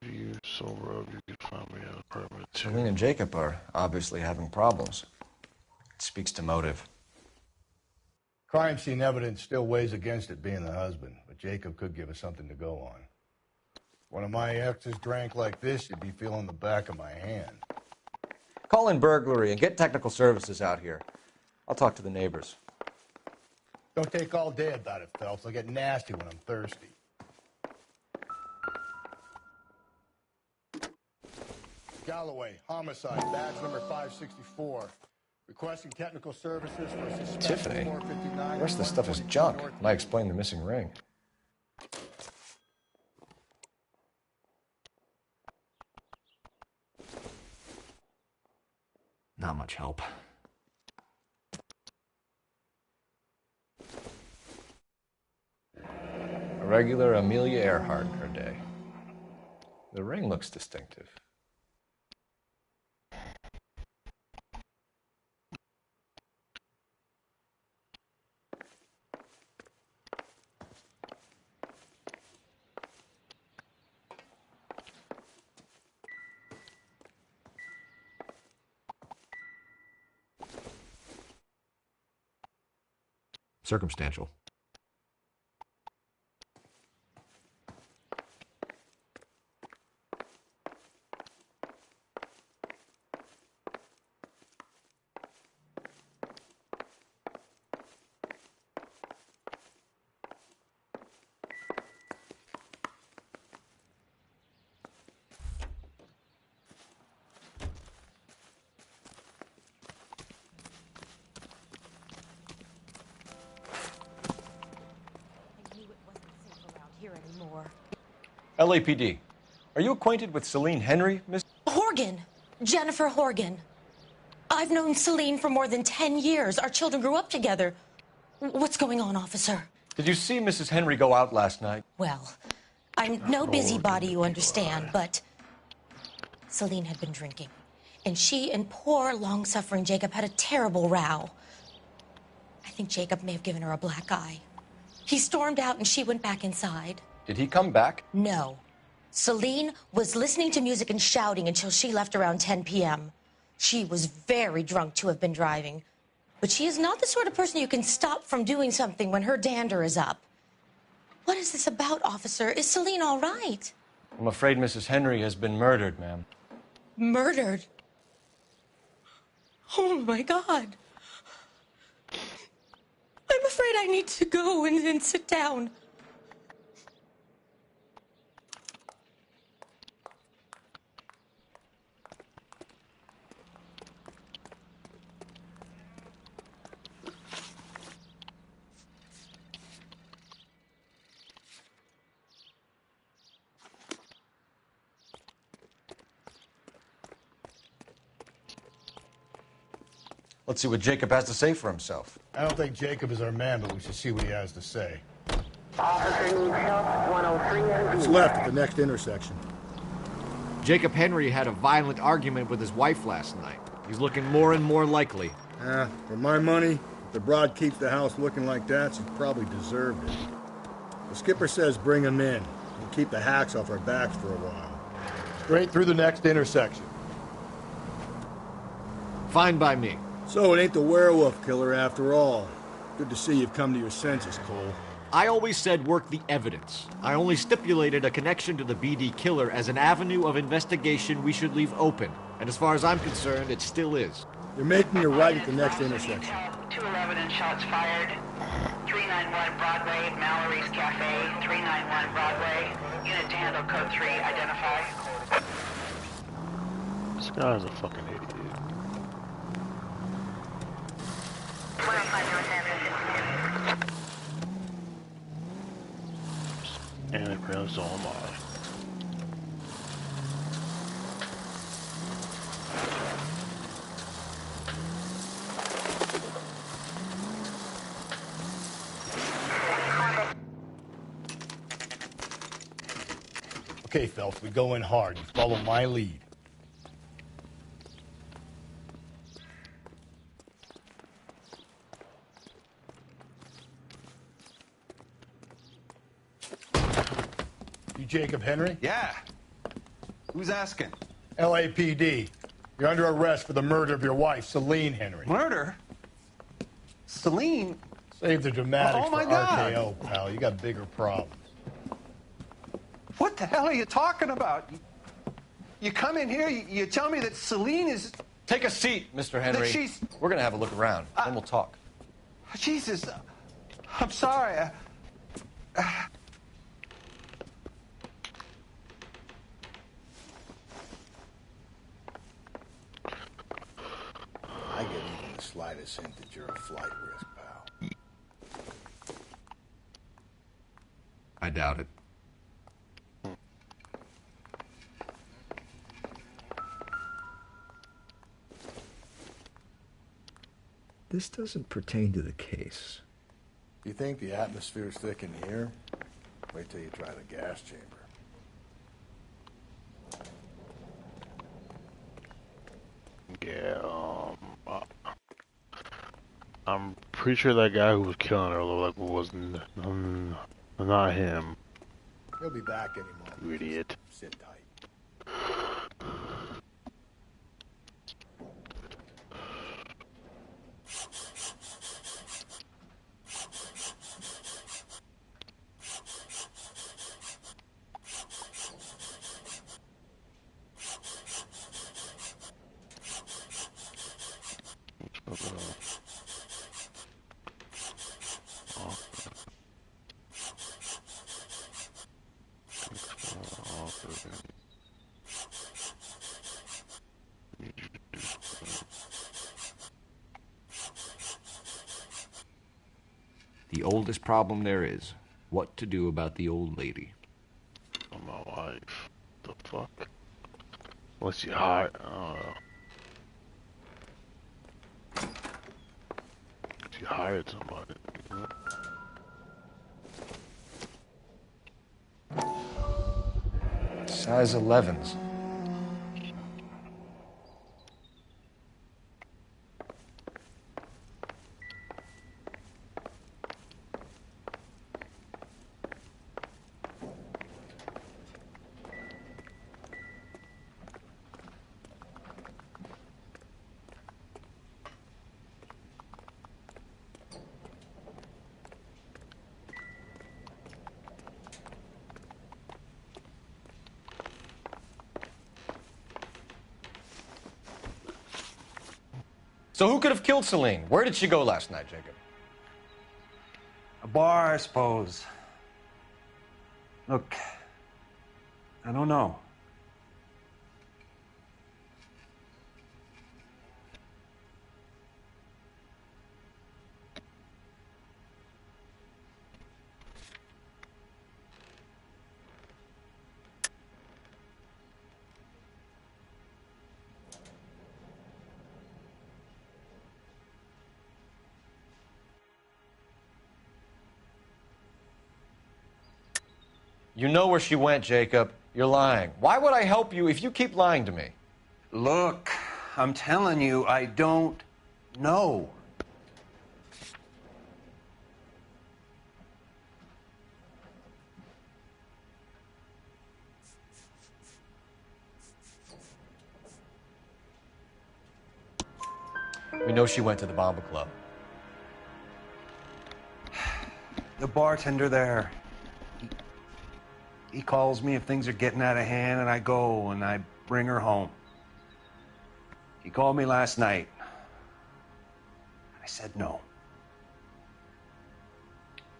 If you so rogue, you could find me an apartment too. Celine and Jacob are obviously having problems. It speaks to motive. Crime scene evidence still weighs against it being the husband, but Jacob could give us something to go on. One of my exes drank like this, you'd be feeling the back of my hand. Call in burglary and get technical services out here. I'll talk to the neighbors. Don't take all day about it, Phelps. I'll get nasty when I'm thirsty. Galloway, homicide, badge number 564. Requesting technical services for a suspected Tiffany? 459. The rest of the stuff is junk. Might explain the missing ring. Not much help. A regular Amelia Earhart in her day. The ring looks distinctive. Circumstantial. LAPD. Are you acquainted with Celine Henry, Miss? Horgan. Jennifer Horgan. I've known Celine for more than 10 years. Our children grew up together. What's going on, officer? Did you see Mrs. Henry go out last night? Well, I'm no busybody, you understand, but Celine had been drinking. And she and poor, long-suffering Jacob had a terrible row. I think Jacob may have given her a black eye. He stormed out and she went back inside. Did he come back? No. Celine was listening to music and shouting until she left around 10 p.m. She was very drunk to have been driving. But she is not the sort of person you can stop from doing something when her dander is up. What is this about, officer? Is Celine all right? I'm afraid Mrs. Henry has been murdered, ma'am. Murdered? Oh, my God. I'm afraid I need to go and sit down. Let's see what Jacob has to say for himself. I don't think Jacob is our man, but we should see what he has to say. Officer needs help, 103 and It's left at the next intersection. Jacob Henry had a violent argument with his wife last night. He's looking more and more likely. For my money, if the broad keeps the house looking like that, she's probably deserved it. The skipper says bring him in. We'll keep the hacks off our backs for a while. Straight through the next intersection. Fine by me. So it ain't the werewolf killer after all. Good to see you've come to your senses, Cole. I always said work the evidence. I only stipulated a connection to the BD killer as an avenue of investigation we should leave open. And as far as I'm concerned, it still is. You're making a right at the next intersection. 211 and shots fired. 391 Broadway, Mallory's Cafe. 391 Broadway. Unit to handle code 3, identify. This guy's a fucking idiot. And it really so am I. Okay, Phelps, we go in hard. You follow my lead. You Jacob Henry? Yeah. Who's asking? LAPD. You're under arrest for the murder of your wife, Celine Henry. Murder? Celine? Save the dramatics Oh, my for God. RKO, pal. You got bigger problems. What the hell are you talking about? You come in here, you tell me that Celine is... Take a seat, Mr. Henry. That she's... We're gonna have a look around, then we'll talk. Jesus, I'm sorry. I get even the slightest hint that you're a flight risk, pal. I doubt it. This doesn't pertain to the case. You think the atmosphere's thick in here? Wait till you try the gas chamber. Yeah, I'm pretty sure that guy who was killing her wasn't not him. He'll be back any moment. You idiot. Sit tight. The oldest problem there is, what to do about the old lady. Oh, my wife. The fuck? What's she hot? I don't know. She hired somebody. Size 11s. So who could have killed Celine? Where did she go last night, Jacob? A bar, I suppose. Look, I don't know. You know where she went, Jacob. You're lying. Why would I help you if you keep lying to me? Look, I'm telling you, I don't know. We know she went to the Bomba Club. The bartender there, he calls me if things are getting out of hand, and I go and I bring her home. He called me last night. I said no.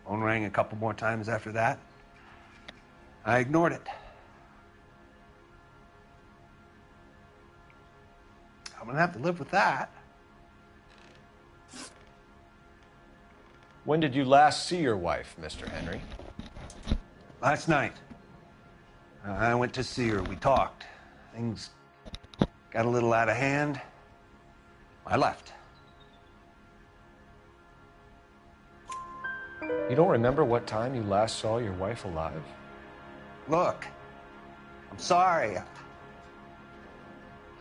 Phone rang a couple more times after that. I ignored it. I'm gonna have to live with that. When did you last see your wife, Mr. Henry? Last night. I went to see her. We talked. Things got a little out of hand. I left. You don't remember what time you last saw your wife alive? Look, I'm sorry.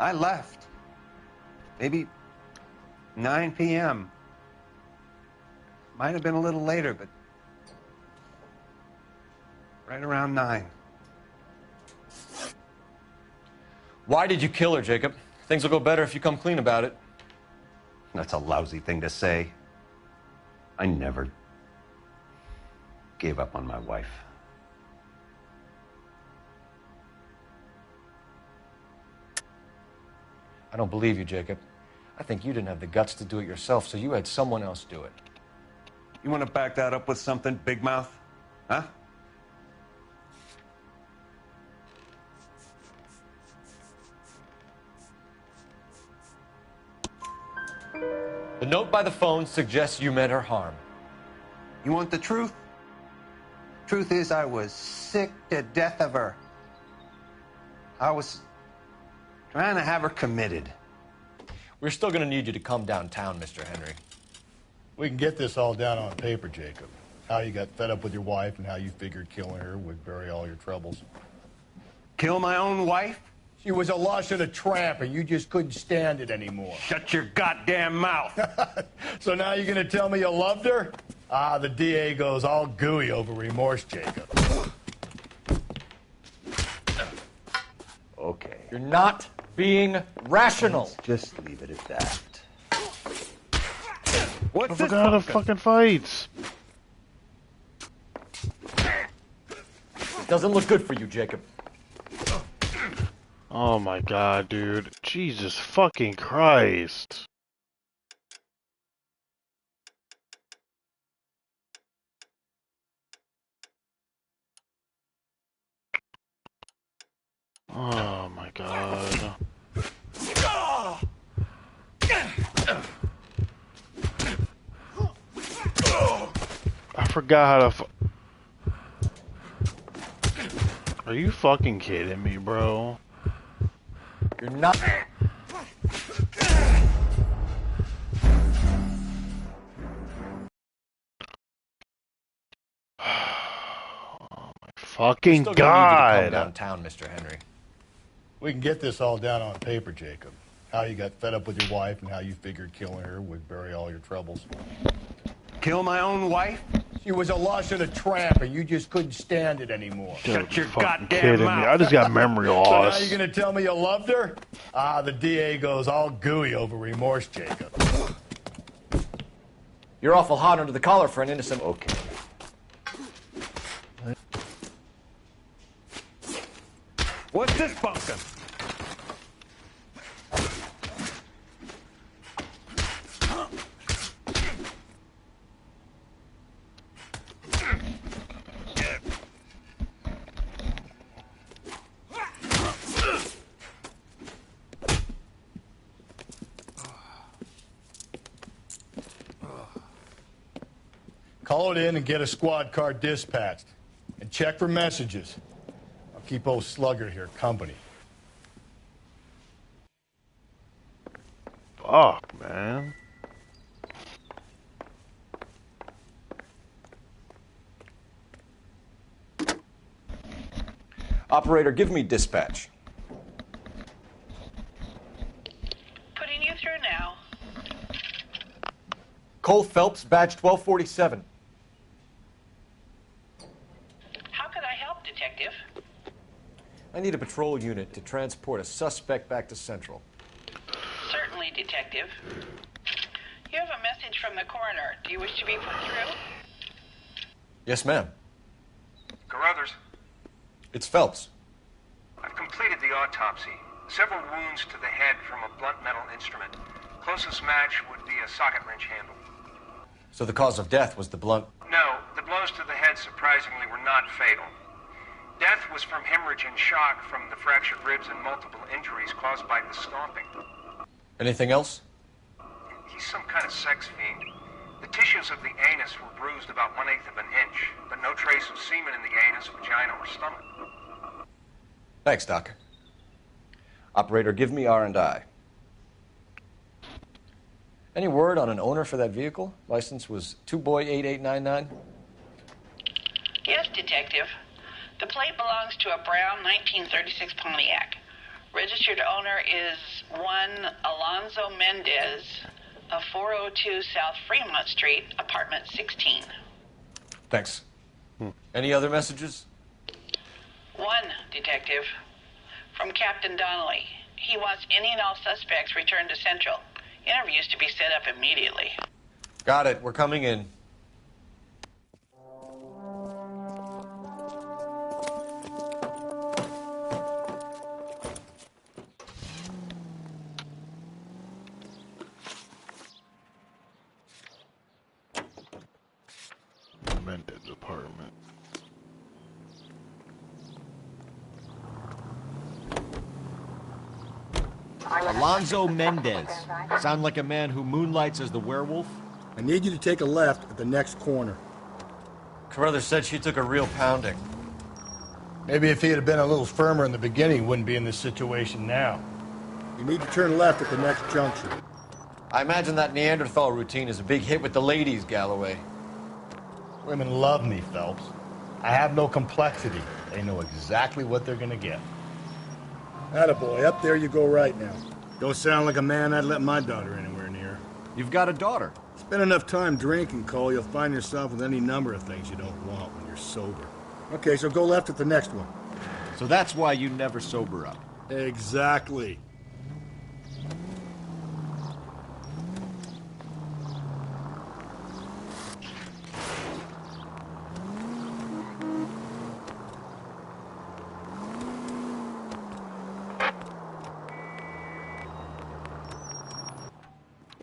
I left. Maybe 9 p.m. Might have been a little later, but right around 9. Why did you kill her, Jacob? Things will go better if you come clean about it. That's a lousy thing to say. I never gave up on my wife. I don't believe you, Jacob. I think you didn't have the guts to do it yourself, so you had someone else do it. You want to back that up with something, Big Mouth? Huh? The note by the phone suggests you meant her harm. You want the truth? Truth is, I was sick to death of her. I was trying to have her committed. We're still going to need you to come downtown, Mr. Henry. We can get this all down on paper, Jacob. How you got fed up with your wife and how you figured killing her would bury all your troubles. Kill my own wife? She was a lush and a tramp, and you just couldn't stand it anymore. Shut your goddamn mouth. So now you're going to tell me you loved her? Ah, the DA goes all gooey over remorse, Jacob. Okay. You're not being rational. Let's just leave it at that. I forgot how to fucking fights. It doesn't look good for you, Jacob. Oh my god, dude. Jesus fucking Christ. Oh my god. I forgot how to Are you fucking kidding me, bro? You're not. Fucking Still gonna need you to God. come downtown, Mr. Henry. We can get this all down on paper, Jacob. How you got fed up with your wife and how you figured killing her would bury all your troubles. Kill my own wife? She was a lush and a tramp, and you just couldn't stand it anymore. Shut your Fucking goddamn kidding mouth. me. I just got memory So loss. now you're going to tell me you loved her? Ah, the DA goes all gooey over remorse, Jacob. You're awful hot under the collar for an innocent. Okay. What's this bunkin'? Call it in and get a squad car dispatched. And check for messages. I'll keep old Slugger here company. Fuck, man. Operator, give me dispatch. Putting you through now. Cole Phelps, badge 1247. How could I help, Detective? I need a patrol unit to transport a suspect back to Central. Certainly, Detective. You have a message from the coroner. Do you wish to be put through? Yes, ma'am. Carruthers, It's Phelps. I've completed the autopsy. Several wounds to the head from a blunt metal instrument. Closest match would be a socket wrench handle. So the cause of death was the blunt. No, the blows to the head surprisingly were not fatal. Death was from hemorrhage and shock from the fractured ribs and multiple injuries caused by the stomping. Anything else? He's some kind of sex fiend. The tissues of the anus were bruised about 1/8 of an inch, but no trace of semen in the anus, vagina, or stomach. Thanks, Doc. Operator, give me R&I. Any word on an owner for that vehicle? License was 2boy8899. Yes, Detective. The plate belongs to a brown 1936 Pontiac. Registered owner is one Alonzo Mendez of 402 South Fremont Street, apartment 16. Thanks. Any other messages? One, Detective. From Captain Donnelly. He wants any and all suspects returned to Central. Interviews to be set up immediately. Got it. We're coming in. Mendez apartment. Alonzo Mendez. Sound like a man who moonlights as the werewolf? I need you to take a left at the next corner. Carruthers said she took a real pounding. Maybe if he had been a little firmer in the beginning, he wouldn't be in this situation now. You need to turn left at the next junction. I imagine that Neanderthal routine is a big hit with the ladies, Galloway. Women love me, Phelps. I have no complexity. They know exactly what they're gonna get. Attaboy, up there you go right now. Don't sound like a man I'd let my daughter anywhere near. You've got a daughter. Spend enough time drinking, Cole, you'll find yourself with any number of things you don't want when you're sober. Okay, so go left at the next one. So that's why you never sober up. Exactly.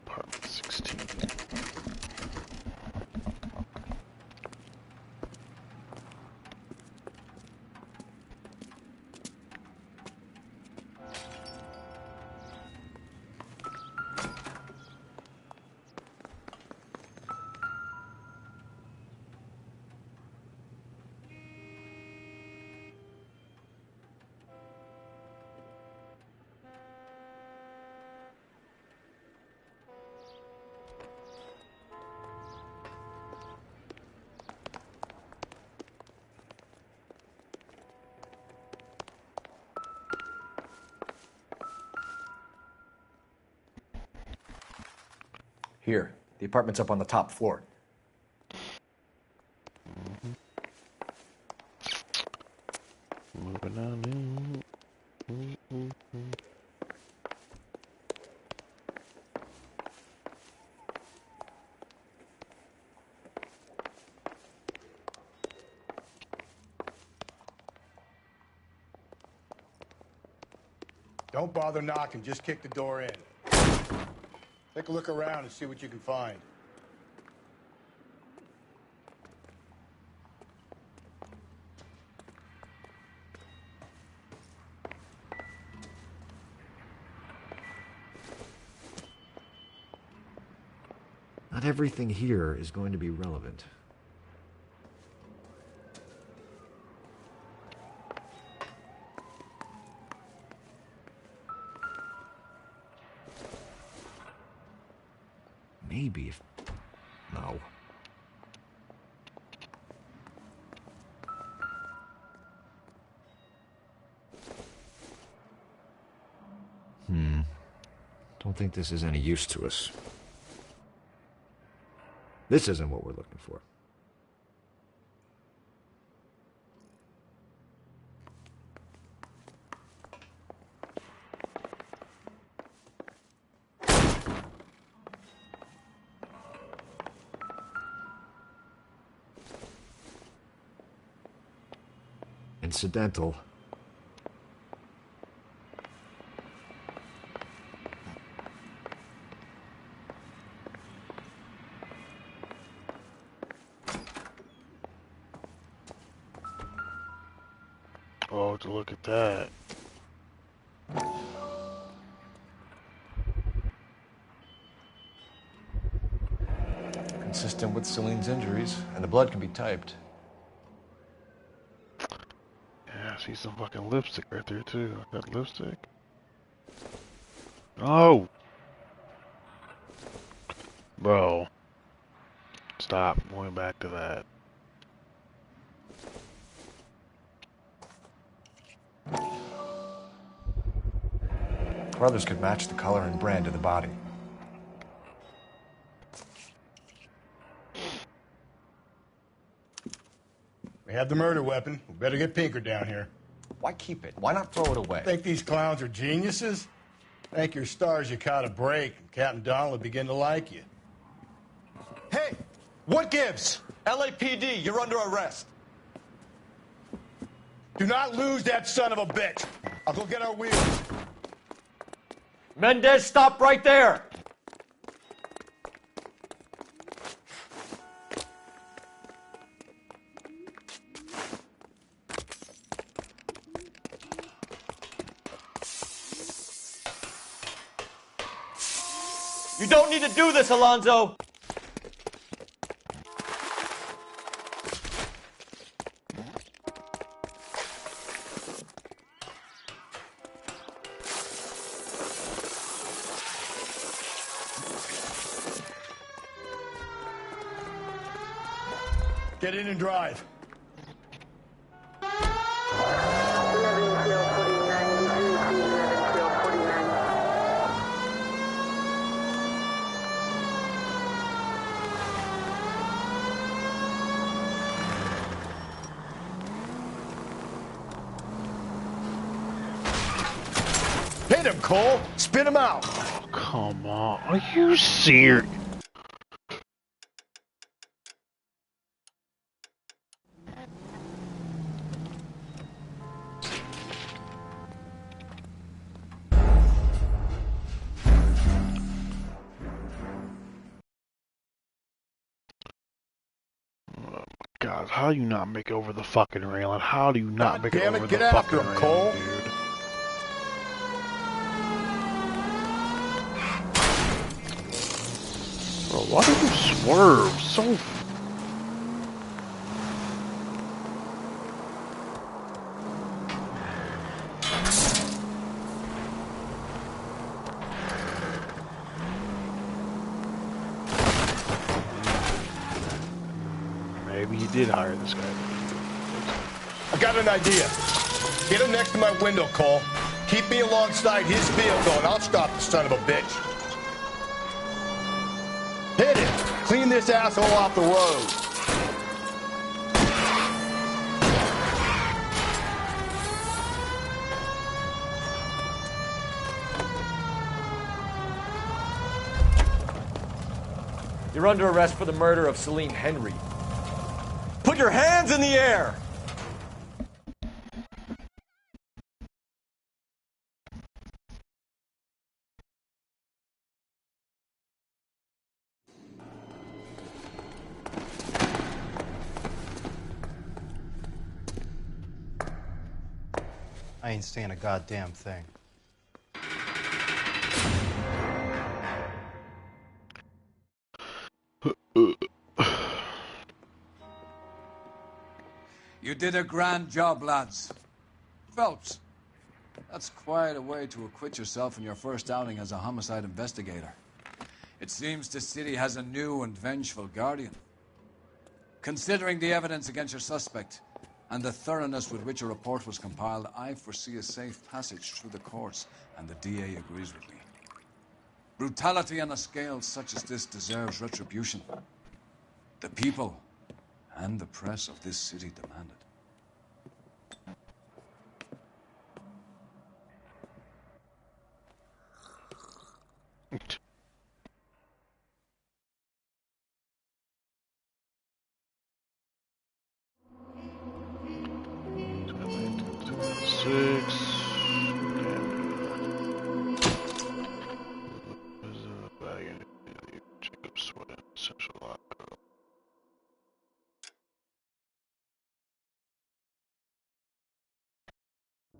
Apartment 16. Here. The apartment's up on the top floor. Moving on in. Don't bother knocking, just kick the door in. Take a look around and see what you can find. Not everything here is going to be relevant. Maybe if... No. Don't think this is any use to us. This isn't what we're looking for. Incidental. Oh, to look at that. Consistent with Celine's injuries, and the blood can be typed. Yeah, I see some fucking lipstick right there too. That lipstick. Oh, bro, stop going back to that. Brothers could match the color and brand of the body. We have the murder weapon. We better get Pinker down here. Why keep it? Why not throw it away? Think these clowns are geniuses? Thank your stars you caught a break, and Captain Donald will begin to like you. Hey, what gives? LAPD, you're under arrest. Do not lose that son of a bitch. I'll go get our wheels. Mendez, stop right there. You don't need to do this, Alonzo. Get in and drive. Hit him, Cole. Spin him out. Oh, come on. Are you serious? God, how do you not make over the fucking railing? How do you not make it over the fucking railing, Cole. dude? Bro, why did you swerve so? Maybe he did hire this guy. I got an idea. Get him next to my window, Cole. Keep me alongside his vehicle, and I'll stop the son of a bitch. Hit it! Clean this asshole off the road. You're under arrest for the murder of Celine Henry. Put your hands in the air! I ain't saying a goddamn thing. You did a grand job, lads. Phelps, that's quite a way to acquit yourself in your first outing as a homicide investigator. It seems the city has a new and vengeful guardian. Considering the evidence against your suspect, and the thoroughness with which a report was compiled, I foresee a safe passage through the courts, and the DA agrees with me. Brutality on a scale such as this deserves retribution. The people and the press of this city demand it.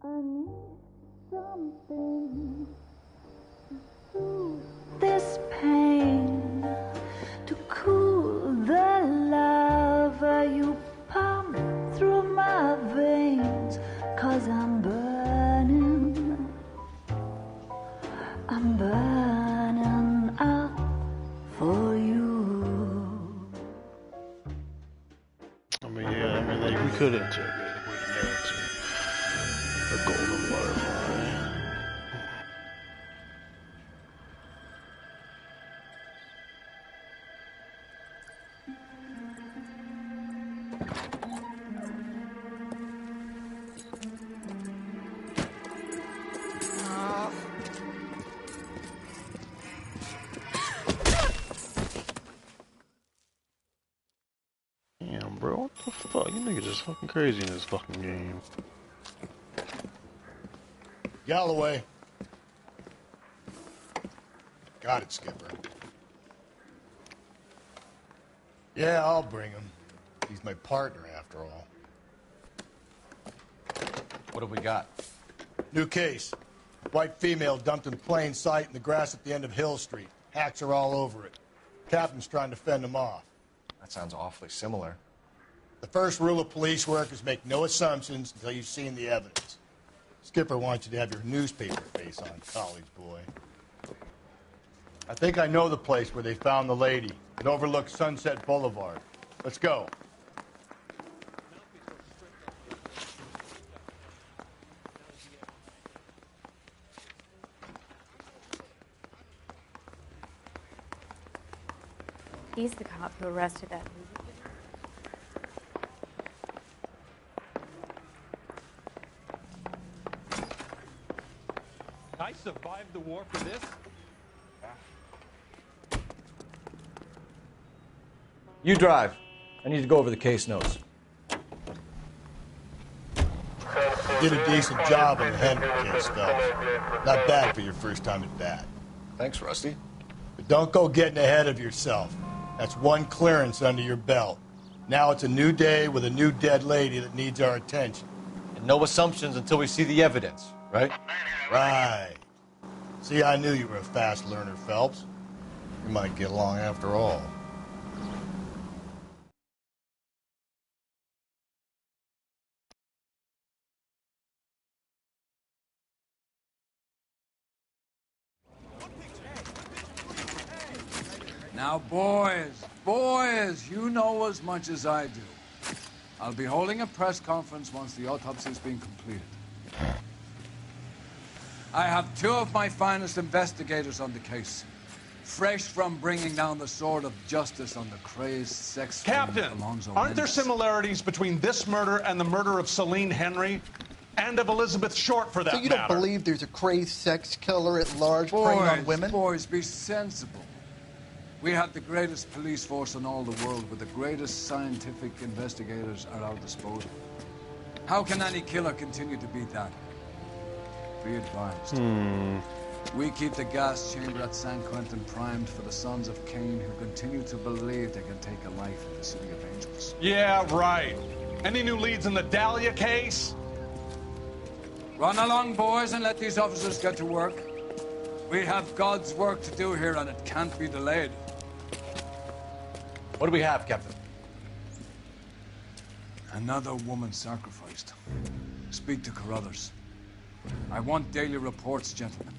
I need something to soothe this pain, to cool the lava you pump through my veins, 'cause I'm burning up for you. I mean, yeah, like, we could interrogate it, we didn't have to. A golden butterfly. Damn, bro, what the fuck? You niggas just fucking crazy in this fucking game. Galloway. Got it, Skipper. Yeah, I'll bring him. He's my partner, after all. What have we got? New case. White female dumped in plain sight in the grass at the end of Hill Street. Hacks are all over it. Captain's trying to fend them off. That sounds awfully similar. The first rule of police work is make no assumptions until you've seen the evidence. Skipper wants you to have your newspaper face on, college boy. I think I know the place where they found the lady. It overlooks Sunset Boulevard. Let's go. He's the cop who arrested that music. I survived the war for this? You drive. I need to go over the case notes. You did a decent job on the Henry case, Phelps. Not bad for your first time at bat. Thanks, Rusty. But don't go getting ahead of yourself. That's one clearance under your belt. Now it's a new day with a new dead lady that needs our attention. And no assumptions until we see the evidence, right? Right. See, I knew you were a fast learner, Phelps. We might get along after all. Now, boys, you know as much as I do. I'll be holding a press conference once the autopsy's been completed. I have two of my finest investigators on the case, fresh from bringing down the sword of justice on the crazed sex Captain, Alonzo aren't there Mendez. similarities between this murder and the murder of Celine Henry? And of Elizabeth Short, for that So you matter? don't believe there's a crazed sex killer at large preying on women? Boys, be sensible. We have the greatest police force in all the world, with the greatest scientific investigators at our disposal. How can any killer continue to beat that? Be advised. We keep the gas chamber at San Quentin primed for the sons of Cain who continue to believe they can take a life in the City of Angels. Yeah, right. Any new leads in the Dahlia case? Run along, boys, and let these officers get to work. We have God's work to do here, and it can't be delayed. What do we have, Captain? Another woman sacrificed. Speak to Carruthers. I want daily reports, gentlemen.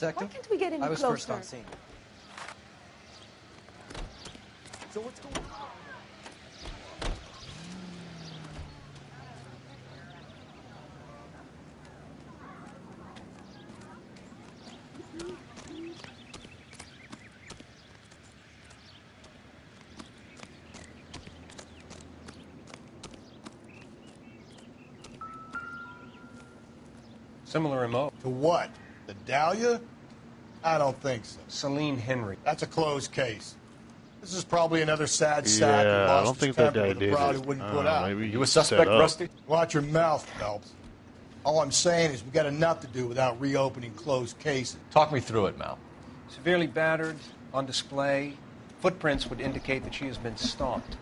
Detective? Why can't we get any I was closer? first on scene. So what's going on? Similar MO. To what? The Dahlia? I don't think so. Celine Henry. That's a closed case. This is probably another sad sack who Yeah, I lost don't his think that temper guy with a did broad it. who wouldn't I put don't know, out. maybe You a set suspect, up. Rusty? Watch your mouth, Phelps. All I'm saying is we got enough to do without reopening closed cases. Talk me through it, Mal. Severely battered, on display. Footprints would indicate that she has been stalked.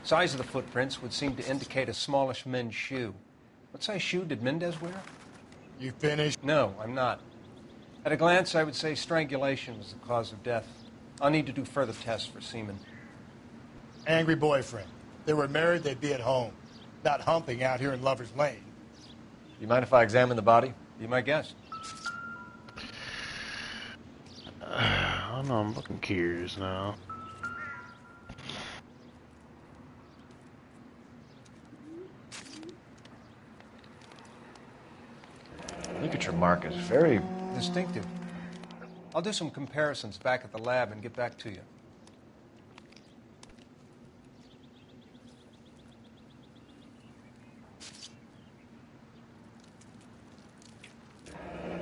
Size of the footprints would seem to indicate a smallish men's shoe. What size shoe did Mendez wear? You finished? No, I'm not. At a glance, I would say strangulation was the cause of death. I'll need to do further tests for semen. Angry boyfriend. If they were married, they'd be at home, not humping out here in Lover's Lane. You mind if I examine the body? Be my guest. I don't know, I'm fucking curious now. Look at your mark. It's very Distinctive. I'll do some comparisons back at the lab and get back to you.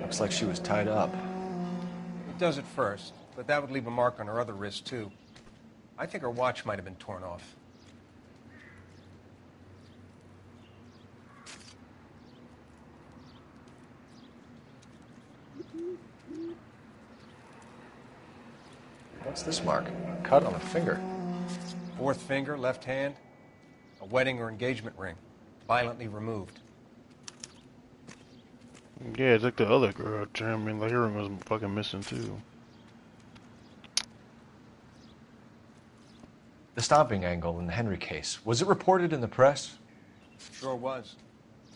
Looks like she was tied up. It does at first, but that would leave a mark on her other wrist, too. I think her watch might have been torn off. What's this mark? A cut on a finger. Fourth finger, left hand, a wedding or engagement ring, violently removed. Yeah, it's like the other girl. I mean, like her ring was fucking missing too. The stomping angle in the Henry case. Was it reported in the press? Sure was.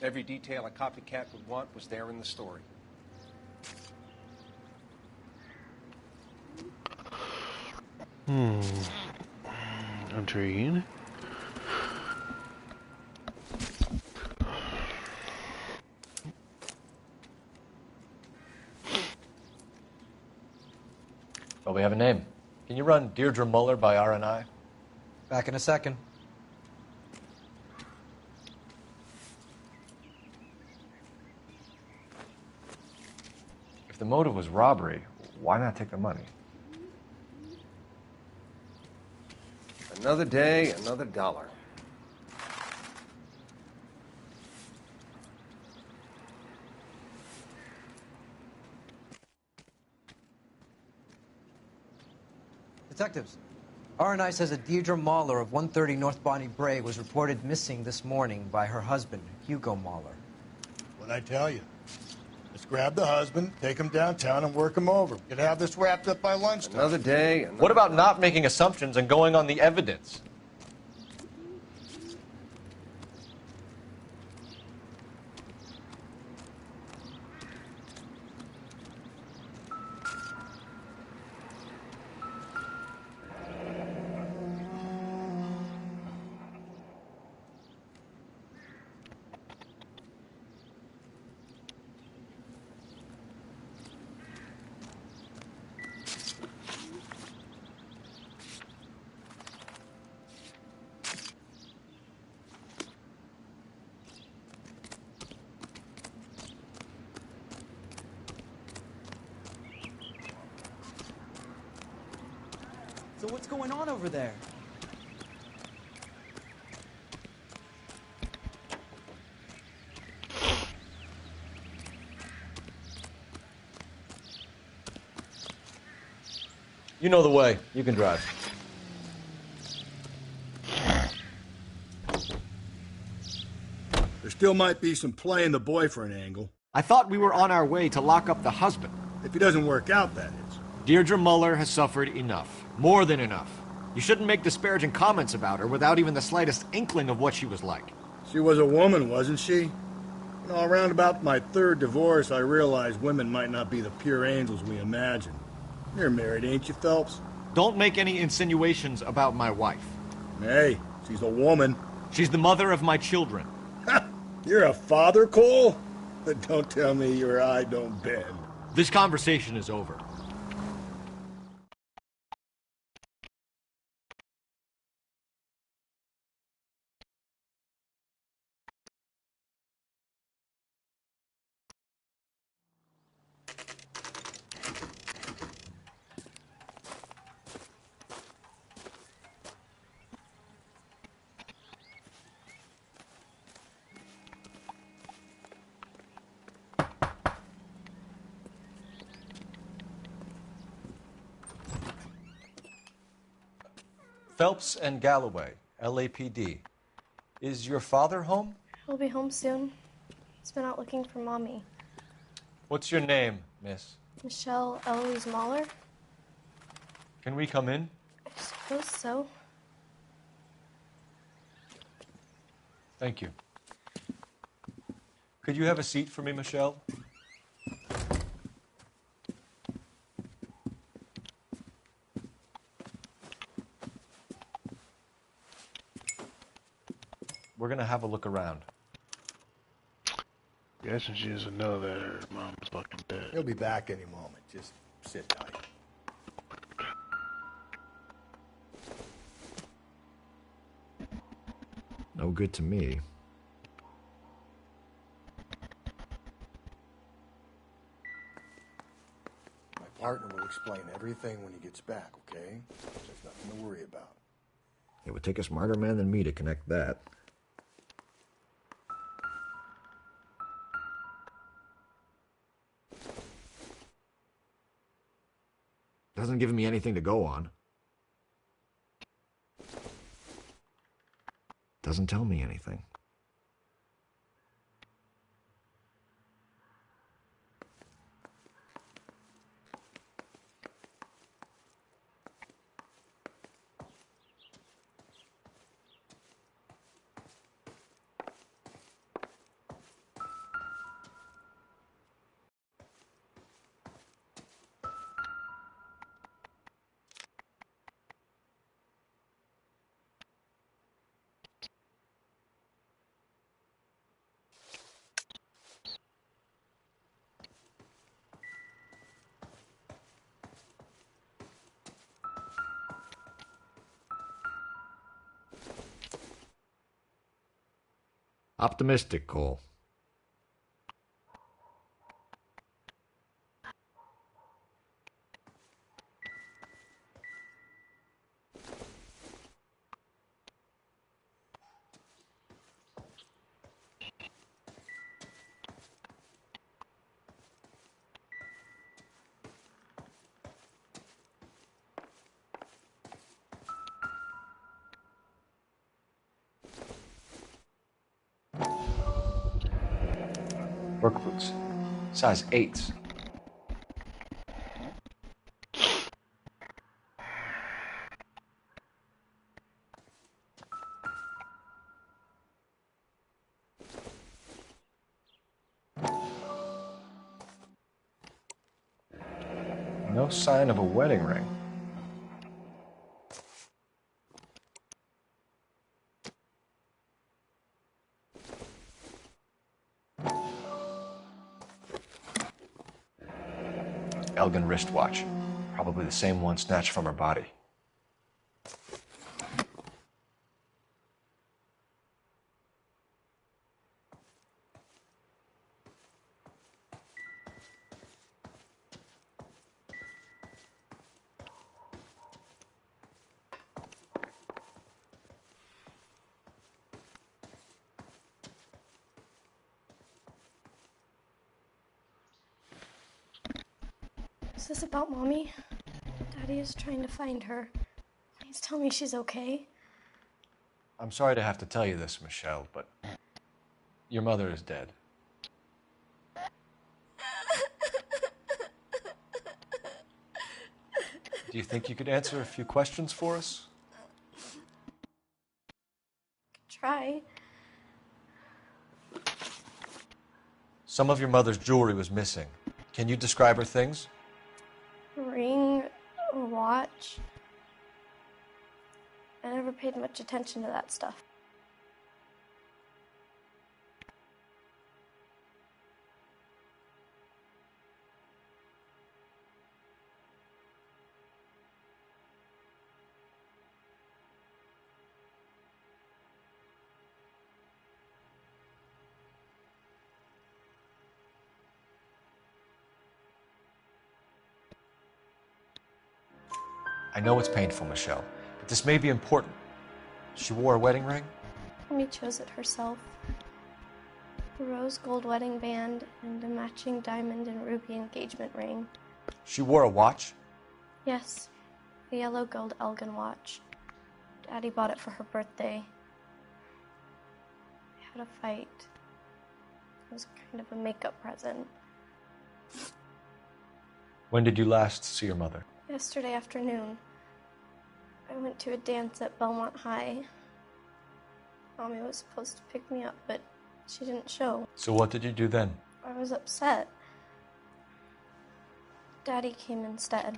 Every detail a copycat would want was there in the story. Intriguing. Well, we have a name. Can you run Deirdre Muller by RNI? Back in a second. If the motive was robbery, why not take the money? Another day, another dollar. Detectives, RNI says that Deirdre Mahler of 130 North Bonnie Brae was reported missing this morning by her husband, Hugo Mahler. What'd I tell you? Let's grab the husband, take him downtown, and work him over. We could have this wrapped up by lunchtime. Another day, another What about not making assumptions and going on the evidence? So what's going on over there? You know the way. You can drive. There still might be some play in the boyfriend angle. I thought we were on our way to lock up the husband. If he doesn't work out, that is. Deirdre Muller has suffered enough. More than enough. You shouldn't make disparaging comments about her without even the slightest inkling of what she was like. She was a woman, wasn't she? You know, around about my third divorce, I realized women might not be the pure angels we imagine. You're married, ain't you, Phelps? Don't make any insinuations about my wife. Hey, she's a woman. She's the mother of my children. You're a father, Cole? Don't tell me your eye don't bend. This conversation is over. Phelps and Galloway, LAPD. Is your father home? He'll be home soon. He's been out looking for Mommy. What's your name, miss? Michelle Eloise Mahler? Can we come in? I suppose so. Thank you. Could you have a seat for me, Michelle? We're gonna have a look around. Guessing she doesn't know that her mom's fucking dead. He'll be back any moment. Just sit tight. No good to me. My partner will explain everything when he gets back, okay? There's nothing to worry about. It would take a smarter man than me to connect that. Doesn't give me anything to go on. Doesn't tell me anything. Optimistic, Cole. Work boots. Size 8s. No sign of a wedding ring. Elgin wristwatch. Probably the same one snatched from her body. Is this about Mommy? Daddy is trying to find her. Please tell me she's okay. I'm sorry to have to tell you this, Michelle, but your mother is dead. Do you think you could answer a few questions for us? Try. Some of your mother's jewelry was missing. Can you describe her things? A ring, a watch. I never paid much attention to that stuff. I know it's painful, Michelle, but this may be important. She wore a wedding ring? Mommy chose it herself. A rose gold wedding band and a matching diamond and ruby engagement ring. She wore a watch? Yes, a yellow gold Elgin watch. Daddy bought it for her birthday. We had a fight. It was kind of a makeup present. When did you last see your mother? Yesterday afternoon. I went to a dance at Belmont High. Mommy was supposed to pick me up, but she didn't show. So what did you do then? I was upset. Daddy came instead.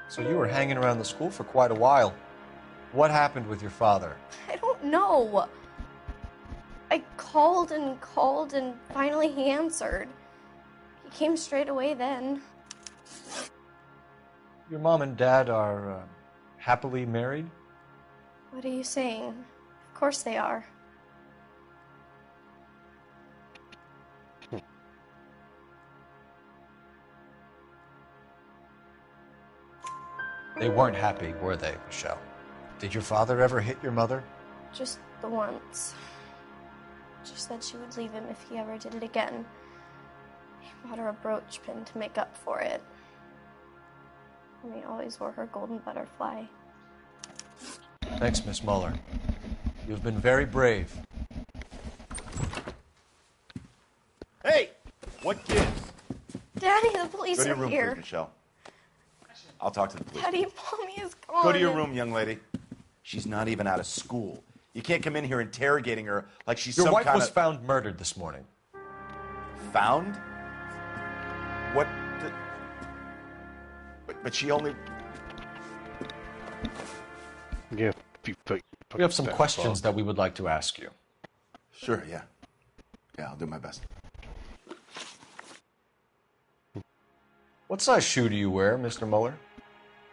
So you were hanging around the school for quite a while. What happened with your father? I don't know. I called and finally he answered. He came straight away then. Your mom and dad are happily married? What are you saying? Of course they are. They weren't happy, were they, Michelle? Did your father ever hit your mother? Just the once. She said she would leave him if he ever did it again. He bought her a brooch pin to make up for it. And he always wore her golden butterfly. Thanks, Miss Muller. You've been very brave. Hey! What gives? Daddy, the police Go to your are room, here. please, Michelle. I'll talk to the police. Daddy, Mommy is gone. Go to your room, young lady. She's not even out of school. You can't come in here interrogating her like she's Your some wife kind was of... found murdered this morning. Found? What? But she only... Yeah, We have some questions that we would like to ask you. Sure, yeah. Yeah, I'll do my best. What size shoe do you wear, Mr. Muller?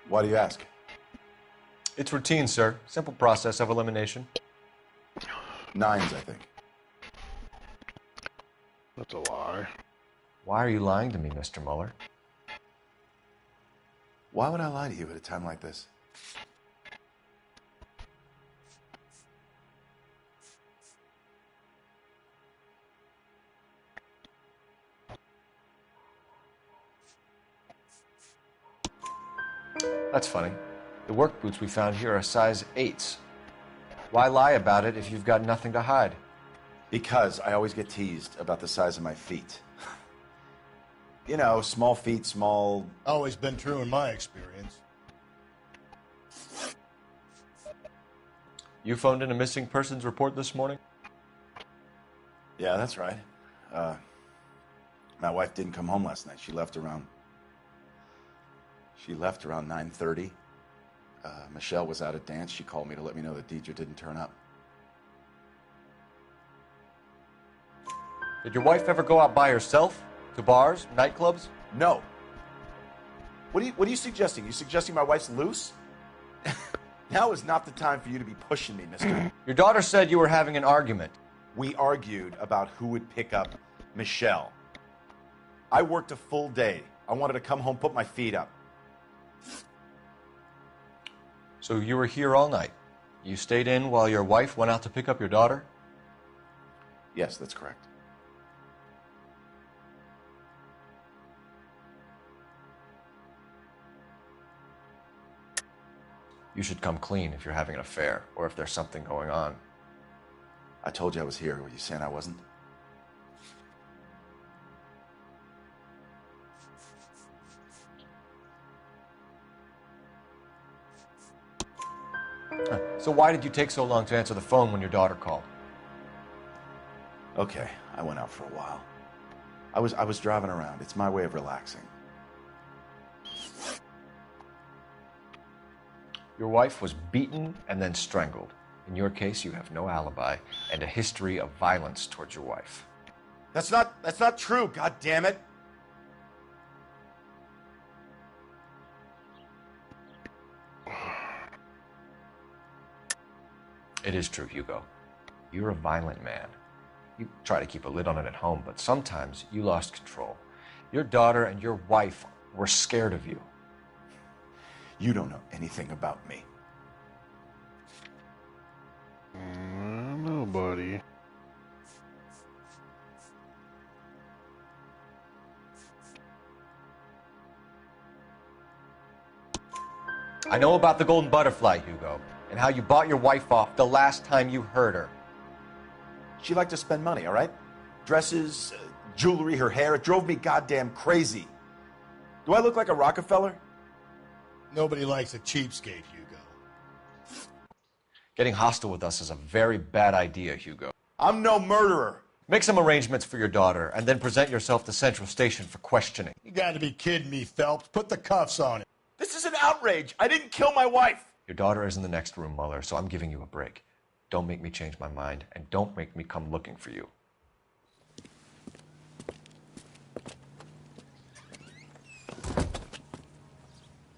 Why do you ask? It's routine, sir. Simple process of elimination. 9s, I think. That's a lie. Why are you lying to me, Mr. Muller? Why would I lie to you at a time like this? That's funny. The work boots we found here are size 8s. Why lie about it if you've got nothing to hide? Because I always get teased about the size of my feet. You know, small feet, small... Always been true in my experience. You phoned in a missing persons report this morning? Yeah, that's right. My wife didn't come home last night. She left around 9:30. Michelle was out at dance. She called me to let me know that Deidre didn't turn up. Did your wife ever go out by herself? To bars, nightclubs? No. What are you suggesting? You suggesting my wife's loose? Now is not the time for you to be pushing me, mister. Your daughter said you were having an argument. We argued about who would pick up Michelle. I worked a full day. I wanted to come home, put my feet up. So you were here all night? You stayed in while your wife went out to pick up your daughter? Yes, that's correct. You should come clean if you're having an affair, or if there's something going on. I told you I was here. Were you saying I wasn't? So why did you take so long to answer the phone when your daughter called? Okay, I went out for a while. I was driving around. It's my way of relaxing. Your wife was beaten and then strangled. In your case, you have no alibi and a history of violence towards your wife. That's not true, god damn it. It is true, Hugo. You're a violent man. You try to keep a lid on it at home, but sometimes you lost control. Your daughter and your wife were scared of you. You don't know anything about me. Nobody. I know about the golden butterfly, Hugo, and how you bought your wife off the last time you heard her. She liked to spend money, all right? Dresses, jewelry, her hair. It drove me goddamn crazy. Do I look like a Rockefeller? Nobody likes a cheapskate, Hugo. Getting hostile with us is a very bad idea, Hugo. I'm no murderer. Make some arrangements for your daughter, and then present yourself to Central Station for questioning. You gotta be kidding me, Phelps. Put the cuffs on him. This is an outrage. I didn't kill my wife. Your daughter is in the next room, Muller, so I'm giving you a break. Don't make me change my mind, and don't make me come looking for you.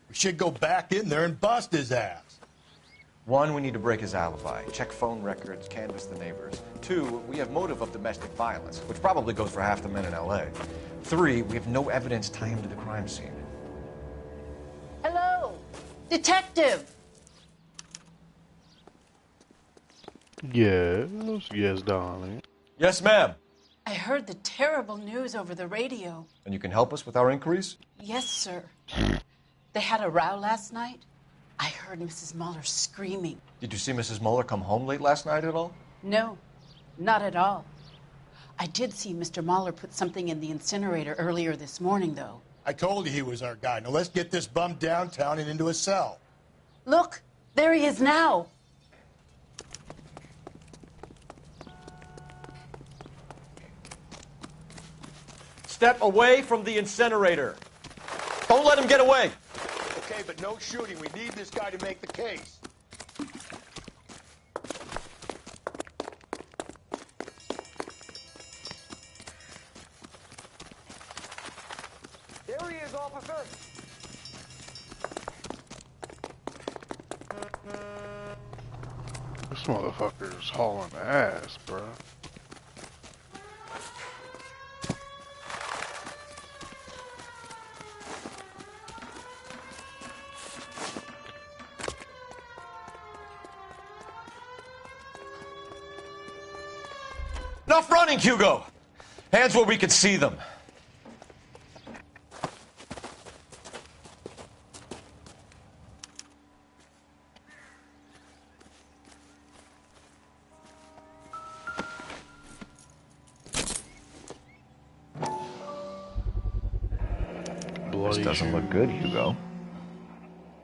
We should go back in there and bust his ass. 1, we need to break his alibi. Check phone records, canvass the neighbors. 2, we have motive of domestic violence, which probably goes for half the men in L.A. 3, we have no evidence tying him to the crime scene. Hello, detective. Yes, darling. Yes, ma'am. I heard the terrible news over the radio. And you can help us with our inquiries? Yes, sir. They had a row last night. I heard Mrs. Muller screaming. Did you see Mrs. Muller come home late last night at all? No, not at all. I did see Mr. Muller put something in the incinerator earlier this morning, though. I told you he was our guy. Now let's get this bum downtown and into a cell. Look, there he is now. Step away from the incinerator. Don't let him get away. Okay, but no shooting. We need this guy to make the case. There he is, officer. This motherfucker's hauling ass, bro. Enough running, Hugo! Hands where we can see them. This doesn't look good, Hugo.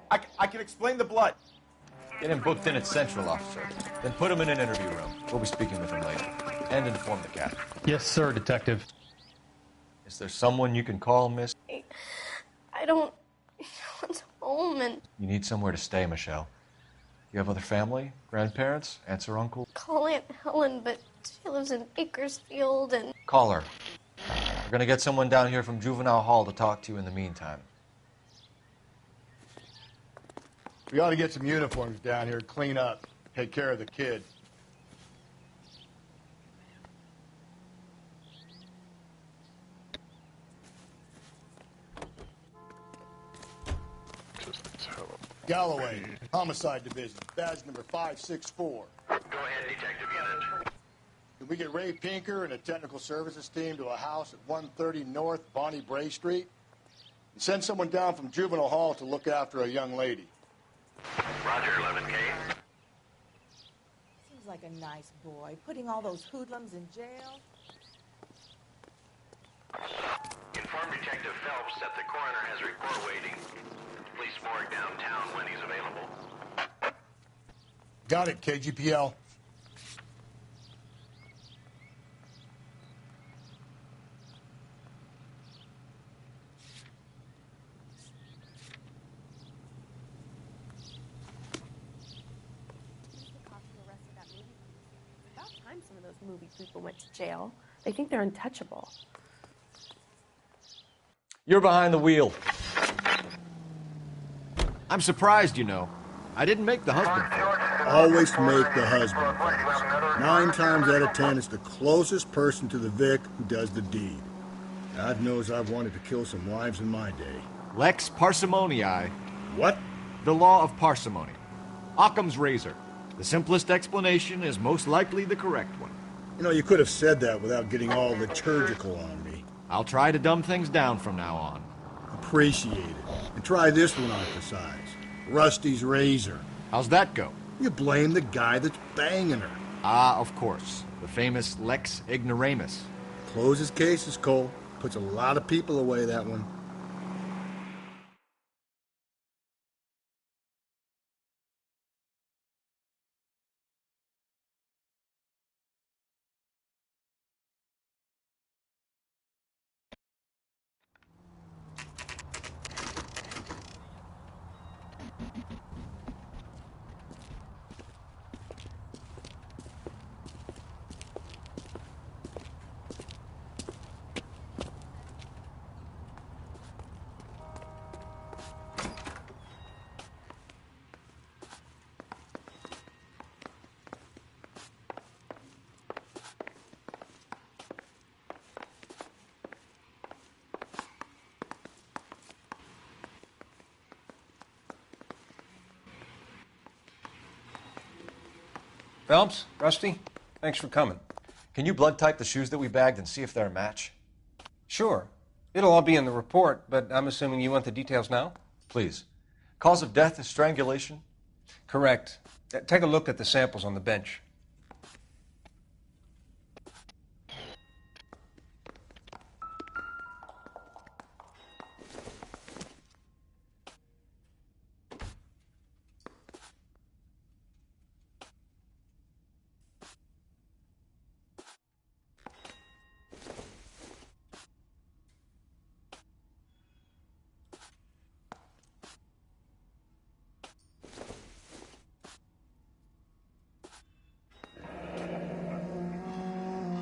I can explain the blood. Get him booked in at Central, officer. Then put him in an interview room. We'll be speaking with him later. And inform the captain. Yes, sir, detective. Is there someone you can call, miss? I don't want home and You need somewhere to stay, Michelle. You have other family? Grandparents? Aunts or uncles? call Aunt Helen, but she lives in Bakersfield and Call her. We're gonna get someone down here from Juvenile Hall to talk to you in the meantime. We ought to get some uniforms down here, clean up, take care of the kid. Galloway, Homicide Division, badge number 564. Go ahead, Detective Unit. Can we get Ray Pinker and a technical services team to a house at 130 North Bonnie Bray Street? And send someone down from Juvenile Hall to look after a young lady. Roger, 11K. Seems like a nice boy, putting all those hoodlums in jail. Inform Detective Phelps that the coroner has report waiting. Police morgue downtown when he's available. Got it, KGPL. About time some of those movie people went to jail. They think they're untouchable. You're behind the wheel. I'm surprised, you know. I didn't make the husband. Always make the husband. 9 times out of 10, it's the closest person to the Vic who does the deed. God knows I've wanted to kill some wives in my day. Lex parsimoniae. What? The law of parsimony. Occam's razor. The simplest explanation is most likely the correct one. You know, you could have said that without getting all liturgical on me. I'll try to dumb things down from now on. Appreciate it. And try this one on for size. Rusty's razor. How's that go? You blame the guy that's banging her. Ah, of course. The famous Lex ignoramus. Closes cases, Cole. Puts a lot of people away, that one. Phelps, Rusty, thanks for coming. Can you blood type the shoes that we bagged and see if they're a match? Sure. It'll all be in the report, but I'm assuming you want the details now? Please. Cause of death is strangulation? Correct. Take a look at the samples on the bench.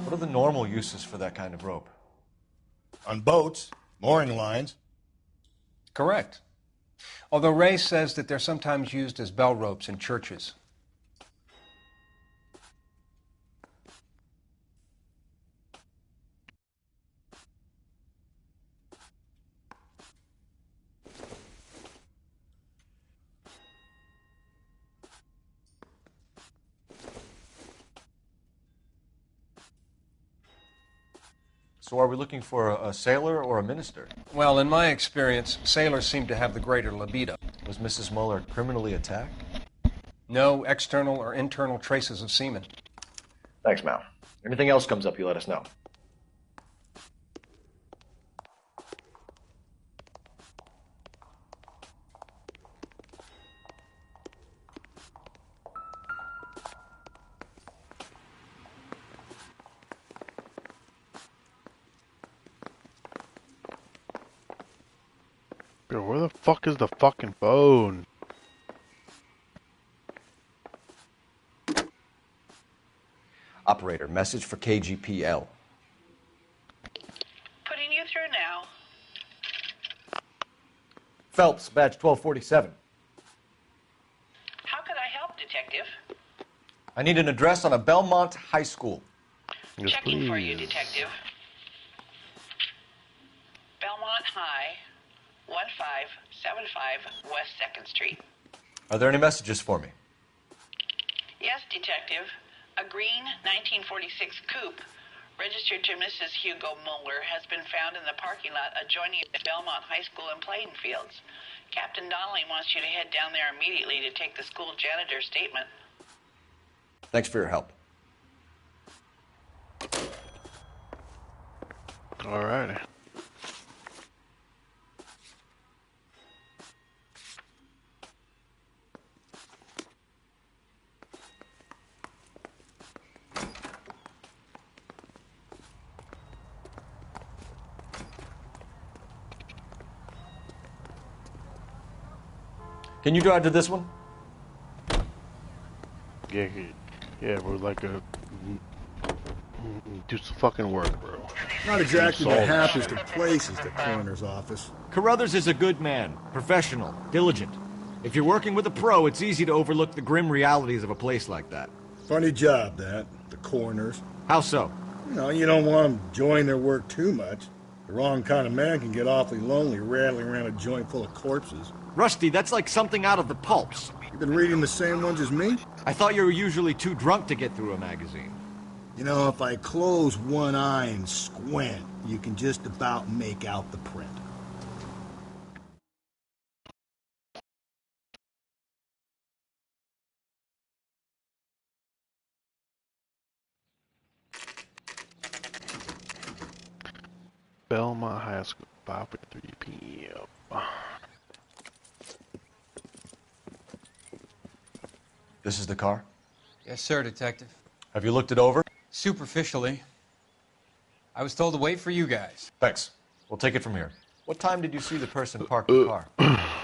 What are the normal uses for that kind of rope? On boats, mooring lines. Correct. Although Ray says that they're sometimes used as bell ropes in churches. So are we looking for a sailor or a minister? Well, in my experience, sailors seem to have the greater libido. Was Mrs. Muller criminally attacked? No external or internal traces of semen. Thanks, Mal. Anything else comes up, you let us know. Yo, where the fuck is the fucking phone? Operator, message for KGPL. Putting you through now. Phelps, badge 1247. How could I help, Detective? I need an address on a Belmont high school. Yes, Checking for you, Detective. Belmont High, 1575 West 2nd Street. Are there any messages for me? Yes, Detective. A green 1946 coupe registered to Mrs. Hugo Muller has been found in the parking lot adjoining the Belmont High School in Playden Fields. Captain Donnelly wants you to head down there immediately to take the school janitor's statement. Thanks for your help. Alrighty. Can you drive to this one? Yeah, we're like a... Do some fucking work, bro. Not exactly the Solve happiest shit. of places, the coroner's office. Carruthers is a good man, professional, diligent. If you're working with a pro, it's easy to overlook the grim realities of a place like that. Funny job, that. The coroner's. How so? You don't want them enjoying their work too much. The wrong kind of man can get awfully lonely rattling around a joint full of corpses. Rusty, that's like something out of the pulps. You been reading the same ones as me? I thought you were usually too drunk to get through a magazine. If I close one eye and squint, you can just about make out the print. Belmont High School, 5:03 p.m. This is the car? Yes, sir, Detective. Have you looked it over? Superficially. I was told to wait for you guys. Thanks. We'll take it from here. What time did you see the person park the car?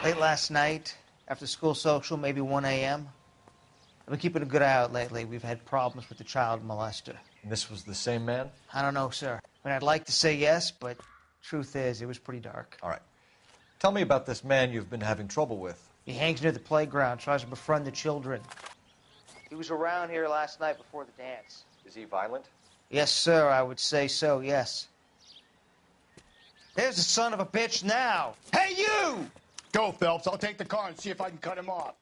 Late last night, after school social, maybe 1 a.m. I've been keeping a good eye out lately. We've had problems with the child molester. And this was the same man? I don't know, sir. I'd like to say yes, but truth is, it was pretty dark. All right. Tell me about this man you've been having trouble with. He hangs near the playground, tries to befriend the children. He was around here last night before the dance. Is he violent? Yes, sir, I would say so, yes. There's the son of a bitch now. Hey, you! Go, Phelps. I'll take the car and see if I can cut him off.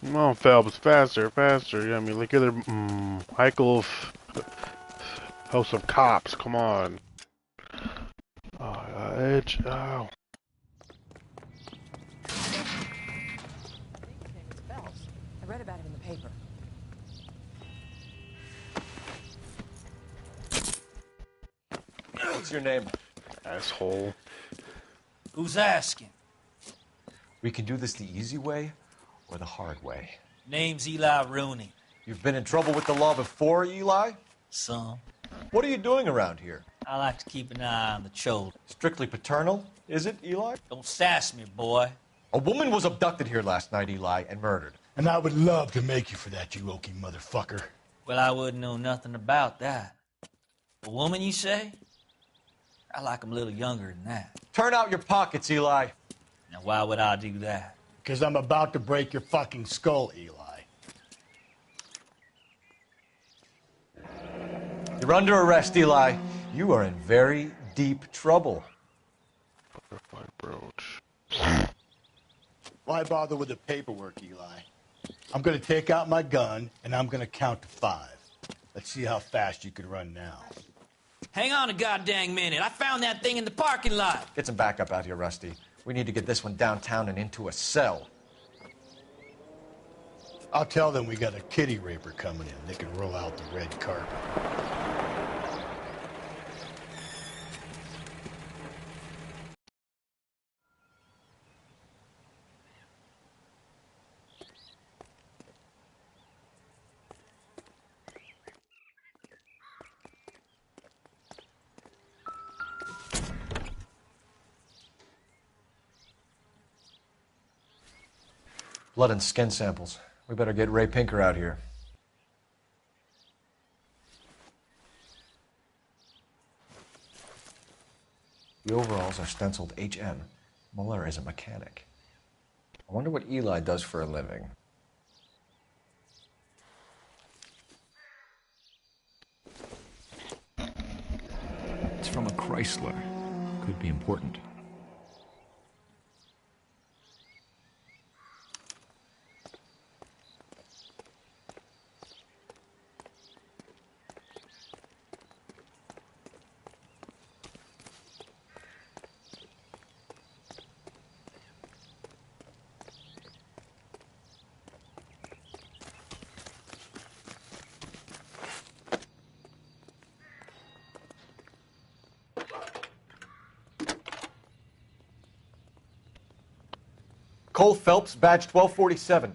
Come on, Phelps, faster, faster. Look at their Michael. Oh, some cops. Come on. Oh, Edge. Oh. I read about him in the paper. What's your name? Asshole. Who's asking? We can do this the easy way or the hard way. Name's Eli Rooney. You've been in trouble with the law before, Eli? Some. What are you doing around here? I like to keep an eye on the children. Strictly paternal, is it, Eli? Don't sass me, boy. A woman was abducted here last night, Eli, and murdered. And I would love to make you for that, you oaky motherfucker. Well, I wouldn't know nothing about that. A woman, you say? I like 'em a little younger than that. Turn out your pockets, Eli. Now, why would I do that? Because I'm about to break your fucking skull, Eli. You're under arrest, Eli. You are in very deep trouble. Butterfly brooch. Why bother with the paperwork, Eli? I'm going to take out my gun, and I'm going to count to 5. Let's see how fast you can run now. Hang on a goddamn minute. I found that thing in the parking lot. Get some backup out here, Rusty. We need to get this one downtown and into a cell. I'll tell them we got a kitty raper coming in. They can roll out the red carpet. Blood and skin samples. We better get Ray Pinker out here. The overalls are stenciled HM. Muller is a mechanic. I wonder what Eli does for a living. It's from a Chrysler. Could be important. Nicole Phelps, badge 1247.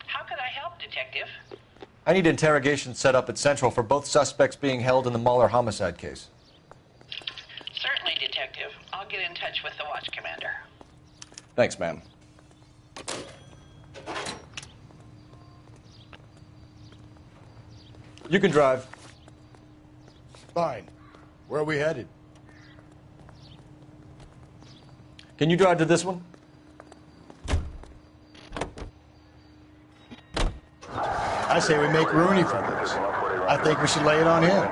How could I help, Detective? I need interrogation set up at Central for both suspects being held in the Mahler homicide case. Certainly, Detective. I'll get in touch with the watch commander. Thanks, ma'am. You can drive. Fine. Where are we headed? Can you drive to this one? I say we make Rooney for this. I think we should lay it on him.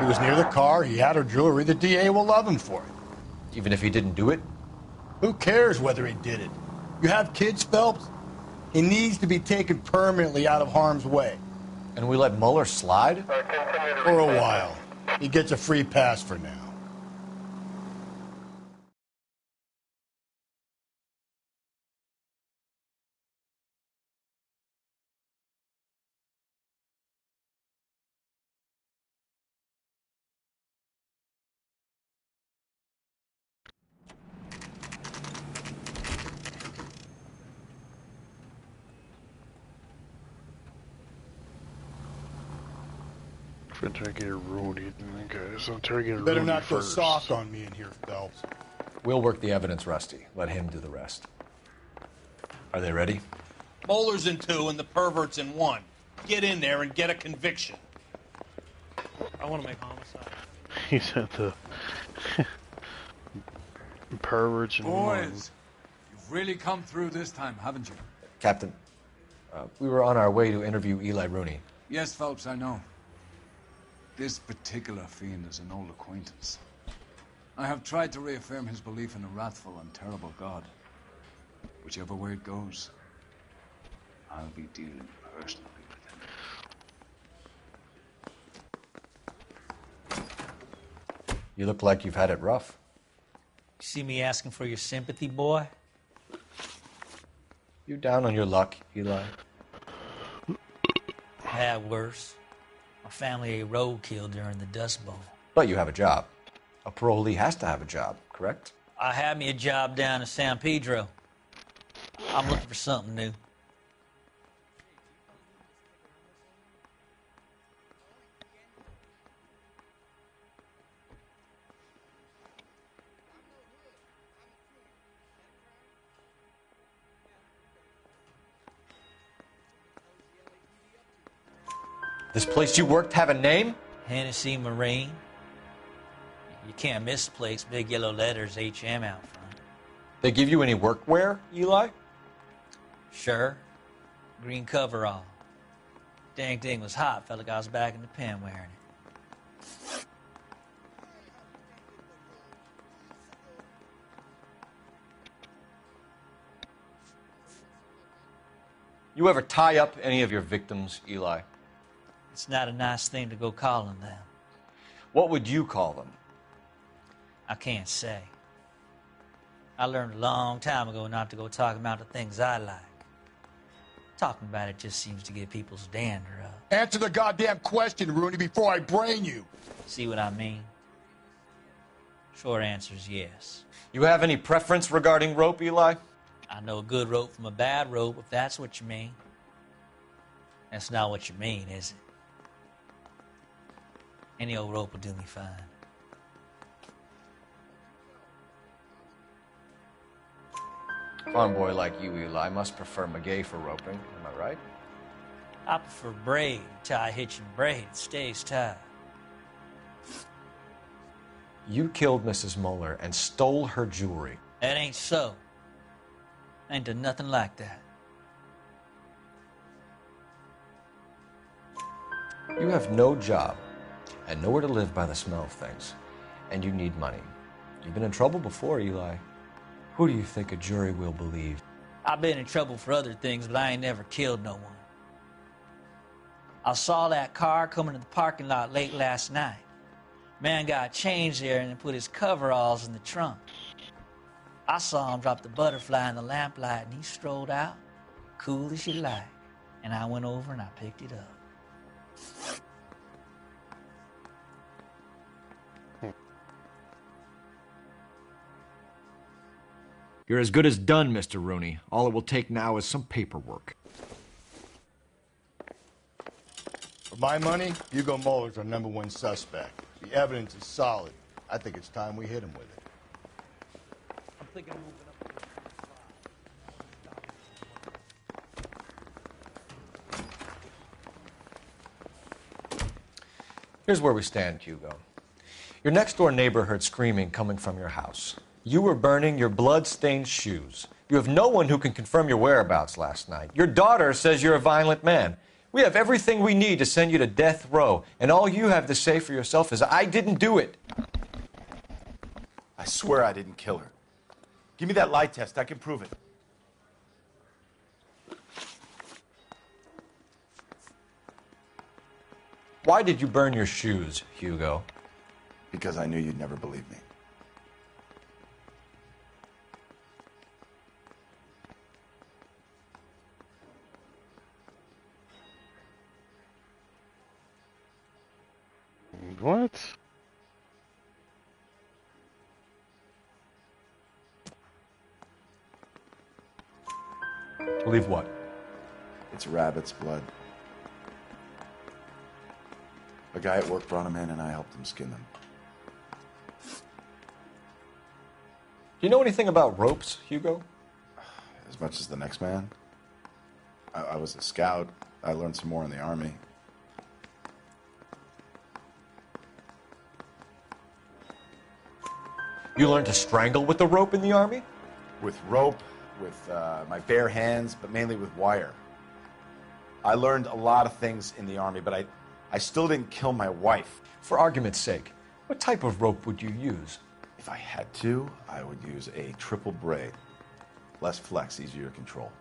He was near the car, he had her jewelry, the DA will love him for it. Even if he didn't do it? Who cares whether he did it? You have kids, Phelps? He needs to be taken permanently out of harm's way. And we let Mueller slide? For a while. He gets a free pass for now. Interrogator Rooney. Okay, so interrogator You better Rooney not go first. soft on me in here, Phelps. We'll work the evidence, Rusty. Let him do the rest. Are they ready? Bowler's in 2 and the pervert's in 1. Get in there and get a conviction. I want to make homicide. He said the perverts and Boys, you've really come through this time, haven't you? Captain, we were on our way to interview Eli Rooney. Yes, Phelps, I know. This particular fiend is an old acquaintance. I have tried to reaffirm his belief in a wrathful and terrible God. Whichever way it goes, I'll be dealing personally with him. You look like you've had it rough. See me asking for your sympathy, boy? You down on your luck, Eli? I had worse. My family ate roadkill during the Dust Bowl. But you have a job. A parolee has to have a job, correct? I had me a job down in San Pedro. I'm looking for something new. This place you worked have a name? Hennessy Marine. You can't miss the place. Big yellow letters, HM out front. They give you any workwear, Eli? Sure. Green coverall. Dang thing was hot. Felt like I was back in the pen wearing it. You ever tie up any of your victims, Eli? It's not a nice thing to go calling them. What would you call them? I can't say. I learned a long time ago not to go talking about the things I like. Talking about it just seems to get people's dander up. Answer the goddamn question, Rooney, before I brain you. See what I mean? Short answer is yes. You have any preference regarding rope, Eli? I know a good rope from a bad rope, if that's what you mean. That's not what you mean, is it? Any old rope will do me fine. Farm boy like you, Eli, must prefer McGay for roping. Am I right? I prefer braid. Tie, hitch, and braid. It stays tied. You killed Mrs. Mueller and stole her jewelry. That ain't so. I ain't done nothing like that. You have no job and nowhere to live by the smell of things, and you need money. You've been in trouble before, Eli. Who do you think a jury will believe? I've been in trouble for other things, but I ain't never killed no one. I saw that car coming to the parking lot late last night. Man got changed there and then put his coveralls in the trunk. I saw him drop the butterfly in the lamplight, and he strolled out, cool as you like. And I went over and I picked it up. You're as good as done, Mr. Rooney. All it will take now is some paperwork. For my money, Hugo Muller's our #1 suspect. The evidence is solid. I think it's time we hit him with it. I'm thinking of moving up. Here's where we stand, Hugo. Your next-door neighbor heard screaming coming from your house. You were burning your blood-stained shoes. You have no one who can confirm your whereabouts last night. Your daughter says you're a violent man. We have everything we need to send you to death row, and all you have to say for yourself is, I didn't do it. I swear I didn't kill her. Give me that lie test. I can prove it. Why did you burn your shoes, Hugo? Because I knew you'd never believe me. What? Believe what? It's rabbit's blood. A guy at work brought him in and I helped him skin them. Do you know anything about ropes, Hugo? As much as the next man. I was a scout. I learned some more in the Army. You learned to strangle with the rope in the Army? With rope, with my bare hands, but mainly with wire. I learned a lot of things in the Army, but I still didn't kill my wife. For argument's sake, what type of rope would you use? If I had to, I would use a triple braid. Less flex, easier to control.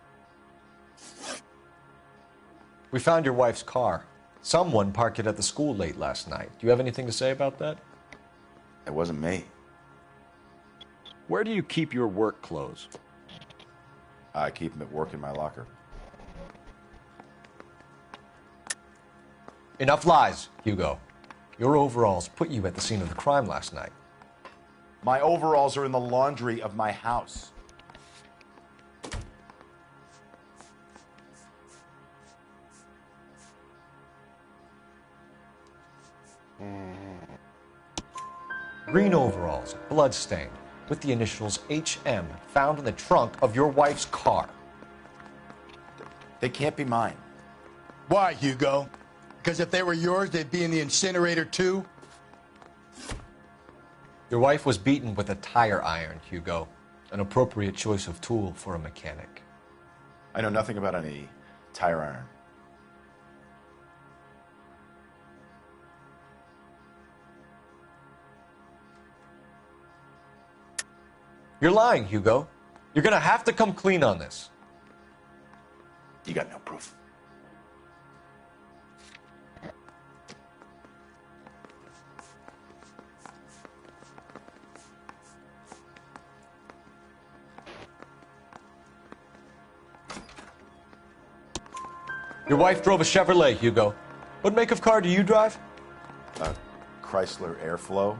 We found your wife's car. Someone parked it at the school late last night. Do you have anything to say about that? It wasn't me. Where do you keep your work clothes? I keep them at work in my locker. Enough lies, Hugo. Your overalls put you at the scene of the crime last night. My overalls are in the laundry of my house. Green overalls, bloodstained, with the initials HM found in the trunk of your wife's car. They can't be mine. Why, Hugo? Because if they were yours, they'd be in the incinerator too? Your wife was beaten with a tire iron, Hugo. An appropriate choice of tool for a mechanic. I know nothing about any tire iron. You're lying, Hugo. You're gonna have to come clean on this. You got no proof. Your wife drove a Chevrolet, Hugo. What make of car do you drive? A Chrysler Airflow.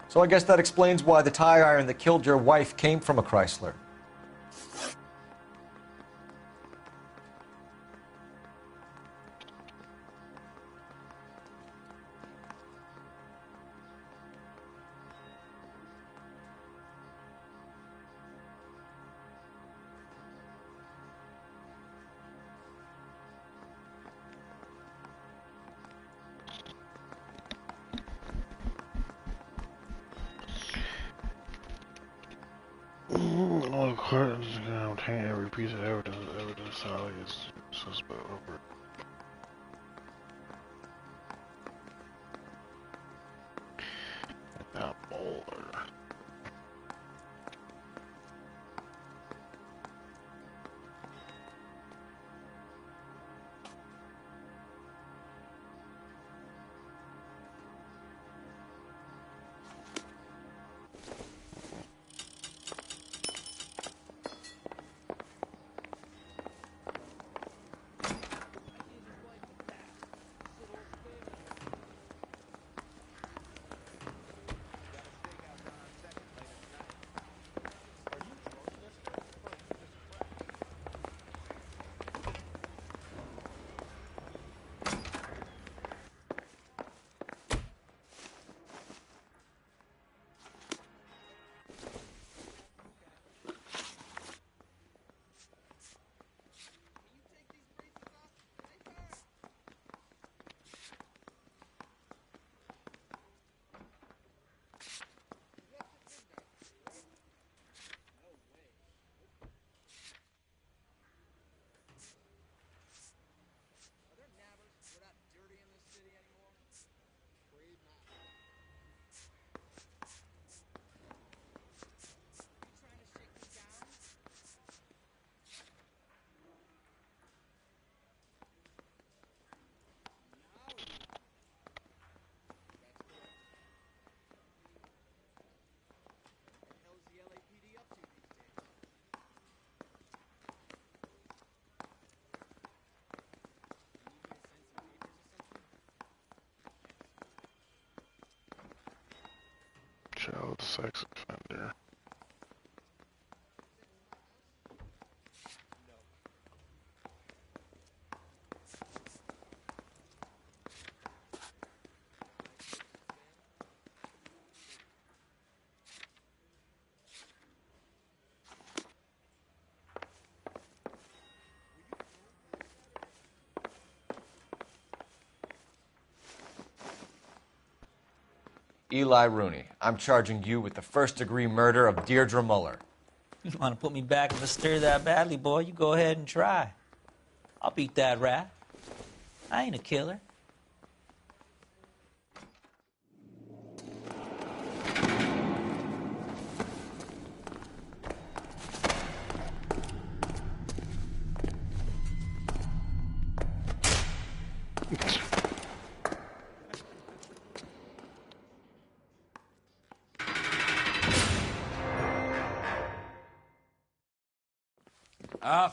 So I guess that explains why the tire iron that killed your wife came from a Chrysler. All the court is going to obtain every piece of evidence solely is suspect over. That boulder. Child sex offender. Eli Rooney, I'm charging you with the first-degree murder of Deirdre Muller. You want to put me back in the stir that badly, boy? You go ahead and try. I'll beat that rap. I ain't a killer.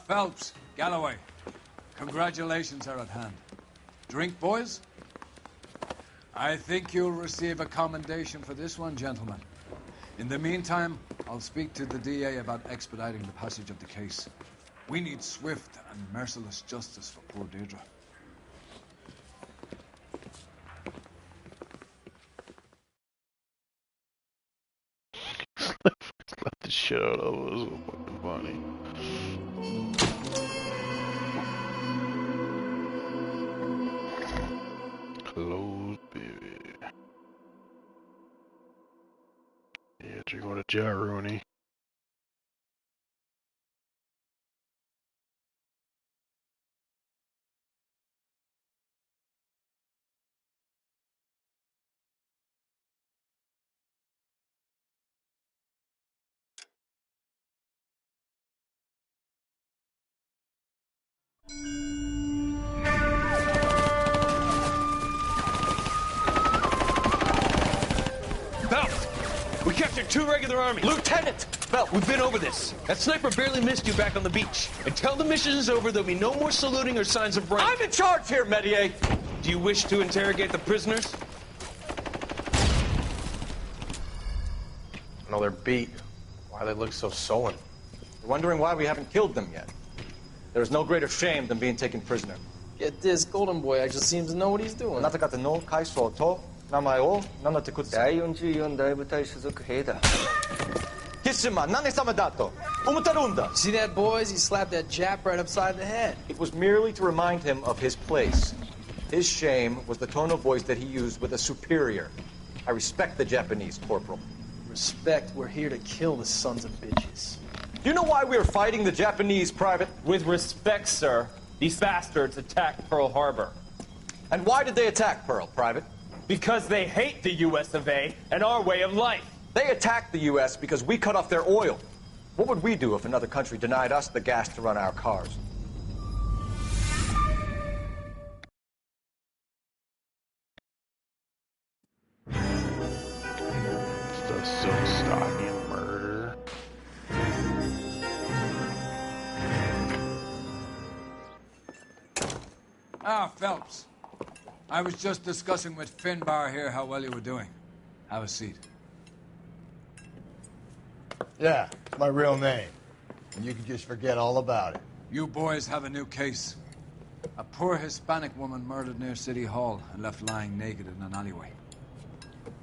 Phelps, Galloway, congratulations are at hand. Drink, boys? I think you'll receive a commendation for this one, gentlemen. In the meantime, I'll speak to the DA about expediting the passage of the case. We need swift and merciless justice for poor Deirdre. Slap the shit out of it. It was so fucking funny. Close, baby. Yeah, you're going to jail, Rooney. Phelps, we captured 2 regular armies. Lieutenant! Phelps, we've been over this. That sniper barely missed you back on the beach. Until the mission is over, there'll be no more saluting or signs of rank. I'm in charge here, Medier! Do you wish to interrogate the prisoners? No, they're beat. Why they look so sullen? You're wondering why we haven't killed them yet. There is no greater shame than being taken prisoner. Get this, Golden Boy actually seems to know what he's doing. See that, boys? He slapped that Jap right upside the head. It was merely to remind him of his place. His shame was the tone of voice that he used with a superior. I respect the Japanese, Corporal. Respect, we're here to kill the sons of bitches. Do you know why we are fighting the Japanese, Private? With respect, sir, these bastards attacked Pearl Harbor. And why did they attack Pearl, Private? Because they hate the US of A and our way of life. They attacked the U.S. because we cut off their oil. What would we do if another country denied us the gas to run our cars? That's so stalking murder. Phelps. I was just discussing with Finbar here how well you were doing. Have a seat. Yeah, it's my real name. And you can just forget all about it. You boys have a new case. A poor Hispanic woman murdered near City Hall and left lying naked in an alleyway.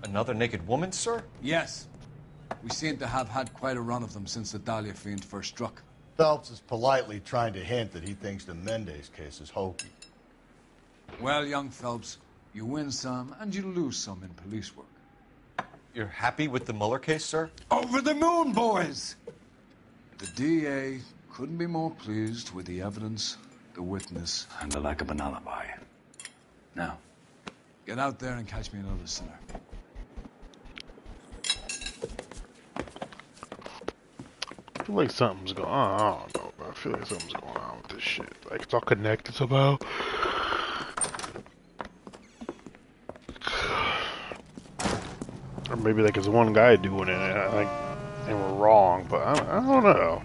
Another naked woman, sir? Yes. We seem to have had quite a run of them since the Dahlia fiend first struck. Phelps is politely trying to hint that he thinks the Mendez case is hokey. Well, young Phelps, you win some and you lose some in police work. You're happy with the Muller case, sir? Over the moon, boys! The DA couldn't be more pleased with the evidence, the witness, and the lack of an alibi. Now, get out there and catch me another sinner. I feel like something's going on. I don't know, but I feel like something's going on with this shit. Like, it's all connected somehow. Or maybe like it's one guy doing it, and we're wrong, but I don't know.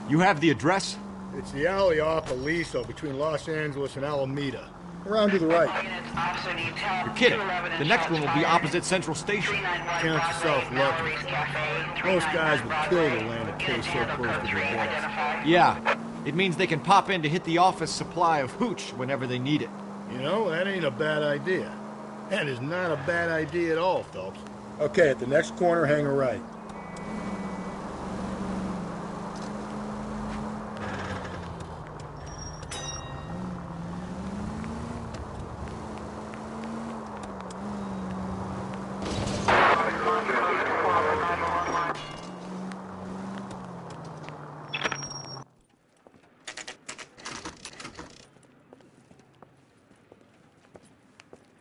You have the address? It's the alley off Aliso between Los Angeles and Alameda. Around to the right. You're kidding. The next one will be opposite Central Station. Count yourself lucky. Most guys would kill to land a case so close to their decks. Yeah. It means they can pop in to hit the office supply of hooch whenever they need it. You know, that ain't a bad idea. That is not a bad idea at all, Phelps. Okay, at the next corner, hang a right.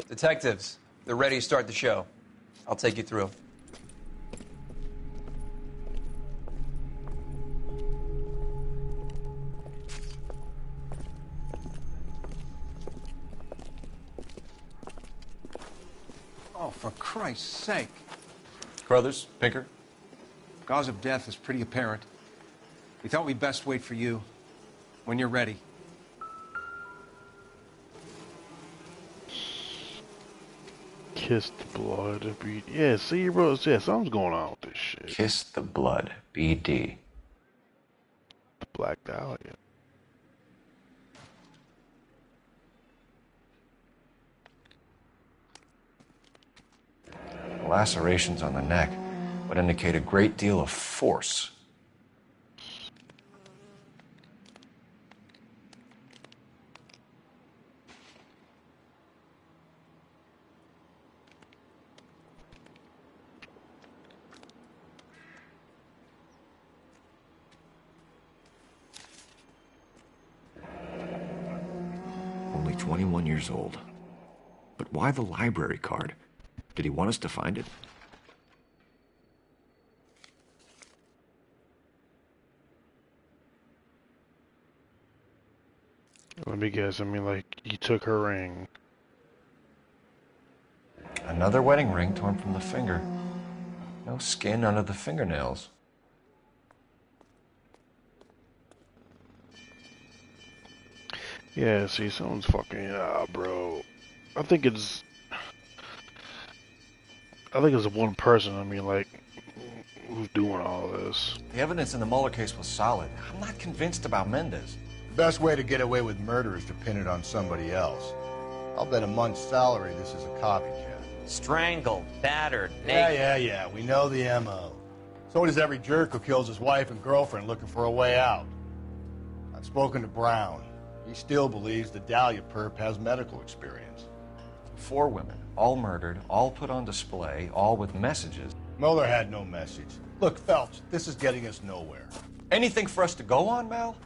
Detectives, they're ready to start the show. I'll take you through. Oh, for Christ's sake. Crothers, Pinker? Cause of death is pretty apparent. We thought we'd best wait for you. When you're ready. Kiss the blood, BD. Yeah, see, bro, yeah, something's going on with this shit. Kiss the blood, BD. Blacked out, yeah. The lacerations on the neck would indicate a great deal of force. Only 21 years old. But why the library card? Did he want us to find it? Let me guess, I mean, like, he took her ring. Another wedding ring torn from the finger. No skin under the fingernails. Yeah, see, someone's fucking, bro. I think it's one person, I mean, like, who's doing all this. The evidence in the Mueller case was solid. I'm not convinced about Mendez. The best way to get away with murder is to pin it on somebody else. I'll bet a month's salary this is a copycat. Strangled, battered, naked. Yeah. We know the M.O. So does every jerk who kills his wife and girlfriend looking for a way out. I've spoken to Brown. He still believes the Dahlia perp has medical experience. 4 women, all murdered, all put on display, all with messages. Mueller had no message. Look, Phelps, this is getting us nowhere. Anything for us to go on, Mal?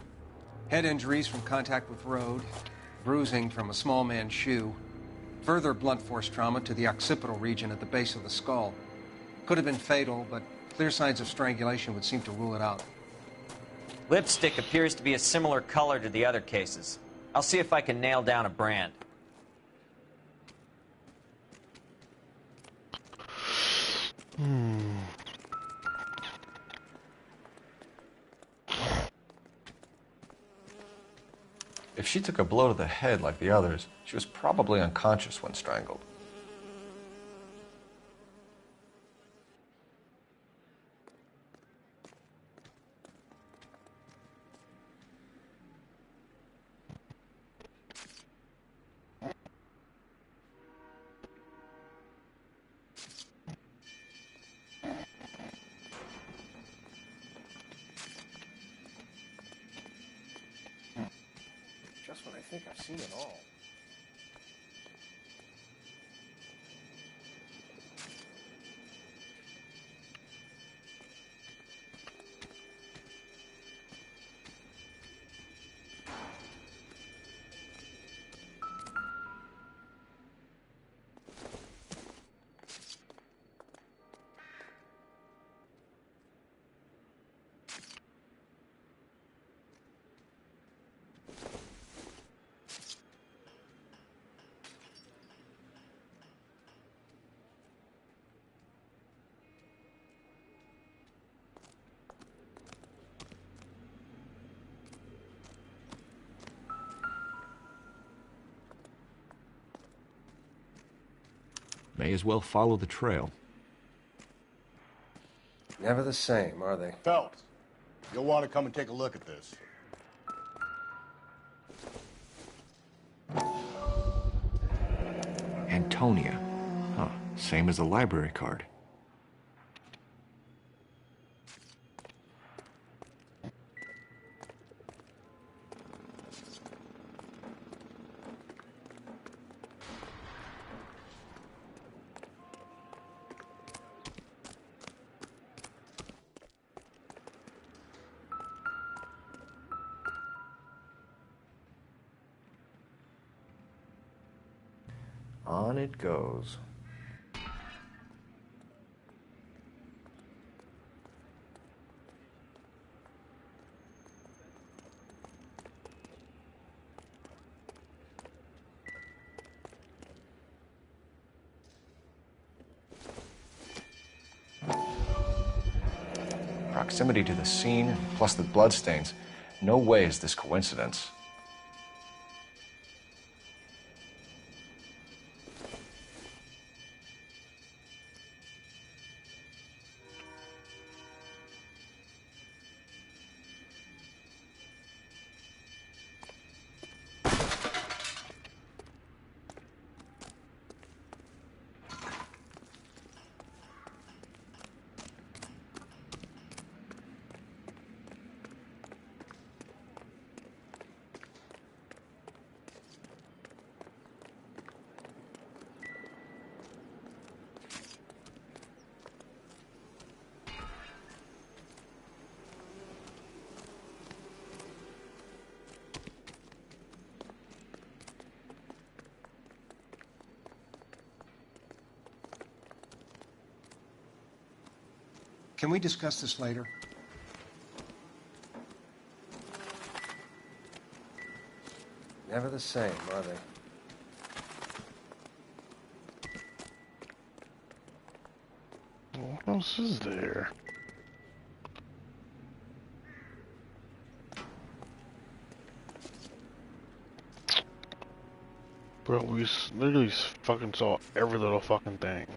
Head injuries from contact with road, bruising from a small man's shoe, further blunt force trauma to the occipital region at the base of the skull. Could have been fatal, but clear signs of strangulation would seem to rule it out. Lipstick appears to be a similar color to the other cases. I'll see if I can nail down a brand. If she took a blow to the head like the others, she was probably unconscious when strangled. Just when I think I've seen it all. May as well follow the trail. Never the same, are they? Phelps, you'll want to come and take a look at this. Antonia. Huh, same as the library card. On it goes. Proximity to the scene, plus the bloodstains. No way is this coincidence. Can we discuss this later? Never the same, are they? What else is there? Bro, we literally fucking saw every little fucking thing.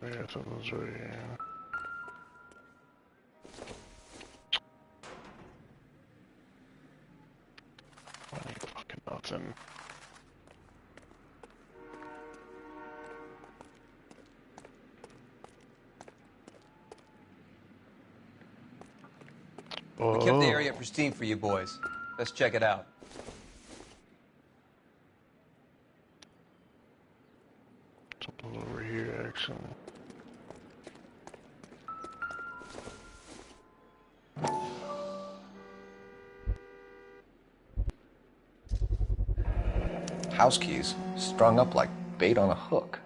Yeah, something's right here. I need fucking nothing. We kept the area pristine for you boys. Let's check it out. Something over here, actually. House keys strung up like bait on a hook.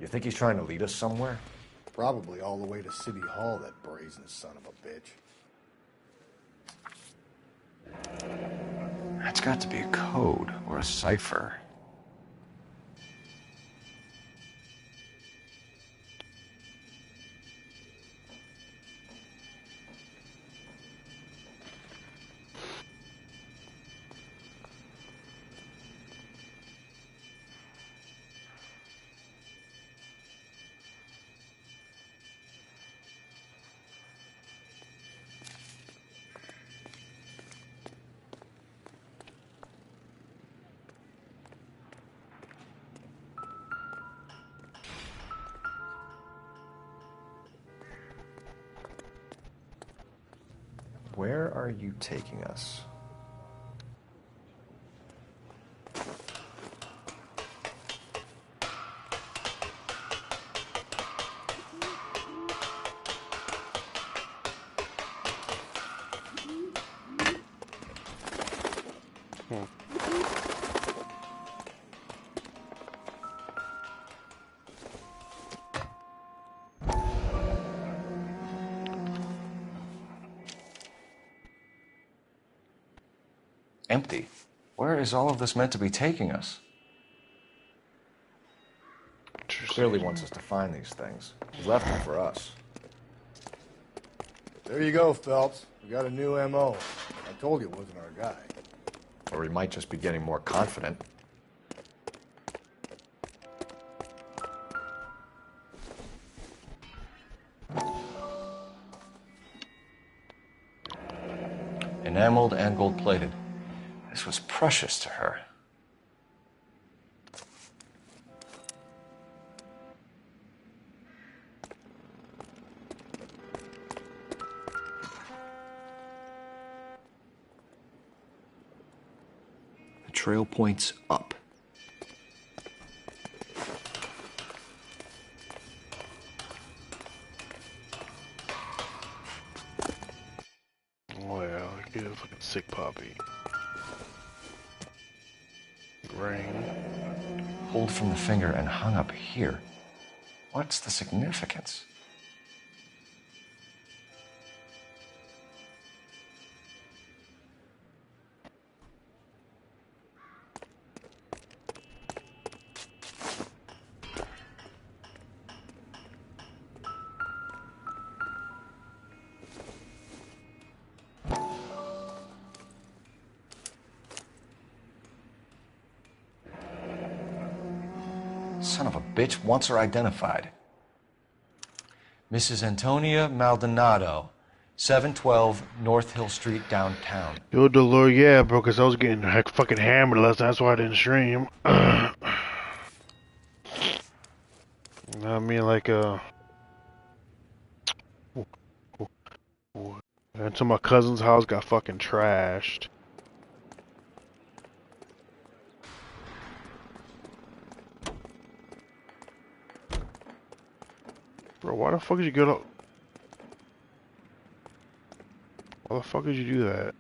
You think he's trying to lead us somewhere? Probably all the way to City Hall, that brazen son of a bitch. That's got to be a code or a cipher. Where are you taking us? Empty. Where is all of this meant to be taking us? Clearly wants us to find these things. He left them for us. There you go, Phelps. We got a new M.O. I told you it wasn't our guy. Or he might just be getting more confident. Enameled and gold-plated. This was precious to her. The trail points up. Oh yeah, get a fucking sick puppy. Ring. Pulled from the finger and hung up here. What's the significance? Son of a bitch wants her identified. Mrs. Antonia Maldonado, 712 North Hill Street, downtown. Yo, Delore, yeah, bro, because I was getting fucking hammered last night, that's why I didn't stream. I mean, like, went to my cousin's house, got fucking trashed. Bro, why the fuck did you get up? Why the fuck did you do that?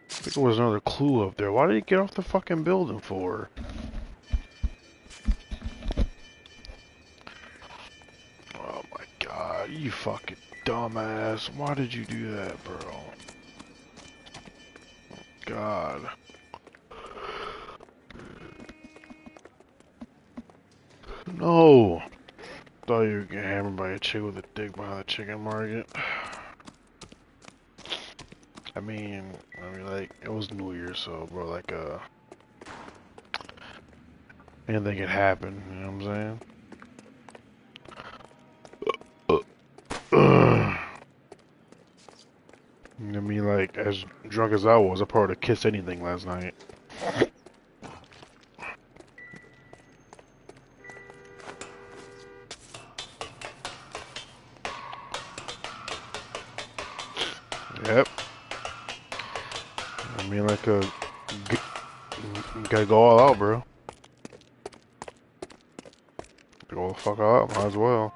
I think there was another clue up there. Why did he get off the fucking building for? Oh my god, you fucking dumbass. Why did you do that, bro? God. No! Thought you were getting hammered by a chick with a dick behind the chicken market. I mean, like, it was New Year's, so, bro, like, anything could happen, you know what I'm saying? I mean, like, as drunk as I was, I probably would have kissed anything last night. Yep. I mean, like, you gotta go all out, bro. Go the fuck out, might as well.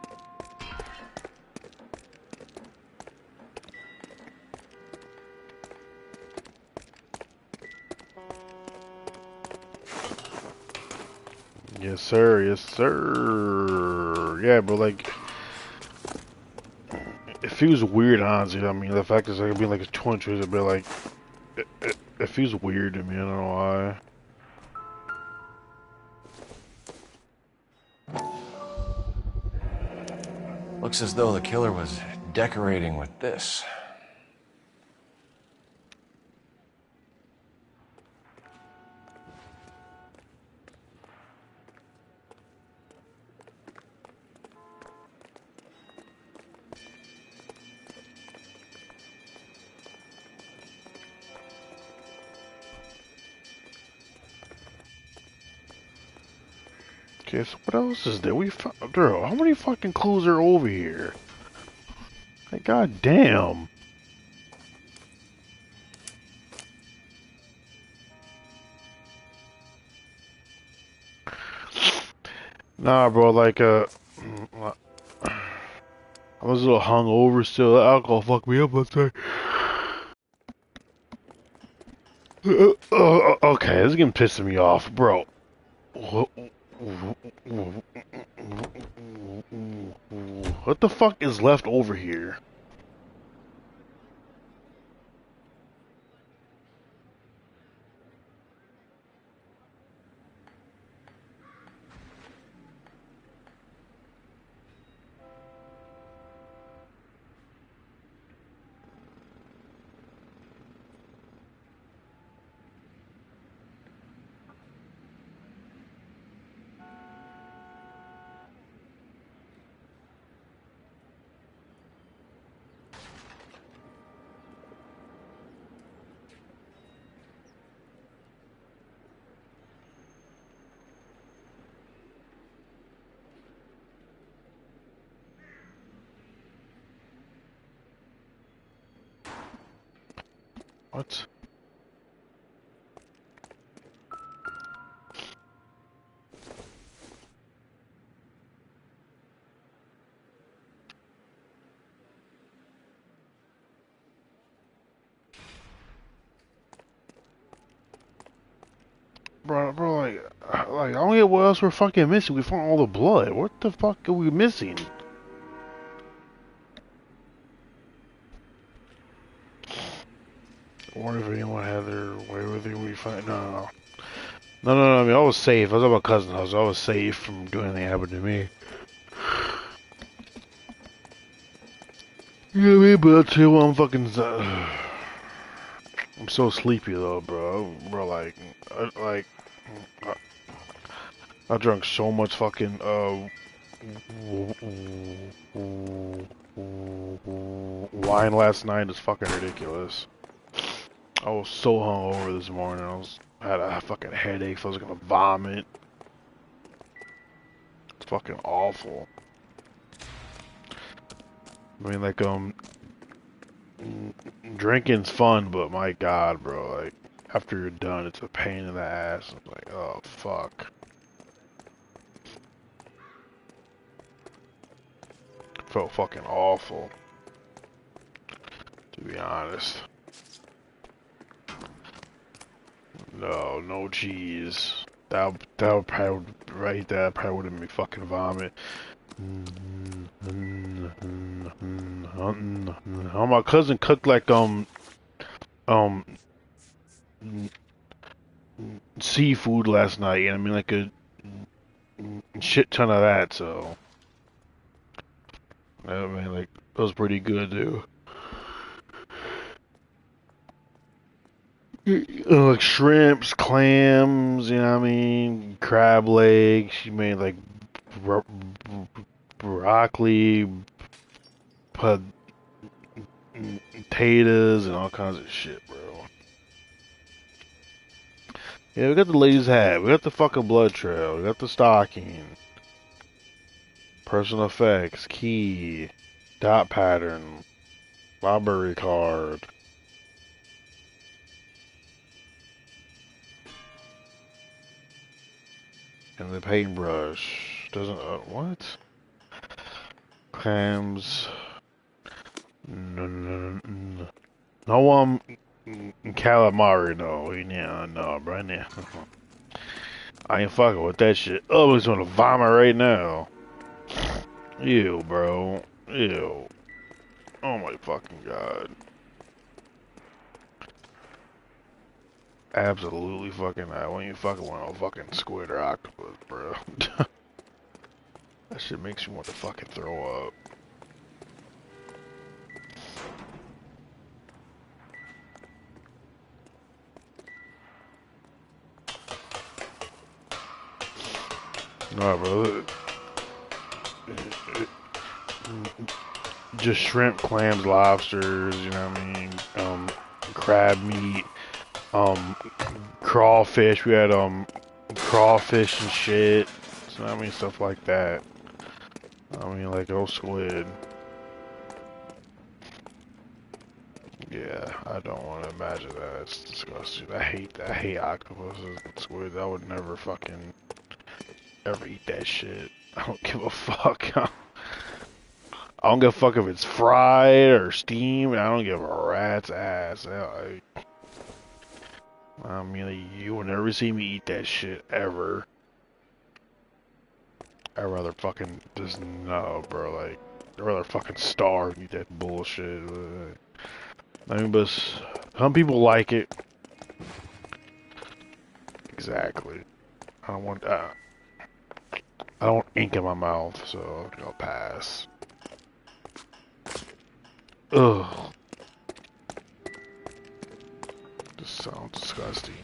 Yes, sir. Yes, sir. Yeah, but like, it feels weird, honestly. I mean, the fact is, like, being like it's 20 years, but like, it feels weird to me. I don't know why. Looks as though the killer was decorating with this. Okay, so what else is there? Bro, how many fucking clues are over here? Like, goddamn. Nah, bro, like, I was a little hungover still. That alcohol fucked me up last night. Okay, this is getting pissing me off, bro. What the fuck is left over here? What? Bro, like, I don't get what else we're fucking missing. We found all the blood. What the fuck are we missing? I wonder if anyone had their way with it. We find no. I mean, I was safe. I was at my cousin's house. I was safe from doing anything happened to me. You know what I mean? But I'll tell you what, I'm fucking. I'm so sleepy though, bro. Bro, I drank so much fucking wine last night. It's fucking ridiculous. I was so hungover this morning. I had a fucking headache. So I was gonna vomit. It's fucking awful. I mean, like, drinking's fun, but my God, bro, like, after you're done, it's a pain in the ass. I'm like, oh, fuck. Felt fucking awful, to be honest. No cheese. That would probably, right there, probably would have made me fucking vomit. Oh, my cousin cooked like seafood last night, and I mean like a shit ton of that. So I mean, like, it was pretty good, dude. Like shrimps, clams, you know what I mean, crab legs. She made like broccoli, potatoes, and all kinds of shit, bro. Yeah, we got the lady's hat, we got the fucking blood trail, we got the stocking, personal effects, key, dot pattern, library card. And the paintbrush doesn't. What? Clams. No, calamari. No, yeah, no, right now. I ain't fucking with that shit. Oh, I just want to vomit right now. Ew, bro. Ew. Oh my fucking God. Absolutely fucking not. When you fucking want a fucking squid or octopus, bro. That shit makes you want to fucking throw up. No, bro. Just shrimp, clams, lobsters, you know what I mean? Crab meat, crawfish. We had crawfish and shit. and I mean stuff like that. I mean, like, oh, squid. Yeah, I don't want to imagine that. It's disgusting. I hate octopuses and squid. I would never fucking ever eat that shit. I don't give a fuck. I don't give a fuck if it's fried or steamed. I don't give a rat's ass. I mean, you will never see me eat that shit ever. I'd rather fucking just no, bro. Like, I'd rather fucking starve and eat that bullshit. I mean, but some people like it. Exactly. I don't want that. I don't want ink in my mouth, so I'll pass. Ugh. This sounds disgusting.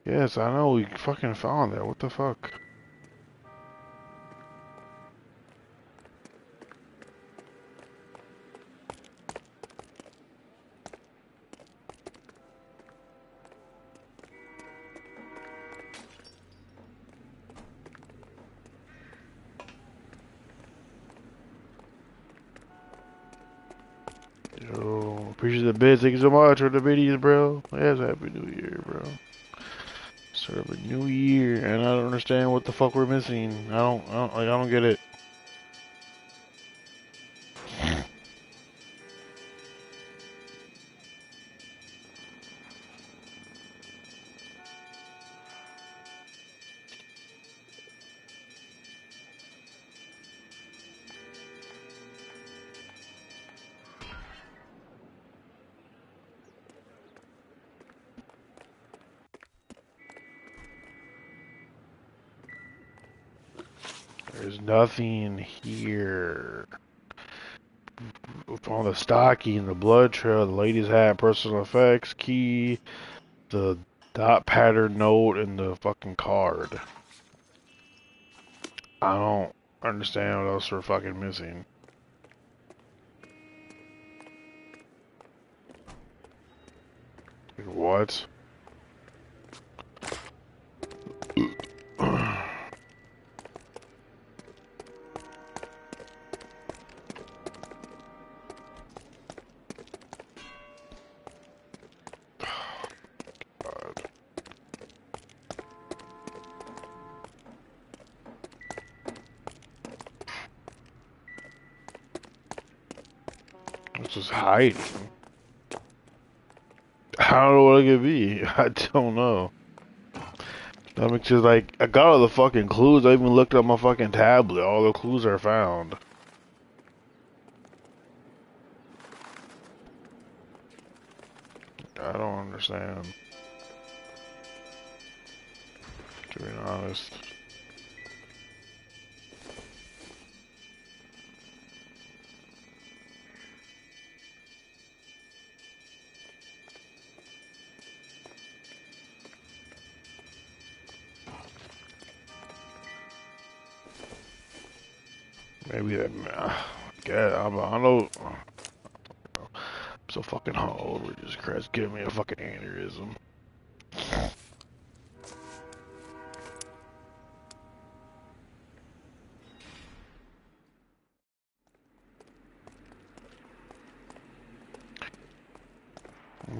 Yes, I know, we fucking found that. What the fuck? Yo, appreciate the bid. Thank you so much for the videos, bro. Yes, happy new year, bro. Start of a new year, and I don't understand what the fuck we're missing. I don't get it. There's nothing here. On the stocking, the blood trail, the lady's hat, personal effects, key, the dot pattern note, and the fucking card. I don't understand what else we're fucking missing. What? Just hiding. I don't know what it could be. I don't know. That makes it like, I got all the fucking clues. I even looked at my fucking tablet. All the clues are found. I don't understand. To be honest. Maybe that. I don't know. I'm so fucking hungover. Jesus Christ, give me a fucking aneurysm.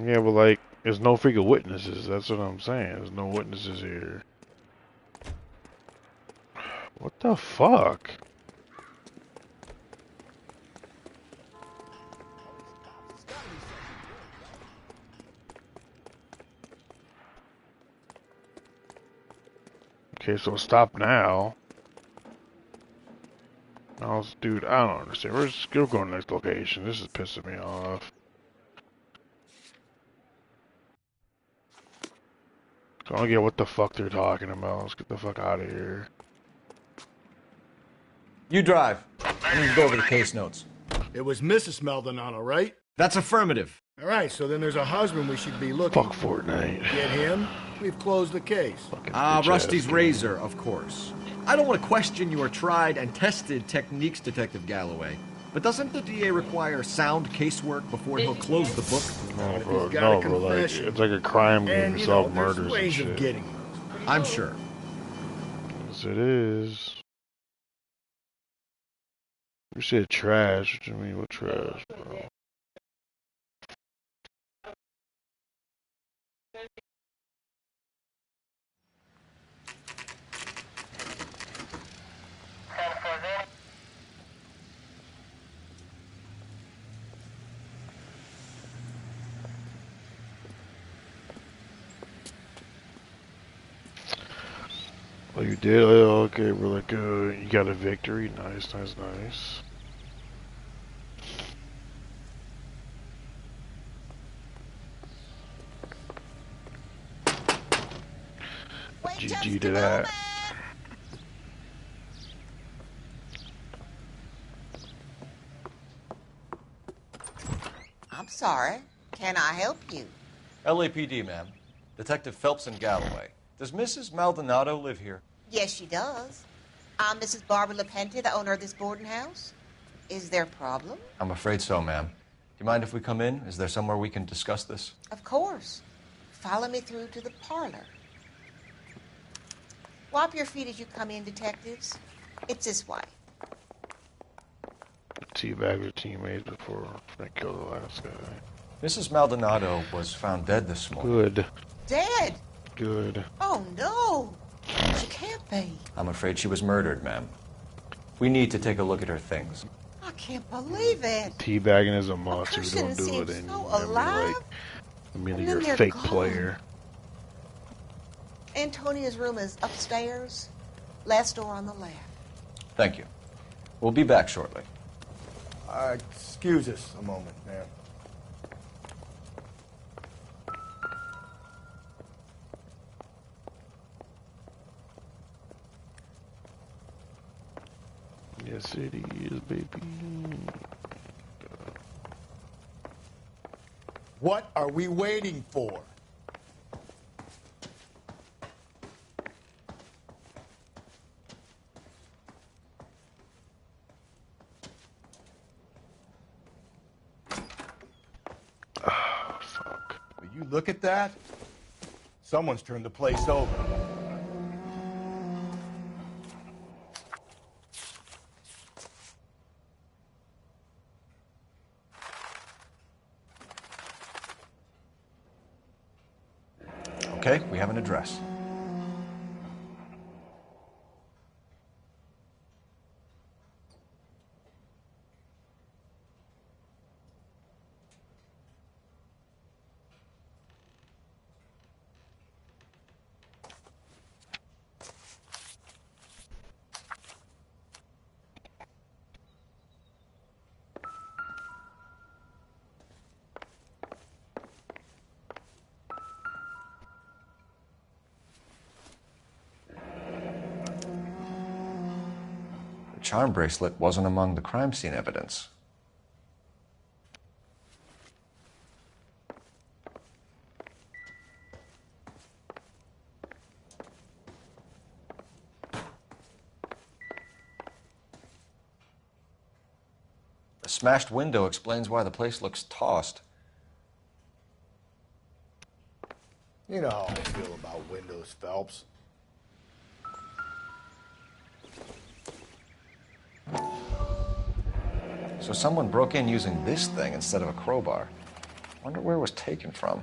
Yeah, but like, there's no freaking witnesses. That's what I'm saying. There's no witnesses here. What the fuck? Okay, so stop now. Dude, I don't understand. We're going to the next location. This is pissing me off. So I don't get what the fuck they're talking about. Let's get the fuck out of here. You drive. I need to go over the case notes. It was Mrs. Maldonado, right? That's affirmative. All right, so then there's a husband we should be looking Fuck Fortnite. Get him, we've closed the case. Rusty's razor, of course. I don't want to question your tried and tested techniques, Detective Galloway. But doesn't the DA require sound casework before he'll close the book? No, bro, like, it's like a crime game to solve murders and shit. I'm sure. Yes, it is. You said trash. What do you mean with trash, bro? Oh, you did? Oh, okay, we're like, you got a victory. Nice, nice, nice. GG to that. I'm sorry. Can I help you? LAPD, ma'am. Detective Phelps and Galloway. Does Mrs. Maldonado live here? Yes, she does. I'm Mrs. Barbara LaPente, the owner of this boarding house. Is there a problem? I'm afraid so, ma'am. Do you mind if we come in? Is there somewhere we can discuss this? Of course. Follow me through to the parlor. Wipe your feet as you come in, detectives. It's this way. Teabag your teammates before they kill the last guy. Mrs. Maldonado was found dead this morning. Good. Dead? Good. Oh, no. She can't be. I'm afraid she was murdered, ma'am. We need to take a look at her things. I can't believe it. Teabagging is a must. If you don't do person it, then seems so you're alive, you're a fake player. Antonia's room is upstairs. Last door on the left. Thank you. We'll be back shortly. Excuse us a moment, ma'am. Yes, it is, baby. What are we waiting for? Oh, fuck. Will you look at that? Someone's turned the place over. Okay, we have an address. The charm bracelet wasn't among the crime scene evidence. The smashed window explains why the place looks tossed. You know how I feel about windows, Phelps. So someone broke in using this thing instead of a crowbar. Wonder where it was taken from.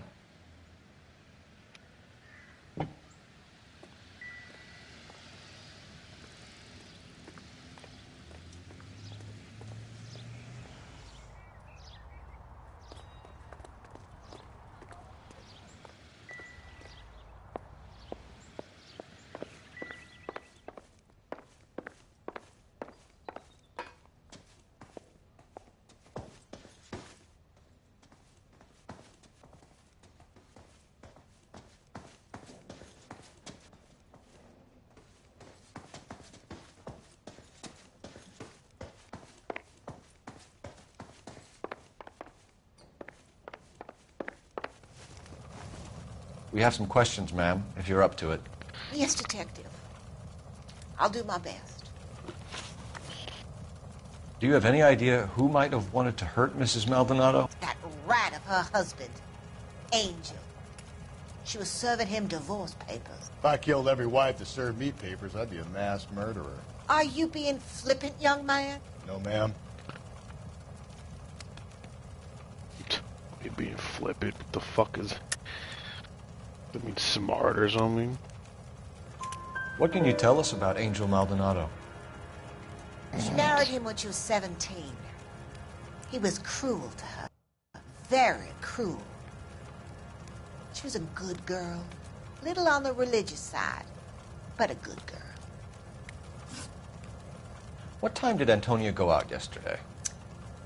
We have some questions, ma'am, if you're up to it. Yes, Detective. I'll do my best. Do you have any idea who might have wanted to hurt Mrs. Maldonado? That rat of her husband, Angel. She was serving him divorce papers. If I killed every wife to serve me papers, I'd be a mass murderer. Are you being flippant, young man? No, ma'am. You being flippant? What the fuck is... That means smart or something? What can you tell us about Angel Maldonado? She married him when she was 17. He was cruel to her. Very cruel. She was a good girl. Little on the religious side, but a good girl. What time did Antonia go out yesterday?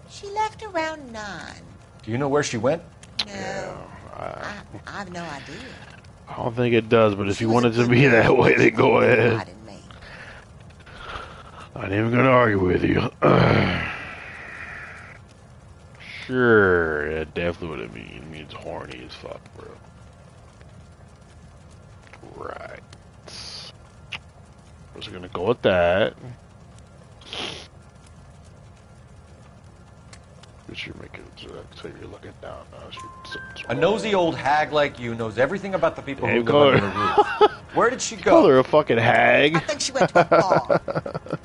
She left around 9. Do you know where she went? No. I have no idea. I don't think it does, but if you want it to be that way, then go ahead. I ain't even gonna argue with you. Sure, that's definitely what it means. It means horny as fuck, bro. Right. I was gonna go with that. You're making so you're looking down now. A nosy old hag like you knows everything about the people who Hey, live under the roof. Where did she go? Call her a fucking hag. I think she went to a bar.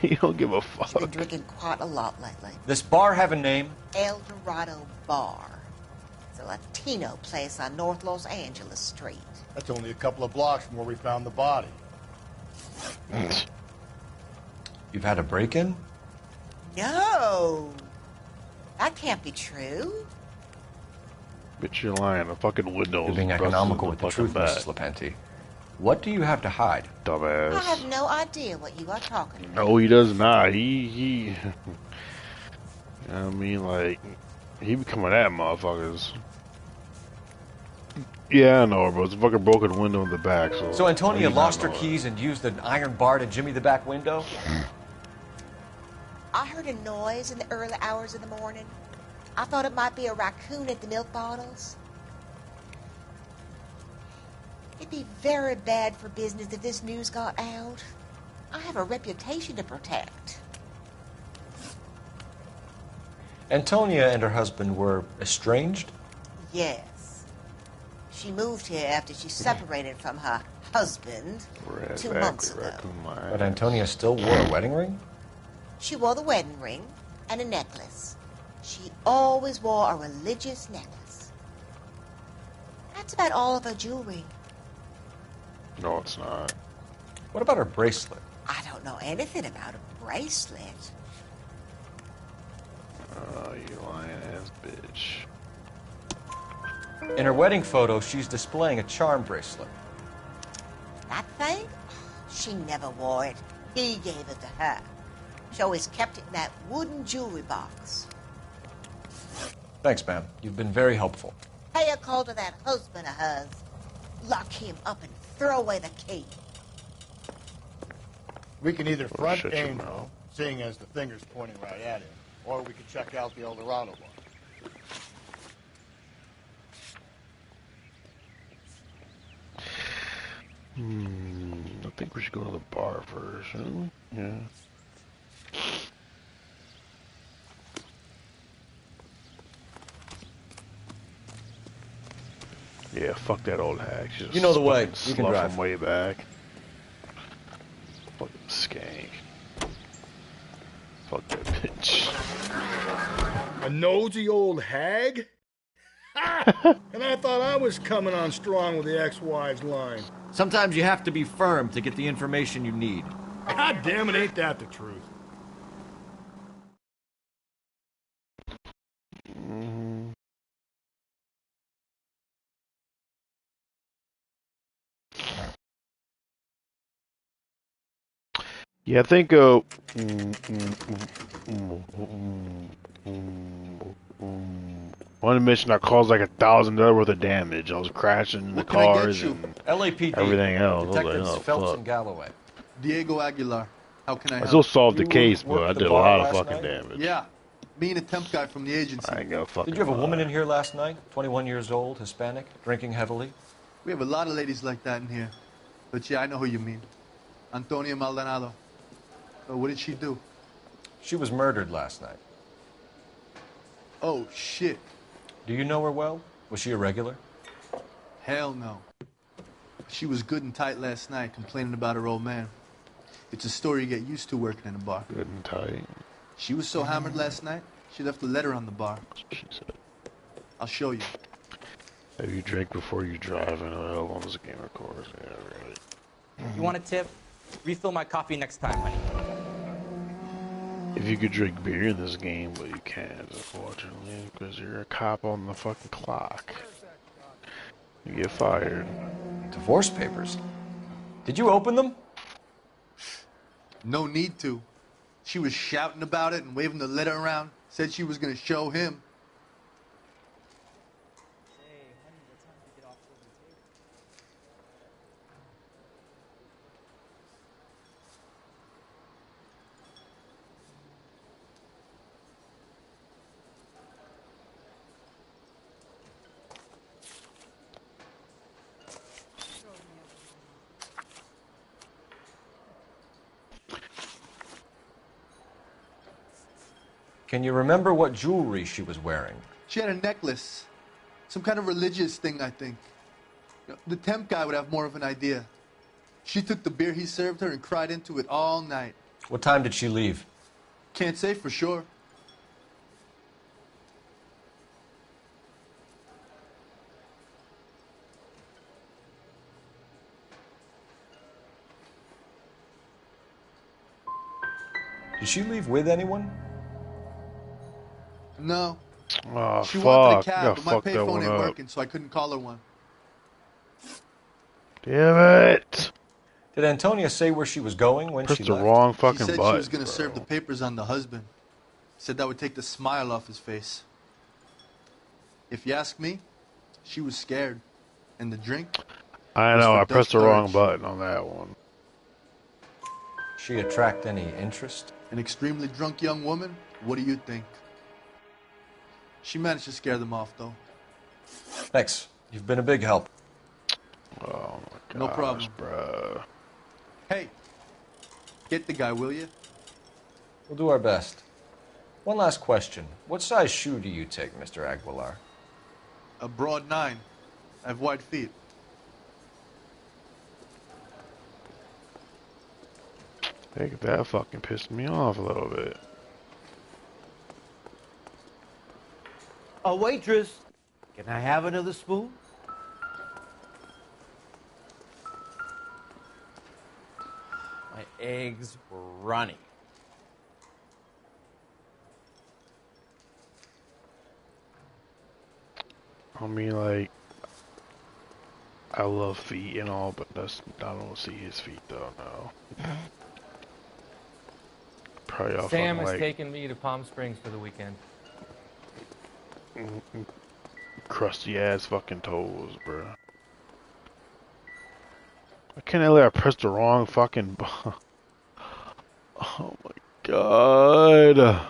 You don't give a fuck. She's been drinking quite a lot lately. This bar have a name? El Dorado Bar. It's a Latino place on North Los Angeles Street. That's only a couple of blocks from where we found the body. You've had a break-in? No. That can't be true. Bitch, you're lying. The fucking window. You're being economical with the truth, Mrs. Lepenti. What do you have to hide? Dumbass. I have no idea what you are talking about. No, he does not. He I mean, like, he be coming at motherfuckers. Yeah, I know, bro. It's a fucking broken window in the back, so... So Antonia he's lost not her know keys and used an iron bar to jimmy the back window? I heard a noise in the early hours of the morning. I thought it might be a raccoon at the milk bottles. It'd be very bad for business if this news got out. I have a reputation to protect. Antonia and her husband were estranged? Yes. She moved here after she separated from her husband 2 months ago. But Antonia still wore a wedding ring? She wore the wedding ring and a necklace. She always wore a religious necklace. That's about all of her jewelry. No, it's not. What about her bracelet? I don't know anything about a bracelet. Oh, you lying ass bitch. In her wedding photo, she's displaying a charm bracelet. That thing? She never wore it. He gave it to her. She always kept it in that wooden jewelry box. Thanks, ma'am. You've been very helpful. Pay a call to that husband of hers. Lock him up and throw away the key. We can either front shut your Angel, mouth. seeing as the finger's pointing right at him, or we could check out the El Dorado one. I think we should go to the bar first, shouldn't we? Yeah. Yeah, fuck that old hag. She's You know the way. fucking You can slough drive. from way back. Fucking skank. Fuck that bitch. A nosy old hag? And I thought I was coming on strong with the ex-wives line. Sometimes you have to be firm to get the information you need. God damn it, ain't that the truth? Yeah, I think one mission that caused like $1,000 worth of damage. I was crashing the cars and LAPD. everything else. I was like, Detectives oh, Phelps fuck. and Galloway. Diego Aguilar. How can I I help? still solved the You case, but worked I the did a bar lot of last fucking night? damage. Yeah. Me and a temp guy from the agency. I ain't gonna fucking Did you have a lie. woman in here last night? 21 years old, Hispanic, drinking heavily? We have a lot of ladies like that in here. But yeah, I know who you mean. Antonia Maldonado. So what did she do? She was murdered last night. Oh, shit. Do you know her well? Was she a regular? Hell no. She was good and tight last night, complaining about her old man. It's a story you get used to working in a bar. Good and tight. She was so hammered last night, she left a letter on the bar. She said. I'll show you. Have you drink before you drive? I know how long is a game of course. Yeah, right. You want a tip? Refill my coffee next time, honey. If you could drink beer in this game, but you can't, unfortunately, because you're a cop on the fucking clock. You get fired. Divorce papers? Did you open them? No need to. She was shouting about it and waving the letter around. Said she was going to show him. Can you remember what jewelry she was wearing? She had a necklace. Some kind of religious thing, I think. The temp guy would have more of an idea. She took the beer he served her and cried into it all night. What time did she leave? Can't say for sure. Did she leave with anyone? No. Oh, She fuck. wanted a cab, You but my fucked that payphone one ain't up. working, so I couldn't call her one. Damn it. Did Antonia say where she was going when Pressed she the left? wrong She fucking said button, she was going to bro. serve the papers on the husband. Said that would take the smile off his face. If you ask me, she was scared. And the drink? I was know, for I pressed the Dutch wrong courage. button on that one. She attract any interest? An extremely drunk young woman? What do you think? She managed to scare them off, though. Thanks. You've been a big help. Oh my No gosh, problem. bro. Hey, get the guy, will you? We'll do our best. One last question. What size shoe do you take, Mr. Aguilar? A broad 9. I have wide feet. Hey, that fucking pissed me off a little bit. A waitress, can I have another spoon? My eggs were runny. I mean, like, I love feet and all, but I don't see his feet though. No. Probably off Sam on, has like, taken me to Palm Springs for the weekend. crusty ass fucking toes, bro. I can't believe I pressed the wrong fucking. Oh my god.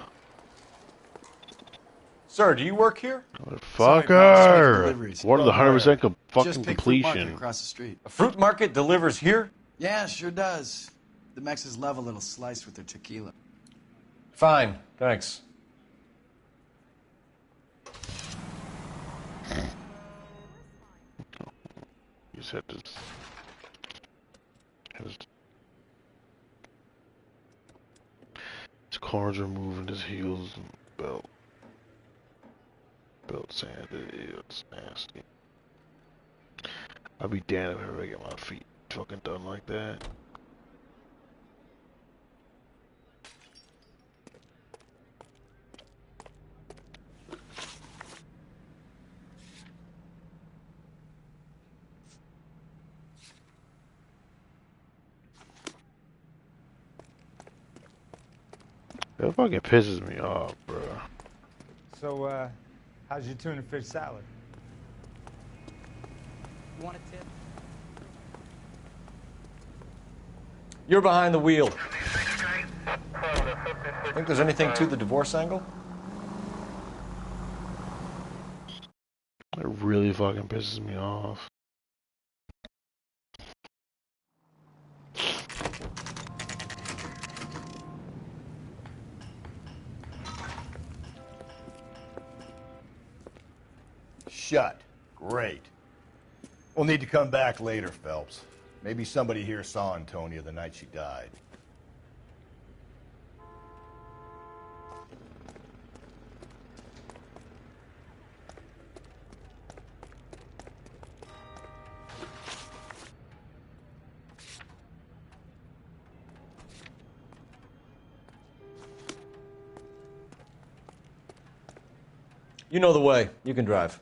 Sir, do you work here? Fucker! What are the 100% fucking Just pick fruit market completion? across the street. A fruit market delivers here? Yeah, sure does. The Mexes love a little slice with their tequila. Fine, thanks. You said this. His corners are moving, his heels and belt. Belt sanded, it's nasty. I'd be damned if I ever get my feet fucking done like that. That fucking pisses me off, bro. So, how's your tuna fish salad? You want a tip? You're behind the wheel. Think there's anything to the divorce angle? It really fucking pisses me off. shut. Great. We'll need to come back later, Phelps. Maybe somebody here saw Antonia the night she died. You know the way. You can drive.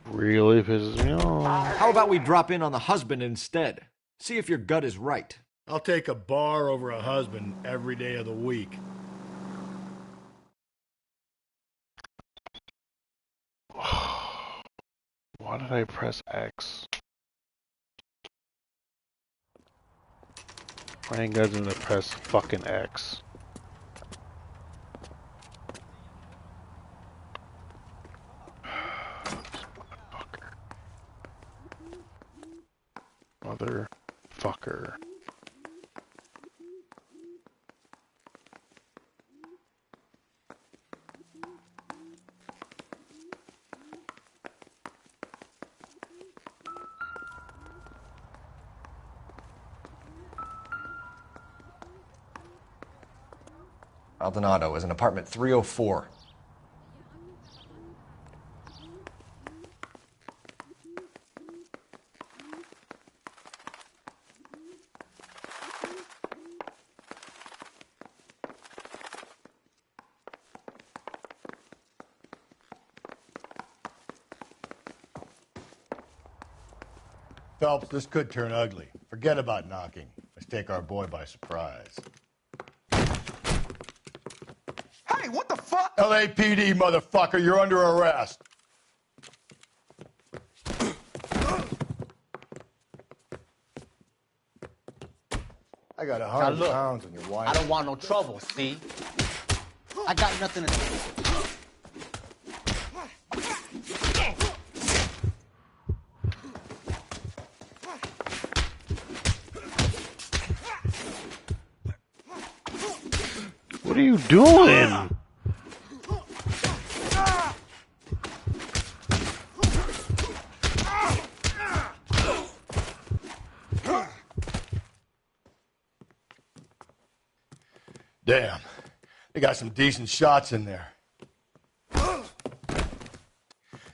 Really pisses me off. How about we drop in on the husband instead? See if your gut is right. I'll take a bar over a husband every day of the week. Why did I press X? I ain't got to press fucking X. Motherfucker. Maldonado is in apartment 304. Phelps, this could turn ugly. Forget about knocking. Let's take our boy by surprise. Hey, what the fuck? LAPD, motherfucker, you're under arrest. I got 100 pounds on your wife. I don't want no trouble, see? I got nothing to do. What are you doing? Damn. They got some decent shots in there.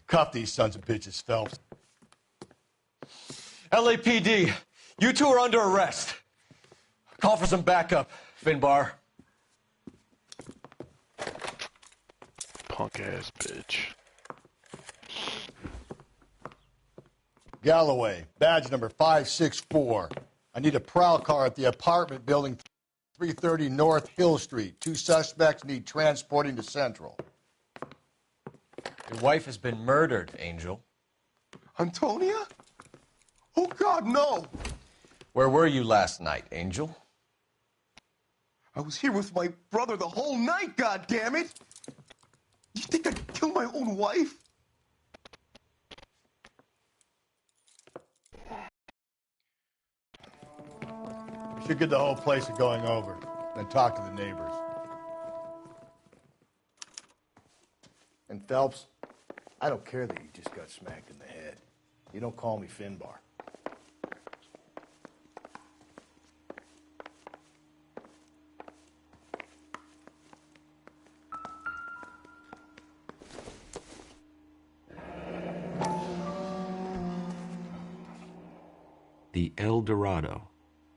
Cuff these sons of bitches, Phelps. LAPD, you two are under arrest. Call for some backup, Finbar. Punk ass bitch. Galloway, badge number 564. I need a prowl car at the apartment building 330 North Hill Street. 2 suspects need transporting to Central. Your wife has been murdered, Angel. Antonia? Oh, God, no! Where were you last night, Angel? I was here with my brother the whole night, goddammit! You think I'd kill my own wife? We should get the whole place going over, then talk to the neighbors. And Phelps, I don't care that you just got smacked in the head. You don't call me Finbar. The El Dorado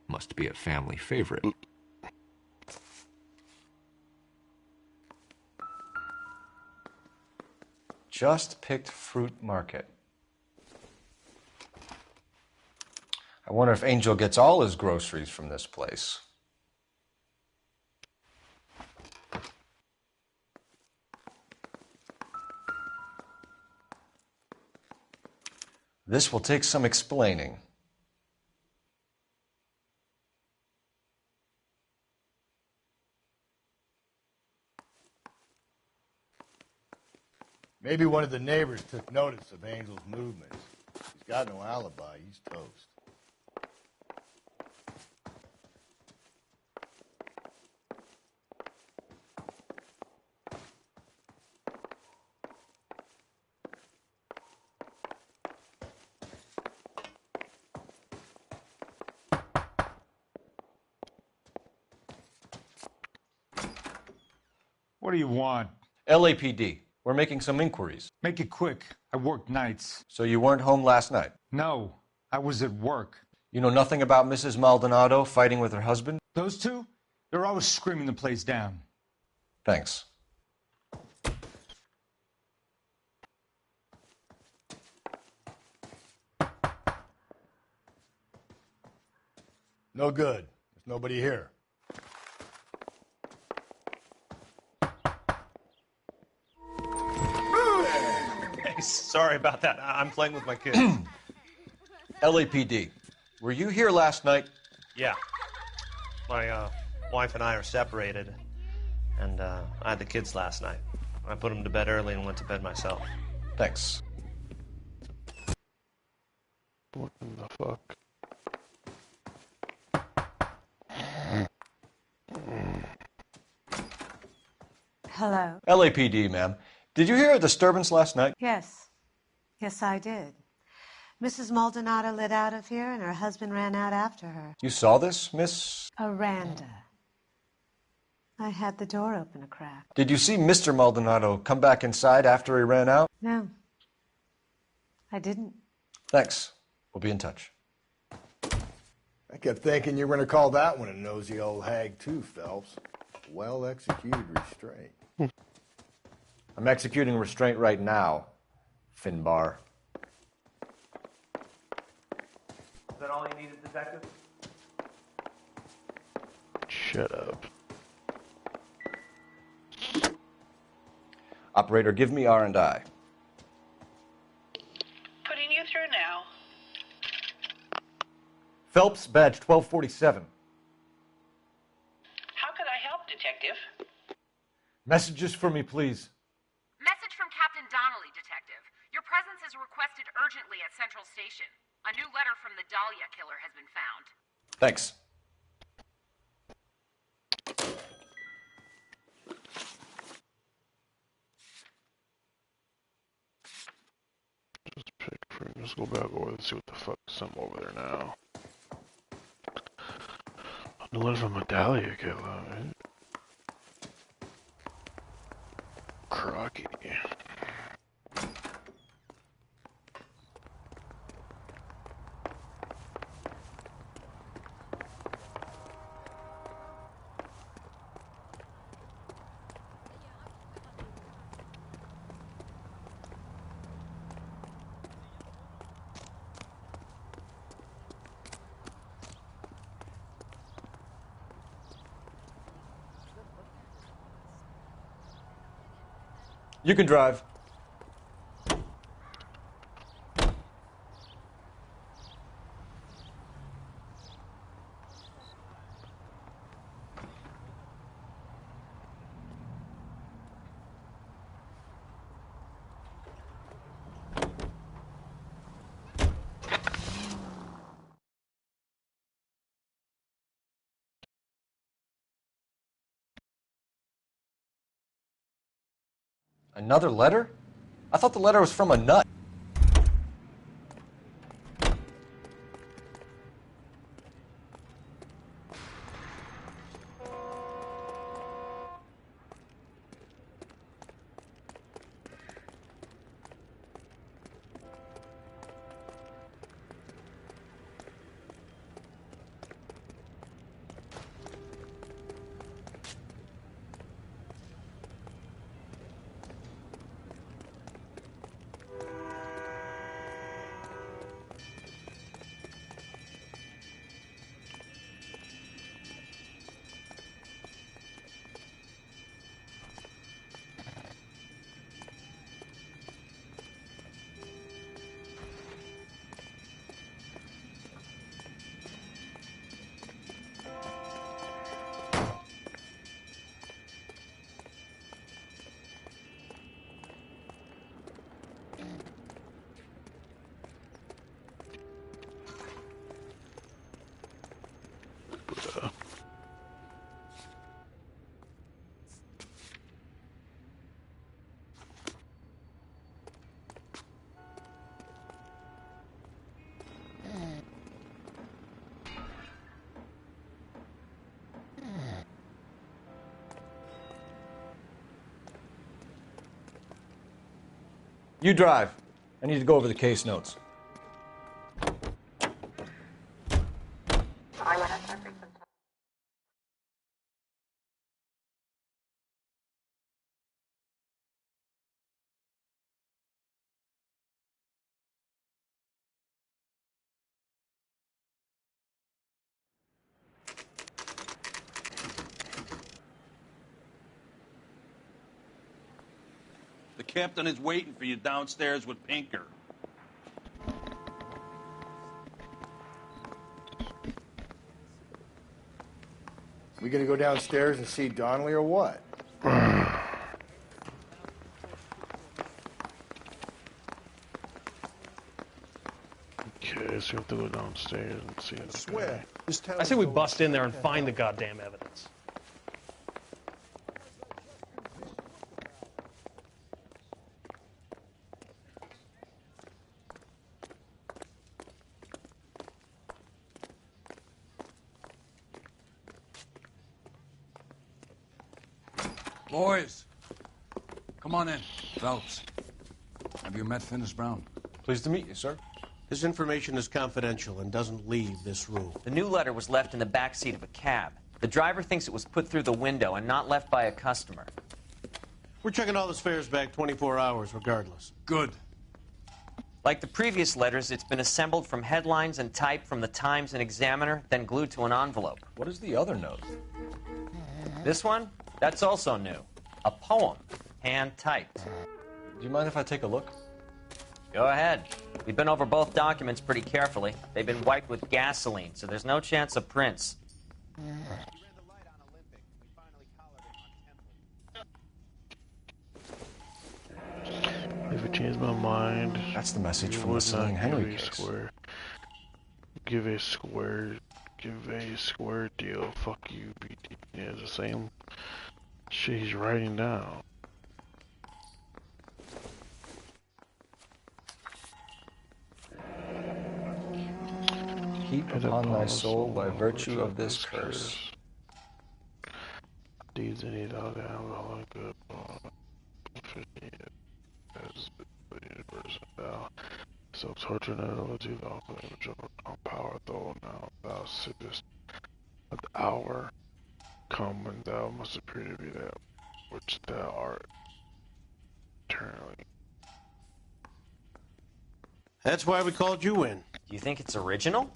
must be a family favorite. Just picked fruit market. I wonder if Angel gets all his groceries from this place. This will take some explaining. Maybe one of the neighbors took notice of Angel's movements. He's got no alibi. He's toast. What do you want? LAPD. We're making some inquiries. Make it quick. I work nights. So you weren't home last night? No, I was at work. You know nothing about Mrs. Maldonado fighting with her husband? Those two? They're always screaming the place down. Thanks. No good. There's nobody here. Hey, sorry about that. I'm playing with my kids. LAPD. Were you here last night? Yeah. My wife and I are separated, and I had the kids last night. I put them to bed early and went to bed myself. Thanks. What in the fuck? Hello. LAPD, ma'am. Did you hear a disturbance last night? Yes. Yes, I did. Mrs. Maldonado lit out of here, and her husband ran out after her. You saw this, Miss? Aranda. I had the door open a crack. Did you see Mr. Maldonado come back inside after he ran out? No. I didn't. Thanks. We'll be in touch. I kept thinking you were going to call that one a nosy old hag too, Phelps. Well executed restraint. I'm executing restraint right now, Finbar. Is that all you needed, Detective? Shut up. Operator, give me R&I. Putting you through now. Phelps, badge 1247. How could I help, Detective? Messages for me, please. Message from Captain Donnelly, Detective. Your presence is requested urgently at Central Station. A new letter from the Dahlia killer has been found. Thanks. Let's go back over and see what the fuck is something over there now. The letter from a Dahlia killer, right? Crocky. You can drive. Another letter? I thought the letter was from a nut. You drive. I need to go over the case notes. The captain is waiting for you downstairs with Pinker. We gonna go downstairs and see Donnelly or what? Okay, so you have to go downstairs and see it. Swear. I say we bust in there and find the goddamn evidence. Boys, come on in. Phelps, have you met Finis Brown? Pleased to meet you, sir. This information is confidential and doesn't leave this room. The new letter was left in the back seat of a cab. The driver thinks it was put through the window and not left by a customer. We're checking all the fares back 24 hours regardless. Good. Like the previous letters, it's been assembled from headlines and typed from the Times and Examiner, then glued to an envelope. What is the other note? This one? That's also new. A poem, hand-typed. Do you mind if I take a look? Go ahead. We've been over both documents pretty carefully. They've been wiped with gasoline, so there's no chance of prints. If I change my mind, that's the message from the Selling Henry case. Give a square deal. Fuck you, BT. Yeah, it's the same shit he's writing down. Keep upon thy soul by virtue of this curse. Deeds and need all that all good. So torture not over to the image of power, though now thou sittest at the hour come when thou must appear to be that which thou art eternally. That's why we called you in. Do you think it's original?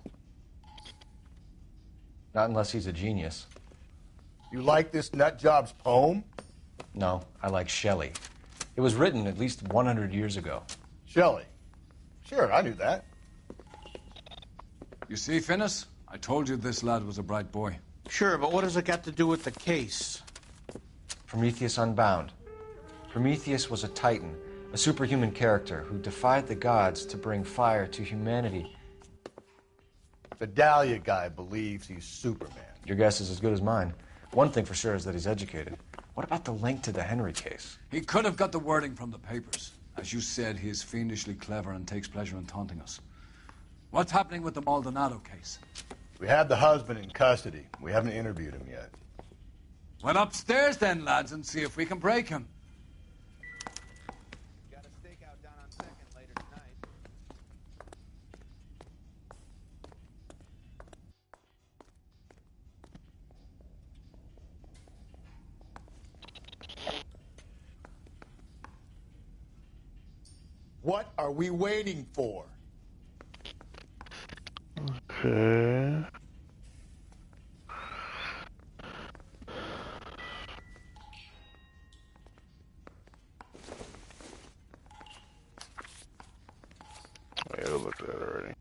Not unless he's a genius. You like this nutjob's poem? No, I like Shelley. It was written at least 100 years ago. Shelley? Sure, I knew that. You see, Finis? I told you this lad was a bright boy. Sure, but what has it got to do with the case? Prometheus Unbound. Prometheus was a titan, a superhuman character who defied the gods to bring fire to humanity. The Dahlia guy believes he's Superman. Your guess is as good as mine. One thing for sure is that he's educated. What about the link to the Henry case? He could have got the wording from the papers. As you said, he is fiendishly clever and takes pleasure in taunting us. What's happening with the Maldonado case? We have the husband in custody. We haven't interviewed him yet. Well, upstairs then, lads, and see if we can break him. Got a stakeout down on 2nd later tonight. What are we waiting for? Okay. I looked at it already.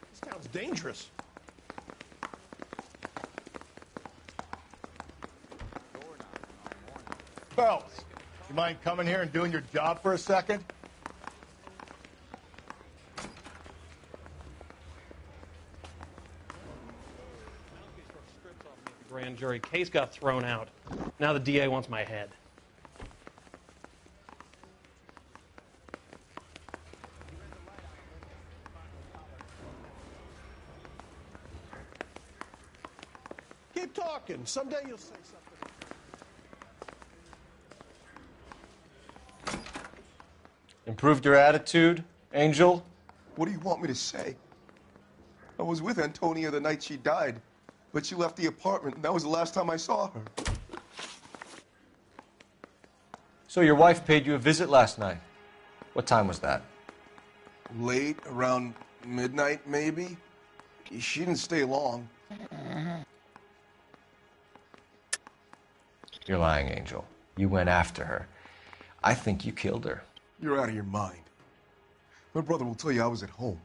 This town's dangerous. Phelps, you mind coming here and doing your job for a second? Grand jury case got thrown out. Now the DA wants my head. keep talking. Someday you'll say something. Improved your attitude, Angel? What do you want me to say? I was with Antonia the night she died, but she left the apartment, and that was the last time I saw her. So your wife paid you a visit last night. What time was that? Late, around midnight, maybe? She didn't stay long. You're lying, Angel. You went after her. I think you killed her. You're out of your mind. My brother will tell you I was at home.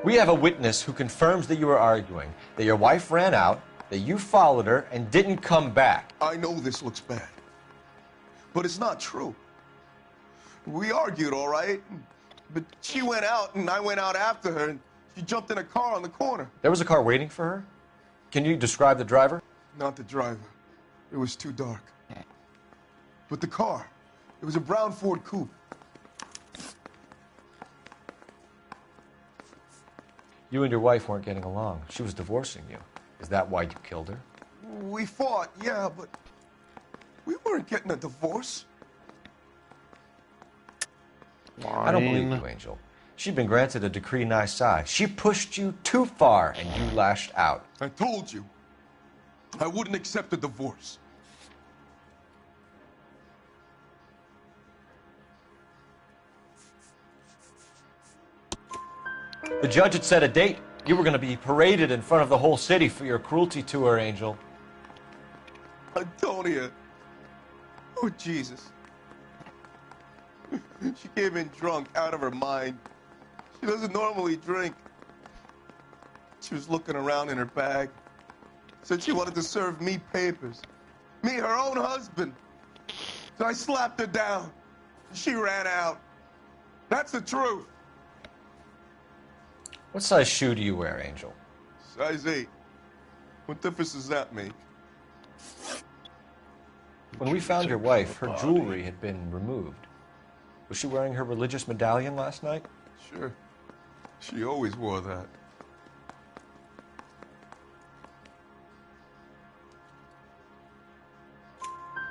We have a witness who confirms that you were arguing, that your wife ran out, that you followed her, and didn't come back. I know this looks bad, but it's not true. We argued, all right, but she went out, and I went out after her, and she jumped in a car on the corner. There was a car waiting for her? Can you describe the driver? Not the driver. It was too dark. But the car, it was a brown Ford Coupe. You and your wife weren't getting along. She was divorcing you. Is that why you killed her? We fought, yeah, but we weren't getting a divorce. I don't believe you, Angel. She'd been granted a decree nisi. She pushed you too far, and you lashed out. I told you. I wouldn't accept a divorce. The judge had set a date. You were going to be paraded in front of the whole city for your cruelty to her, Angel. Antonia. Oh, Jesus. She came in drunk, out of her mind. She doesn't normally drink. She was looking around in her bag. Said she wanted to serve me papers. Me, her own husband. So I slapped her down. She ran out. That's the truth. What size shoe do you wear, Angel? Size 8. What difference does that make? When we found your wife, her jewelry had been removed. Was she wearing her religious medallion last night? Sure. She always wore that.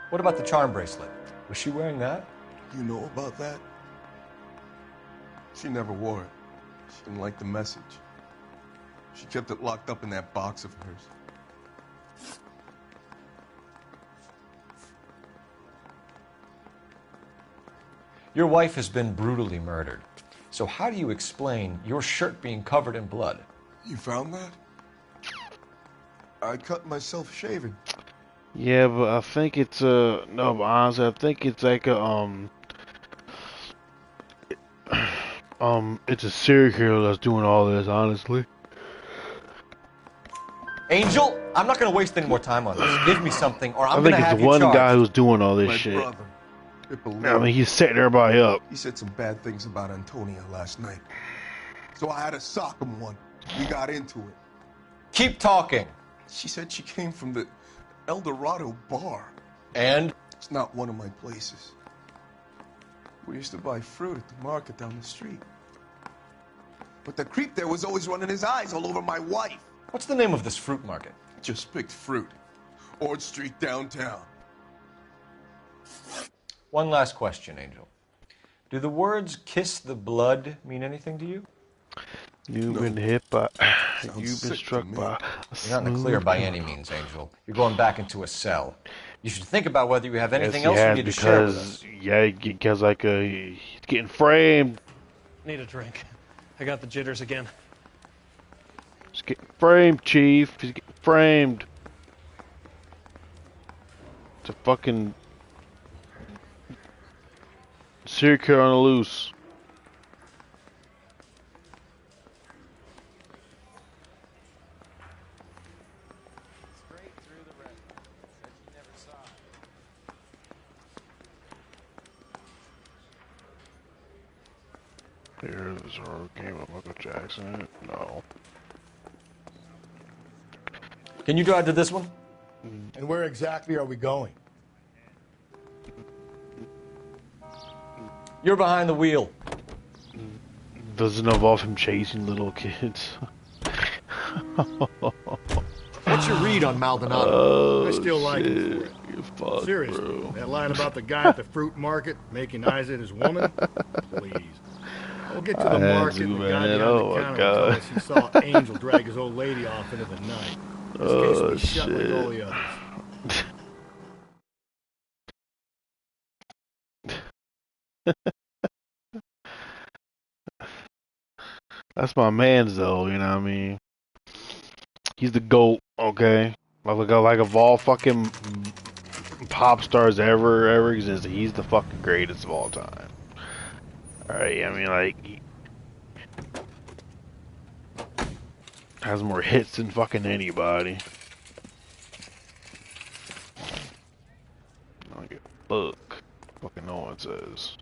What about the charm bracelet? Was she wearing that? You know about that? She never wore it. She didn't like the message. She kept it locked up in that box of hers. Your wife has been brutally murdered. So how do you explain your shirt being covered in blood? You found that? I cut myself shaving. Yeah, but I think it's no, but honestly, I think it's like a it's a serial killer that's doing all this. Honestly, Angel, I'm not going to waste any more time on this. Give me something, or I'm I going think to have it's you one charged. guy who's doing all this My shit. brother. I mean, he's setting everybody up. He said some bad things about Antonia last night. So I had to sock him one. We got into it. Keep talking. She said she came from the El Dorado bar. And? It's not one of my places. We used to buy fruit at the market down the street. But the creep there was always running his eyes all over my wife. What's the name of this fruit market? Just picked fruit. Ord Street downtown. One last question, Angel. Do the words kiss the blood mean anything to you? You've been hit by, you've been struck by. You're not in the clear by any means, Angel. You're going back into a cell. You should think about whether you have anything else you need to share with us. Yeah, because like he's getting framed. Need a drink. I got the jitters again. He's getting framed, Chief. He's getting framed. It's a fucking serial killer on the loose. Here's this horror game with Michael Jackson. No. Can you drive to this one? And where exactly are we going? You're behind the wheel. Does it involve him chasing little kids? What's your read on Maldonado? Oh, I still like him shit. for it. You fuck, Seriously, bro. that line about the guy at the fruit market making eyes at his woman? Please. We'll get to the market and the guy behind the counter will tell us he saw Angel drag his old lady off into the night. This case will be shut like all the others. That's my man's though, you know what I mean? He's the GOAT, okay? Like of all fucking pop stars ever existed, he's the fucking greatest of all time. Alright, I mean, like, he has more hits than fucking anybody. I don't give a fuck. Fucking no one says.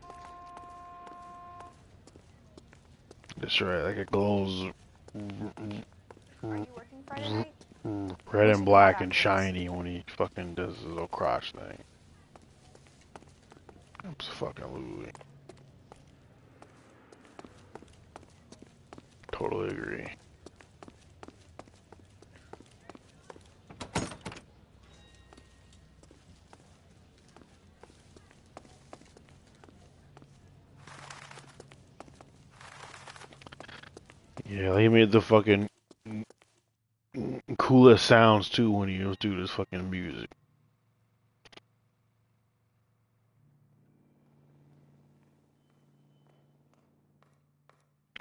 That's right, like it glows red and black and shiny when he fucking does his little crotch thing. Absolutely. Totally agree. Yeah, he made the fucking coolest sounds too when he was doing his fucking music.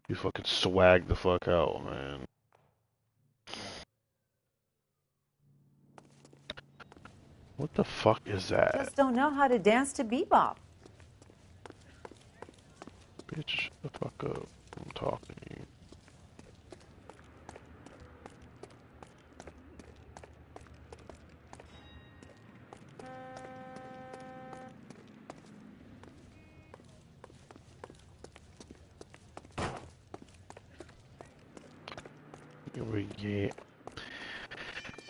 He fucking swagged the fuck out, man. What the fuck is that? Just don't know how to dance to bebop. Bitch, shut the fuck up. I'm talking to you. Here we get.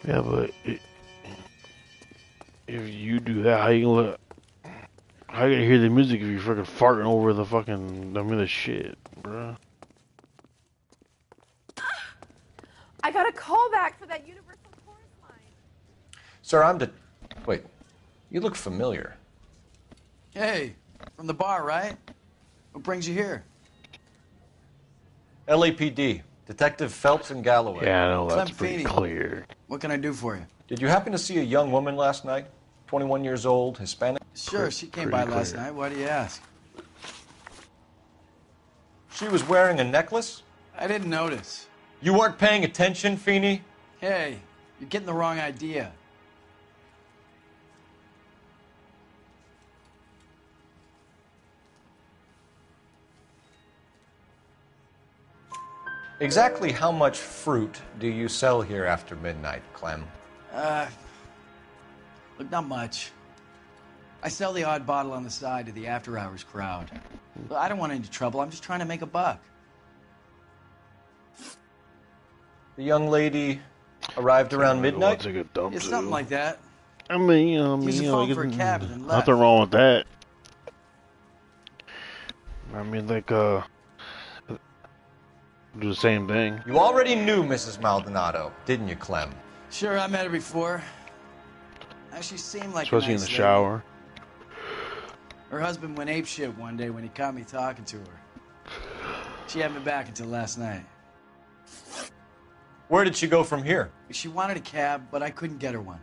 Yeah, but if you do that, how you gonna look? How you gonna hear the music if you're fucking farting over the fucking, the shit, bruh? I got a call back for that Universal Chorus line. Sir, Wait, you look familiar. Hey, from the bar, right? What brings you here? LAPD, Detective Phelps and Galloway. Yeah, I know, that's Clem pretty Feeney. clear. What can I do for you? Did you happen to see a young woman last night? 21 years old, Hispanic? Sure, she came by last night. Why do you ask? She was wearing a necklace? I didn't notice. You weren't paying attention, Feeney? Hey, you're getting the wrong idea. Exactly how much fruit do you sell here after midnight, Clem? Look, not much. I sell the odd bottle on the side to the after-hours crowd. Look, I don't want any trouble. I'm just trying to make a buck. The young lady arrived around midnight? It's something like that. I mean, Use the phone for a cab and then left. nothing wrong with that. I mean, like, do the same thing. You already knew Mrs. Maldonado, didn't you, Clem? Sure, I met her before. She seemed like Especially a in nice the lady. shower. Her husband went apeshit one day when he caught me talking to her. She had me back until last night. Where did she go from here? She wanted a cab, but I couldn't get her one.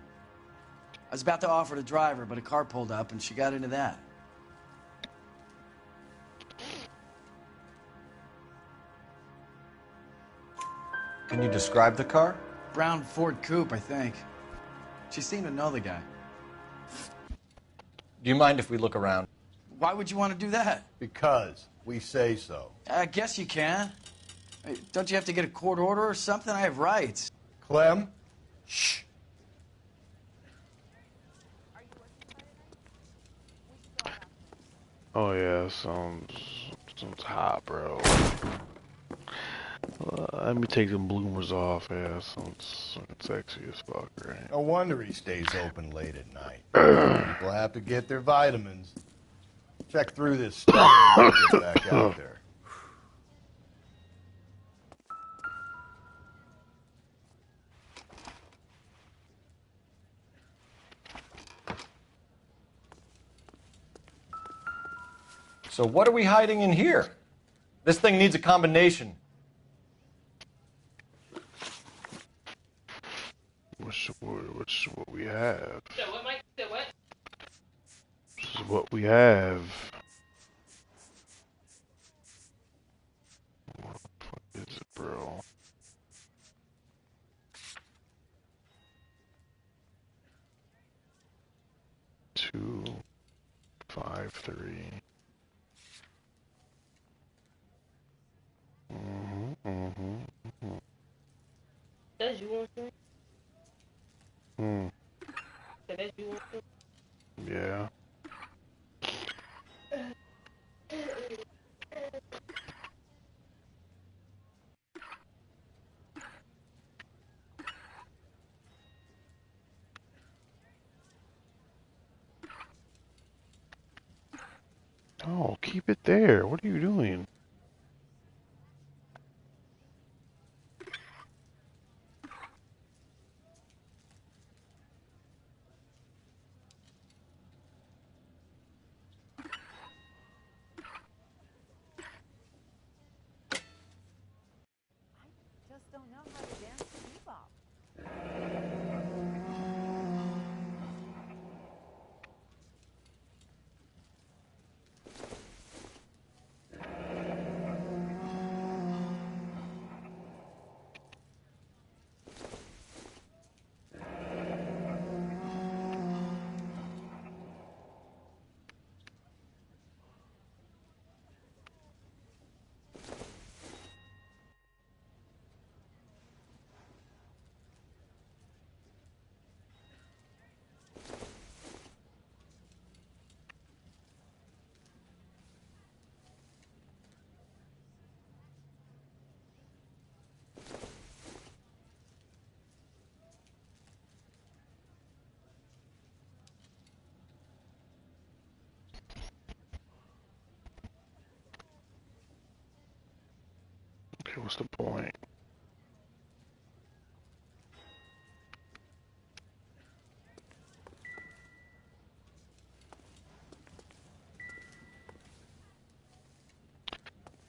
I was about to offer to drive her, but a car pulled up and she got into that. Can you describe the car? Brown Ford Coupe, I think. She seemed to know the guy. Do you mind if we look around? Why would you want to do that? Because we say so. I guess you can. Hey, don't you have to get a court order or something? I have rights. Clem? Shh. Oh yeah, sounds Sounds hot, bro. Let me take them bloomers off. Yeah, sounds sexy as fuck, right? No wonder he stays open late at night. People have to get their vitamins. Check through this stuff and get back out there. So what are we hiding in here? This thing needs a combination. Which is what we have. So what, Mike? So what? This is what we have. What the fuck is it, bro? Two, 5, 3. Does you want to? So does you want to? Yeah. Oh, keep it there. What are you doing? Just don't know how to dance to bebop. Okay, what's the point?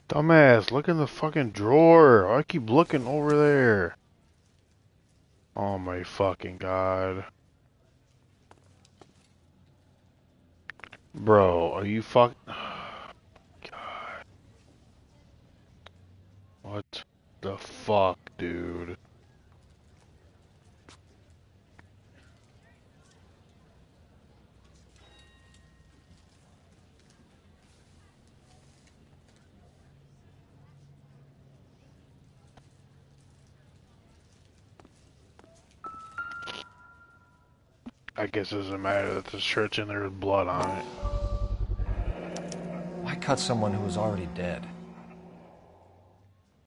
Dumbass, look in the fucking drawer. I keep looking over there. Oh my fucking god. Bro, are you fuck? God. What the fuck, dude? I guess it doesn't matter that the shirt's in there with blood on it. Why cut someone who was already dead?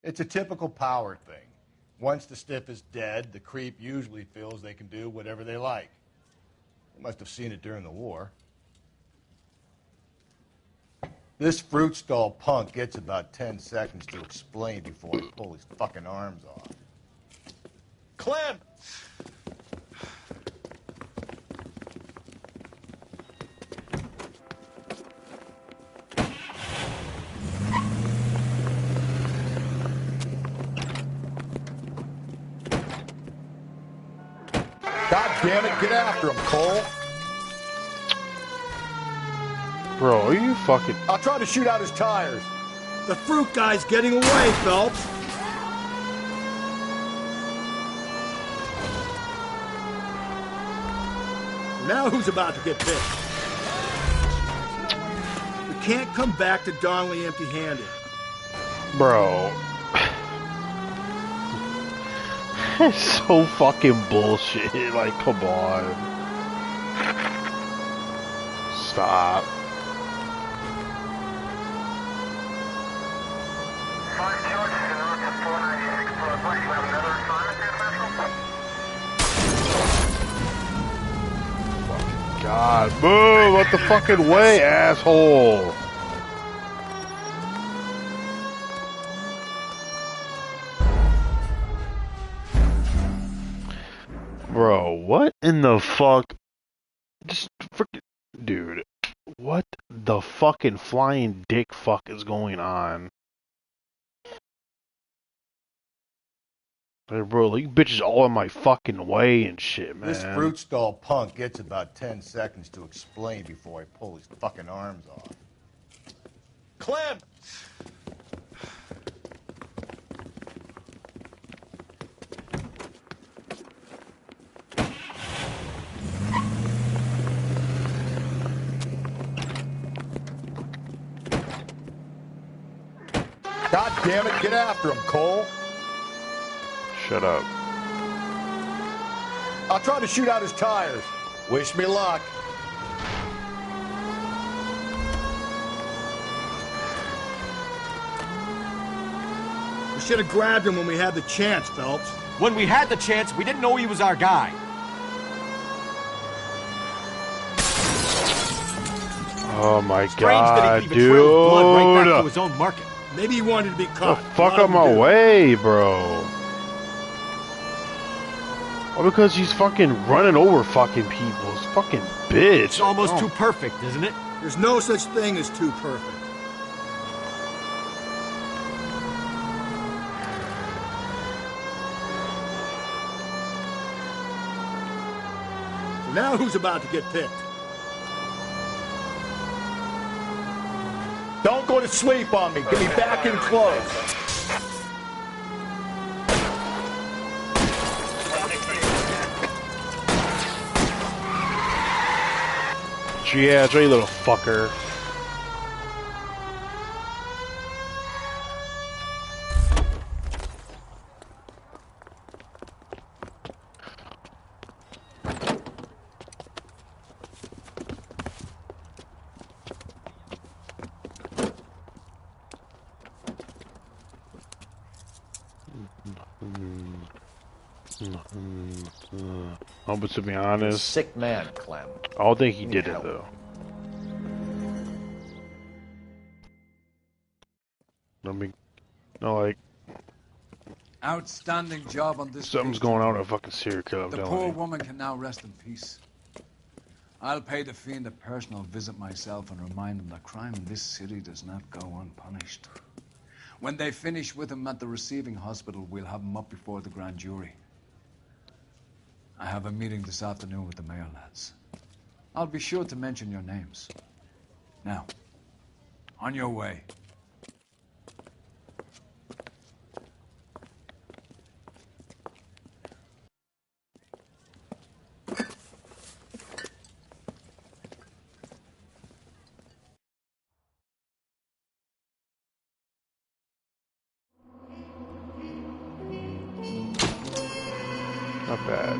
It's a typical power thing. Once the stiff is dead, the creep usually feels they can do whatever they like. They must have seen it during the war. This fruit stall punk gets about 10 seconds to explain before I pull his fucking arms off. Clem! God damn it, get after him, Cole. Bro, are you fucking... I'll try to shoot out his tires. The fruit guy's getting away, Phelps. Now who's about to get bit? We can't come back to Donnelly empty-handed. Bro. It's so fucking bullshit. Like, come on. Stop. God, move out the fucking way, asshole. Bro, what in the fuck? Just freaking, dude, what the fucking flying dick fuck is going on? Hey, bro, like, you bitches all in my fucking way and shit, man. This fruit stall punk gets about 10 seconds to explain before I pull his fucking arms off. Clem! God damn it, get after him, Cole. Shut up. I'll try to shoot out his tires. Wish me luck. We should have grabbed him when we had the chance, Phelps. When we had the chance, we didn't know he was our guy. Oh my Strange god, that he even dude. trailed blood right back to his own market. Maybe he wanted to be caught. The fuck out my way, bro. Well, because he's fucking running over fucking people. It's fucking bitch. It's almost too perfect, isn't it? There's no such thing as too perfect. Now who's about to get picked? Don't go to sleep on me. Get me back in close. Yeah, it's right, you little fucker. Oh, but to be honest, Sick man, Clem. I don't think he did it though. I mean, no, like Outstanding job on this. something's going on with a fucking serial killer. I'm The telling poor you. woman can now rest in peace. I'll pay the fiend a personal visit myself and remind him that crime in this city does not go unpunished. When they finish with him at the receiving hospital, we'll have him up before the grand jury. I have a meeting this afternoon with the mayor lads. I'll be sure to mention your names. Now, on your way. Not bad.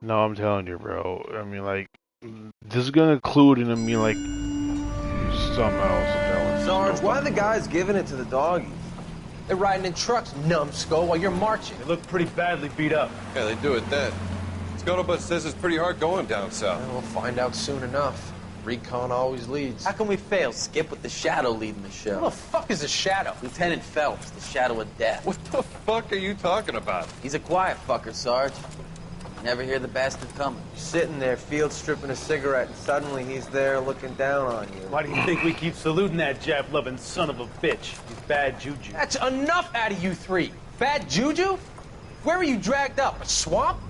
No, I'm telling you, bro. I mean, like, this is gonna include, and I mean, like, something else. Sarge, why are the guys giving it to the doggies? They're riding in trucks, numbskull, while you're marching. They look pretty badly beat up. Yeah, they do it then. Scuttlebutt says it's pretty hard going down south. Well, we'll find out soon enough. Recon always leads. How can we fail, Skip, with the Shadow leading the show? Who the fuck is the Shadow? Lieutenant Phelps, the Shadow of Death. What the fuck are you talking about? He's a quiet fucker, Sarge. Never hear the bastard coming. Sitting there, field stripping a cigarette, and suddenly he's there looking down on you. Why do you think we keep saluting that Jap-loving son of a bitch? He's bad juju. That's enough out of you three. Bad juju? Where were you dragged up? A swamp?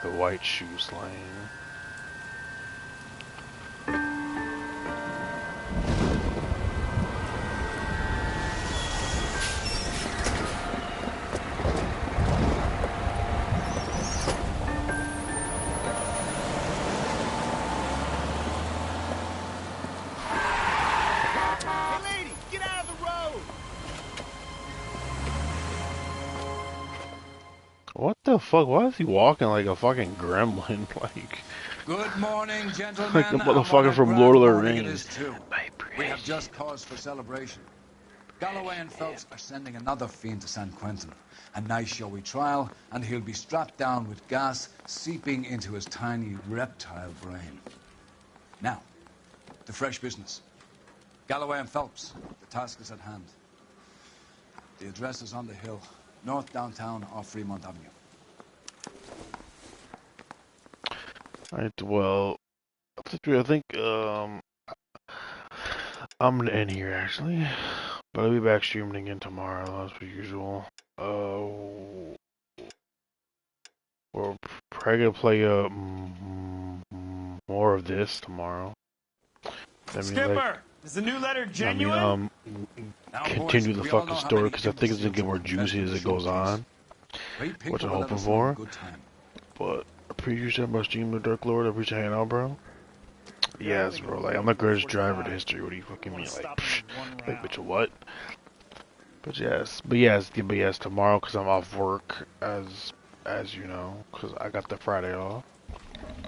The White Shoes Lane. Hey, lady, get out of the road! What the fuck? Why is he walking like a fucking gremlin? Like, Good morning, gentlemen. like the and what motherfucker a from grand Lord of the morning it Rings. is too. We have just cause for celebration. Galloway and Phelps are sending another fiend to San Quentin. A nice showy trial, and he'll be strapped down with gas seeping into his tiny reptile brain. Now, the fresh business. Galloway and Phelps, the task is at hand. The address is on the hill, north downtown off Fremont Avenue. Alright, well, I think, I'm gonna end here, actually. But I'll be back streaming again tomorrow, as per usual. We're probably gonna play, more of this tomorrow. Skipper, is the new letter genuine? Continue the fucking story, because I think it's gonna get more juicy as it goes on. Which I'm hoping for. But I appreciate you about streaming the Dark Lord. I appreciate you hanging out, bro. Yes, bro. Like, I'm the greatest driver in history. What do you fucking mean? Like, bitch, what? But yes, tomorrow, because I'm off work, as you know, because I got the Friday off.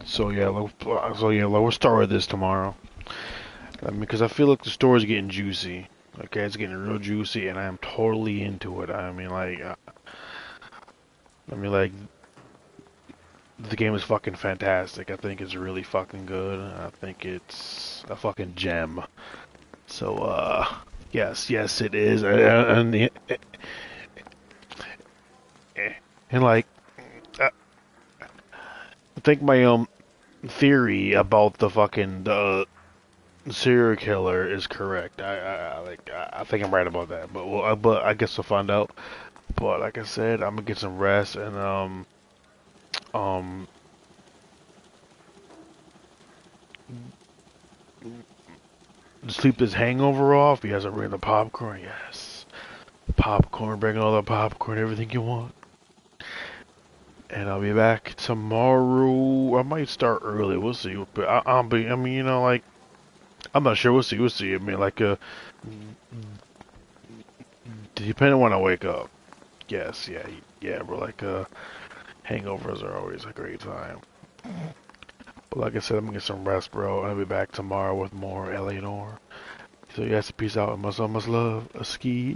So yeah, we'll start with this tomorrow. I mean, because I feel like the story's getting juicy. Okay, it's getting real juicy, and I am totally into it. I mean, the game is fucking fantastic. I think it's really fucking good. I think it's a fucking gem. So, yes, it is. And like, I think my theory about the serial killer is correct. I think I'm right about that. But I guess we'll find out. But like I said, I'm gonna get some rest and sleep this hangover off. He hasn't bring the popcorn. Yes, popcorn. Bring all the popcorn, everything you want. And I'll be back tomorrow. I might start early. We'll see. But I mean, you know, like, I'm not sure. We'll see. I mean, like, depending on when I wake up. Yes, yeah. Bro, like, hangovers are always a great time. But like I said, I'm gonna get some rest, bro. I'll be back tomorrow with more Eleanor. So yes, peace out and much love. A ski.